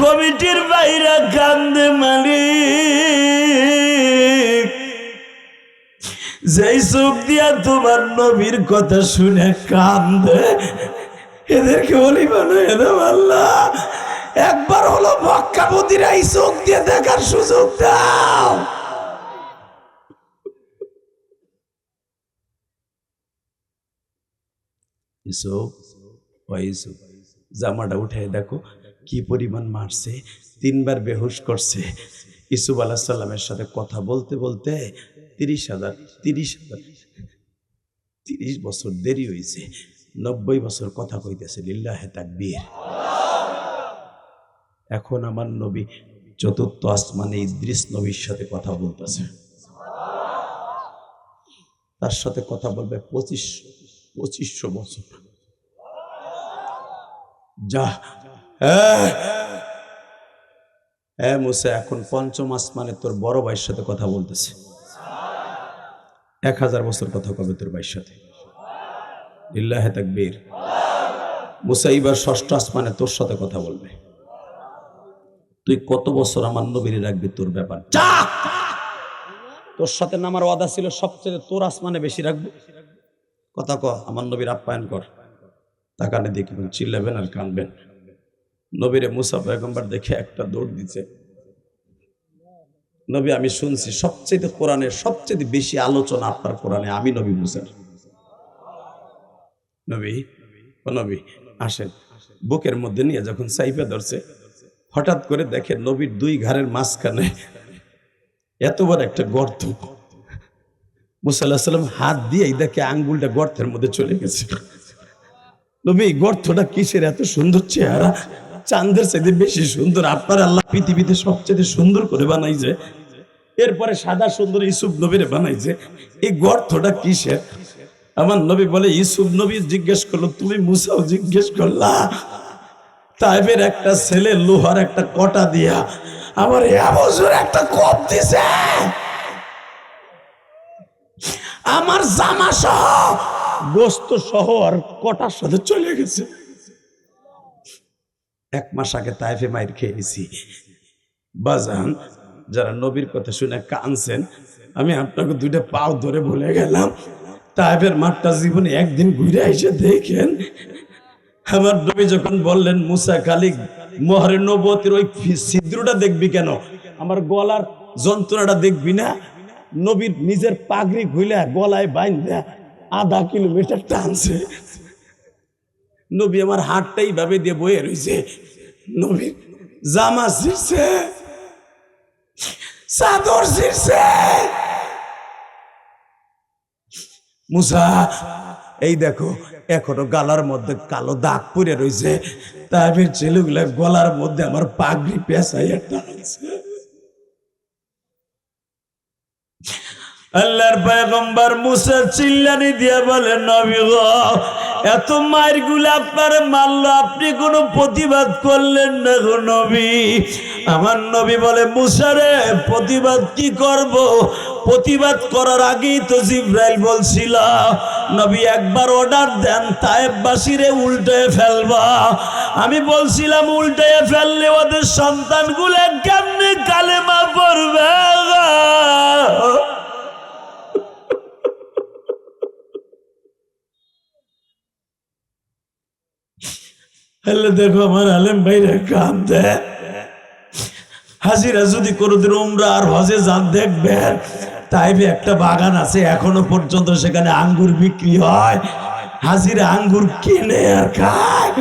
কমিটির বাইরা কান্দে, মালিক যেই চোখ দিয়া তোমার নবীর কথা শুনে কান্দে, এদেরকে বলি বানায় দাও আল্লাহ। একবার হলো মক্কাপতিরা এই চোখ দিয়ে দেখার সুযোগ দাও। ইউসুফ, ইউসুফ, জামাটা উঠে দেখো কি পরিমাণ মারছে, 3বার বেহুশ করছে। ইউসুফ আলাইহিস সালামের সাথে কথা বলতে বলতে 30 বছর দেরি হয়েছে, 90 বছর কথা কইতেছে। লিল্লাহে তাকবীর। এখন আমার নবী 4র্থ আসমানে ইদ্রিস নবীর সাথে কথা বলতেছে। তার সাথে কথা বলবে 2500 বছর। যা মুসা, এখন 5ম আসমানে তোর বড় ভাইয়ের সাথে কথা বলতেছে। 1000 বছর কথা কবে তোর ভাইয়ের সাথে। লিল্লাহে তাকবীর। মুসা, এইবার 6ষ্ঠ আসমানে তোর সাথে কথা বলবে। তুই কত বছর আমার নবীরে রাখবি, তোর ব্যাপার। যা, তোর সাথে নামার ওয়াদা ছিল, সবচেয়ে তোর আসমানে বেশি রাখবো। কথা ক, আমার নবীর আপ্যায়ন কর। তাকানে দেখবেন, চিল্লাবেন আর কানবেন। নবীরে মুসা পয়গম্বর দেখে একটা দৌড় দিচ্ছে। নবী, আমি শুনছি সবচেয়ে কোরআনের সবচেয়ে বেশি আলোচনা আপনার কোরআনে, আমি নবী মুসার। নবী, ও নবী আসেন। বুকের মধ্যে নিয়ে যখন সাইফা ধরছে, হঠাৎ করে দেখে নবীর 2 ঘাড়ের মাঝখানে এত বড় একটা গর্ত। মুসা আলাইহিস সালাম হাত দিয়ে দেখে আঙ্গুলটা গর্তের মধ্যে চলে গেছে। নবী, গর্তটা কিসের? এত সুন্দর চেহারা, চাঁদের চাইতে বেশি সুন্দর। আপনার আল্লাহ পৃথিবীতে সবচেয়ে সুন্দর করে বানাইছে, এরপরে সাদা সুন্দর ইউসুফ নবীরে বানাইছে, এই গর্তটা কিসের? আমার নবী বলে, ইউসুফ নবী জিজ্ঞেস করলো, তুমি মুসাও জিজ্ঞেস করলা। তাইফের একটা ছেলে লোহার একটা কটা দিয়া আমার এবছর একটা কোপ দিছে, আমার জামা সহ গোস্ত সহ আর কটার সাথে চলে গেছে। 1 মাস আগে তাইফে মাইর খেয়েছি। বাজান, যারা নবীর কথা শুনে কানছেন, আমি আপনাকে 2টা পাও ধরে বলে গেলাম, তাইফের মাঠটা জীবনে একদিন ঘুরে এসে দেখেন। আমার নবী যখন বললেন, মুসা খালি মোহরে নবুয়তের ওই ছিদ্রটা দেখবি কেন, আমার গলার যন্ত্রণাটা দেখবি না? নবীর নিজের পাগড়ি খুইলা গলায় বাইন্ধা 1/2 কিলোমিটার টানছে। নবী আমার হাতটা এইভাবে দিয়ে বয়ে রয়েছে। নবীর জামা ছিঁড়ছে, চাদর ছিঁড়ছে। মুসা, এই দেখো এখনো গালার মধ্যে কালো দাগ পড়ে রয়েছে। তাইফের ছেলেগুলা গলার মধ্যে আমার পাগড়ি পেঁচাইয়া টানছে। আল্লাহর পয়গম্বর মুসা চিল্লানি দিয়ে বলে, নবী গো, এত মায়ের গুলা আপনার মারলো, আপনি কোনো প্রতিবাদ করলেন না গো নবী। আমার নবী বলে, মুসা রে, প্রতিবাদ কি করব? প্রতিবাদ করার আগেই তো জিবরাইল বলছিল, নবী একবার অর্ডার দেন তায়েববাসীরে উল্টে ফেলবা। আমি বলছিলাম উল্টে ফেললে ওদের সন্তানগুলো কেমনে কালেমা পড়বে? হলে দেখো আমার আলেম ভাইরা কাঁদে। হাজিরা যদি কোনোদিন উমরা আর হজে যান দেখবেন, তাইবে একটা বাগান আছে, এখনো পর্যন্ত সেখানে আঙ্গুর বিক্রি হয়। হাজিরা আঙ্গুর কিনে আর খায়,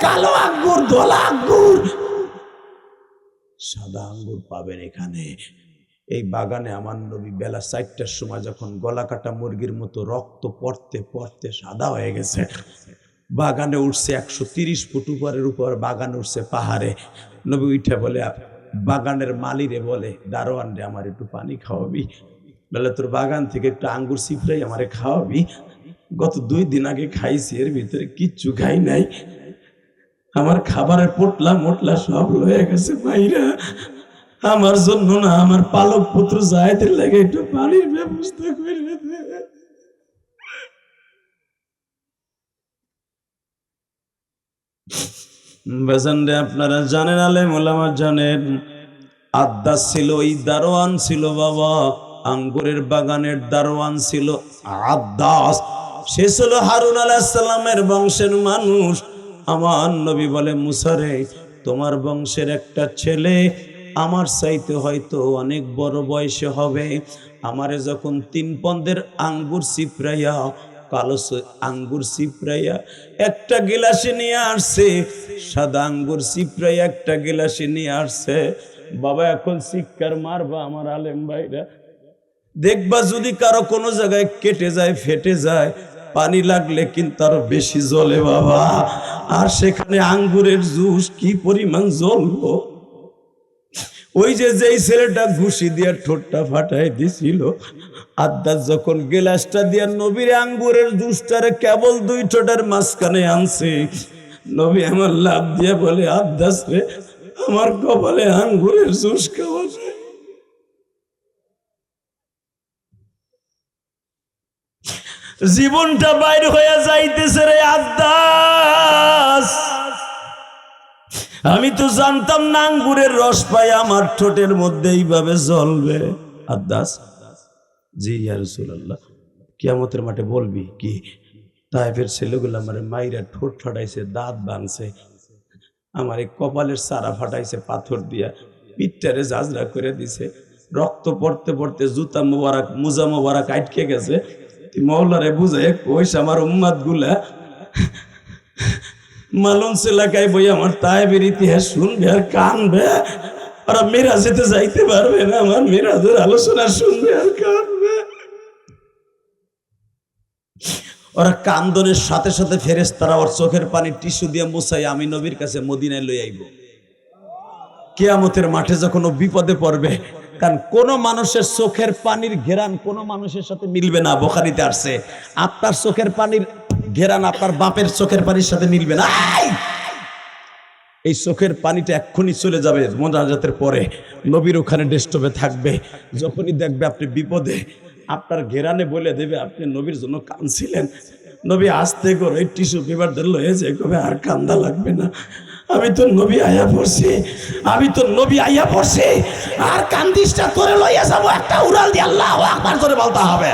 কালো আঙ্গুর, ধলা আঙ্গুর, সাদা আঙ্গুর পাবেন এখানে। এই বাগানে আমার নবী বেলা 4টার সময় যখন গলা কাটা মুরগির মতো রক্ত পড়তে পড়তে সাদা হয়ে গেছে, বাগানে উঠছে 130 ফুট উপরের উপর বাগানে উঠছে পাহাড়ে। নবী উঠে বলে, বাগানের মালিরে বলে, দারোয়ান রে, আমার একটু পানি খাওয়াবি? বলে, তোর বাগান থেকে একটু আঙ্গুর সিফরাই আমারে খাওয়াবি? গত 2 দিন আগে খাইছি, এর ভিতরে কিচ্ছু খাই নাই, আমার খাবারের পোটলা মোটলা সব হয়ে গেছে মাইরা, আমার জন্য না, আমার পালক পুত্র জায়েদের লাগে একটু পানির ব্যবস্থা করে দে। বেজানরে, আপনারা জানেন, আলেম ওলামা জানেন, আদ্দাস ছিল, ওই দারোয়ান ছিল বাবা, আঙ্গুরের বাগানের দারোয়ান ছিল আদ্দাস। সে ছিল হারুন আলাইহিস সালামের বংশের মানুষ। আমার নবী বলে, মুসা রে, তোমার বংশের একটা ছেলে আমার চাইতে হয়তো অনেক বড় বয়সে হবে, আমারে যখন 3 পন্দের আঙ্গুর সিপরাইয়া, কালো আঙ্গুর সিপরাইয়া একটা গিলাসে নিয়ে আসছে, সাদা আঙ্গুর সিপরাইয়া একটা গিলাসে নিয়ে আসছে। বাবা, এখন চিৎকার মারবা আমার আলেম ভাইরা, দেখবা যদি কারো কোনো জায়গায় কেটে যায়, ফেটে যায়, পানি লাগলে কিন্তু আরো বেশি জ্বলে বাবা। আর সেখানে আঙ্গুরের জুস কি পরিমাণ জ্বলবো। ওই যে যেই ছেলেটা ঘুষি দিয়ে ঠোঁটটা ফাটাই দিছিল, আদ্দাস যখন গেলাসটা দিয়ে নবীর আঙ্গুরের জুসটারে কেবল 2 ঠোঁটের মাঝখানে আনছে, নবী আমার লাভ দিয়ে বলে, আদ্দাস রে, আমার কপালে আঙ্গুরের জুস খাওয়া যায়। জীবনটা বাইর হয়ে যাইতেছে রে আদ্দাস। আমি তো জানতাম না আঙ্গুরের রস পাই আমার ঠোঁটের মধ্যে এইভাবে জ্বলবে। আদ্দাস, জি ইয়া রাসূলুল্লাহ, কিয়ামতের মাঠে বলবি কি, তায়েফের ছেলেগুলো আমার মাইরা ঠোঁট ফাটাইছে, দাঁত ভাঙছে, আমার এই কপালের সারা ফাটাইছে পাথর দিয়া, পিঠটারে জাজরা করে দিছে, রক্ত পড়তে পড়তে জুতা মোবারক, মুজা মোবারক আটকে গেছে। তুই মওলারে বুঝাই কইস আমার উম্মাত গুলা মালুন এলাকায় বই আমার তায়েবের ইতিহাস শুনবে আর কানবে, ওরা মিরাজেতে যাইতে পারবে না, আমার মিরাজের আলোচনা শুনবে আর কানবে। ওরা কান্দনের সাথে সাথে ফেরেশতারা ওর চোখের পানি টিস্যু দিয়ে মুছাই আমি নবীর কাছে মদিনায় লই আইব। কিয়ামতের মাঠে যখন ও বিপদে পড়বে, কারণ কোন মানুষের চোখের পানির ঘেরান কোন মানুষের সাথে মিলবে না। বুখারীতে আসছে, আপনার চোখের পানির ঘেরান আপনার বাপের চোখের পানির সাথে মিলবে না। এই চোখের পানিটা এক্ষুনি চলে যাবে মোনাজাতের পরে, নবীর ওখানে ডেস্কটপে থাকবে। যখনই দেখবে আপনি বিপদে, আপনার ঘেরানে বলে দেবে আপনি নবীর জন্য কাঁদছিলেন। নবী আস্তে করে টিস্যু পেপার দিয়ে লয়েছে, কবে আর কান্দা লাগবে না, আমি তো নবী আয়া পড়ছি, আমি তো নবী আইয়া পড়ছি, আর কান্দিসটা করে লইয়া যাবো একটা উড়াল দিয়ে আল্লাহু আকবার করে বলতে হবে।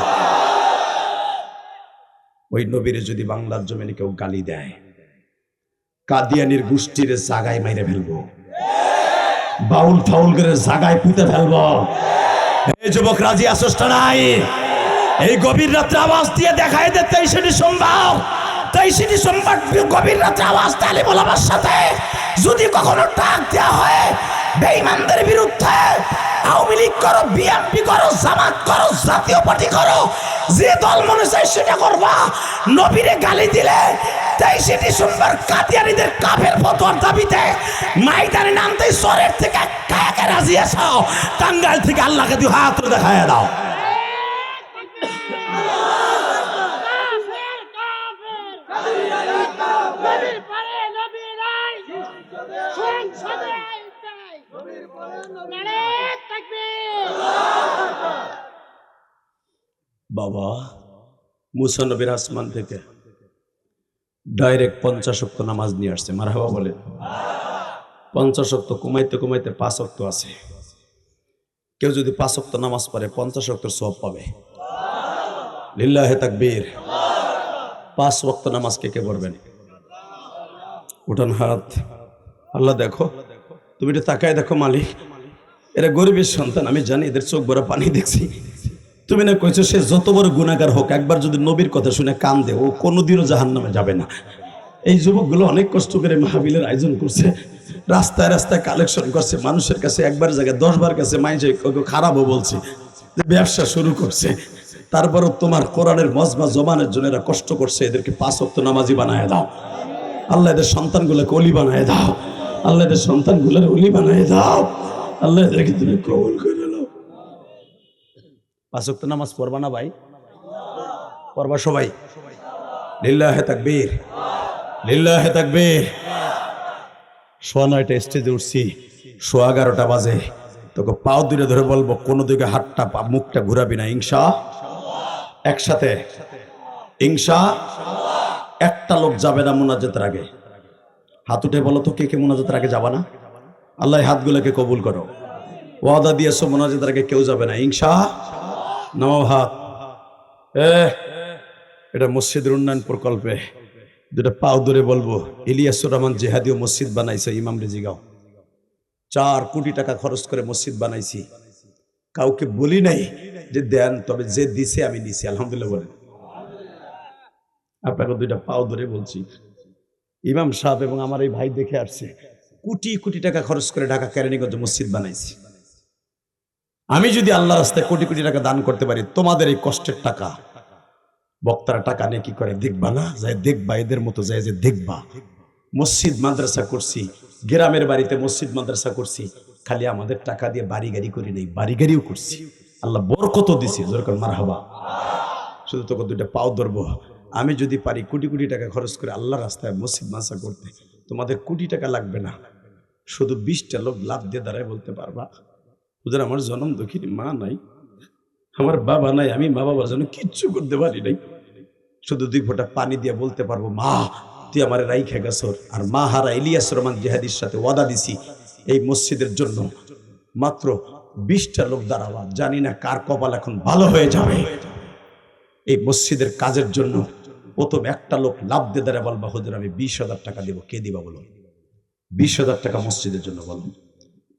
ওই নবীরে যদি বাংলার জমিনে কেউ গালি দেয়, কাদিয়ানির গোষ্ঠীর জাগায় মাইরে ফেলবো, বাউল ফাউল করে জাগায় পুঁতে ফেলবো। এই যুবক রাজি আসোস নাই? এই গভীর রাত্রে আওয়াজ দিয়ে দেখায় দে 23 ডিসেম্বর, 23 ডিসেম্বর গভীর রাত্রে আওয়াজ তালে বলাবার সাথে যদি কখনো ডাক দেওয়া হয় বেঈমানদের বিরুদ্ধে, আওয়ামী লীগ করো, বিএনপি করো, জামাত করো, জাতীয় পার্টি করো, যে দল মনে চায় সেটা করবা, নবীরে গালি দিলে 23 ডিসেম্বর কাদিয়ানীদের কাফের ফতোয়ার দাবিতে ময়দানে নামতে শহরের থেকে কাকে রাজি আছো, টাঙ্গাইল থেকে আল্লাহকে দুই হাত দেখায় দাও। বাবা মুসা নবীর আসমান থেকে ডাইরেক্ট 50 ওয়াক্ত নামাজ নিয়ে আসছে, মারহাবা বলে। 50 ওয়াক্ত কমাইতে কমাইতে 5 ওয়াক্ত আছে। কেউ যদি 5 ওয়াক্ত নামাজ পড়ে 50 ওয়াক্তের সওয়াব পাবে। লিল্লাহে তাকবীর। 5 ওয়াক্ত নামাজ কে কে পড়বেন? উঠান হাত। আল্লাহ দেখো, তুমি এটা তাকায় দেখো মালিক, এরা গরিবের সন্তান, আমি জানি এদের চোখ ভরা পানি দেখছি। তুমি না কইছো সে যত বড় গুনাহগার হোক একবার যদি নবীর কথা শুনে কান দে ও কোনোদিনও জাহান্নামে যাবে না। এই যুবকগুলো অনেক কষ্ট করে মাহফিলের আয়োজন করছে, রাস্তায় রাস্তায় কালেকশন করছে, মানুষের কাছে একবার জায়গায় 10 বার কাছে মাইজে খারাপও বলছে, যে ব্যবসা শুরু করছে। তারপরও তোমার কোরআনের মজমা জবানের জন্য এরা কষ্ট করছে, এদেরকে 5 ওয়াক্ত নামাজি বানায় দাও আল্লাহ, এদের সন্তানগুলোকে ওলি বানায় দাও আল্লাহ, এদের সন্তানগুলোর ওলি বানায় দাও আল্লাহ, এদেরকে তুমি কবুল করে নাও। 5 ওয়াক্ত নামাজ পড়বা না ভাই? পড়বা সবাই? লিল্লাহে তাকবীর, লিল্লাহে তাকবীর। 9:30 স্টেজে উঠছি, 11:30 বাজে, তোকে পাও দূরে ধরে বলবো কোনো দিকে হাতটা মুখটা ঘুরাবি না, ইনশা। একসাথে ইনশা। একটা লোক যাবে না মুনাজাতের আগে, হাত উঠে বলো তো কে কে মুনাজাতের আগে যাবা না? আল্লাহ হাতগুলোকে কবুল করো। ওয়াদা দিয়েছো মুনাজাতের আগে কেউ যাবে না, ইনশা। নাও হাত। এটা মসজিদের উন্নয়ন প্রকল্পে যেটা পাও ধরে বলবো, ইলিয়াসুর রহমান জিহাদিও মসজিদ বানাইছে ইমাম রেজিগাঁও। 4 কোটি টাকা খরচ করে মসজিদ বানাইছি, কাউকে বলি নাই যে দেন, তবে যে দিছে আমি নিছি, আলহামদুলিল্লাহ বলেন। আপনাকে 2টা পাও ধরে বলছি, ইমাম সাহেব এবং আমার এই ভাই দেখে আসছে, কোটি কোটি টাকা খরচ করে ঢাকা কেরানীগঞ্জ মসজিদ বানাইছি। আমি যদি আল্লাহ রাস্তায় কোটি কোটি টাকা দান করতে পারি, তোমাদের এই কষ্টের টাকা বক্তারা টাকা নিয়ে কি করে দেখবা না? যাই দেখবা, এদের মতো যাই যে দেখবা। মসজিদ মাদ্রাসা করছি, গ্রামের বাড়িতে মসজিদ মাদ্রাসা করছি, খালি আমাদের টাকা দিয়ে বাড়ি গাড়ি করি নেই, বাড়ি গাড়িও করছি। আল্লাহ বরকত দিছি, যেরকম মারহাবা। শুধু তোকে 2টা পাও ধরবো, আমি যদি পারি কোটি কোটি টাকা খরচ করে আল্লাহ রাস্তায় মসজিদ মাদ্রাসা করতে, তোমাদের কোটি টাকা লাগবে না, শুধু 20টা লোক লাভ দিয়ে দাঁড়ায় বলতে পারবা, ওদের আমার জন্ম দুঃখিনী মা নাই, আমার বাবা নাই, আমি মা বাবার জন্য কিচ্ছু করতে পারি নাই, শুধু 2 ফোঁটা পানি দিয়ে বলতে পারবো মা তুই আমার রাইখা গেছর। আর মা হারা ইলিয়াস রহমান জিহাদির সাথে ওয়াদা দিছি এই মসজিদের জন্য মাত্র 20টা লোক দাঁড়াবা, জানি না কার কপাল এখন ভালো হয়ে যাবে। এই মসজিদের কাজের জন্য প্রথম একটা লোক লাভ দিয়ে দাঁড়া বলবা হুজুর আমি 20,000 টাকা দিব, কে দিবা বলো? 20,000 টাকা মসজিদের জন্য বলো,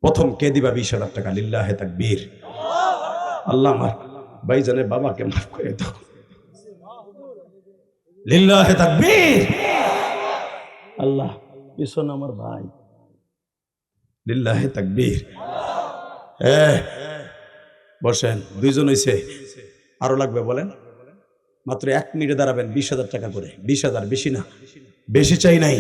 প্রথম কে দিবা 20,000 টাকা? লিল্লাহে তাকবীর। আল্লাহ আমার ভাইজানের বাবাকে মাফ করে দাও, লিল্লাহে তাকবীর। আল্লাহ পিছন আমার ভাই, লিল্লাহে তাকবীর। বসেন, 2 জন হইছে, আরো লাগবে বলেন? মাত্র 1 মিনিটে দাঁড়াবেন, 20,000 টাকা করে। 20,000 বেশি না, বেশি চাই নাই।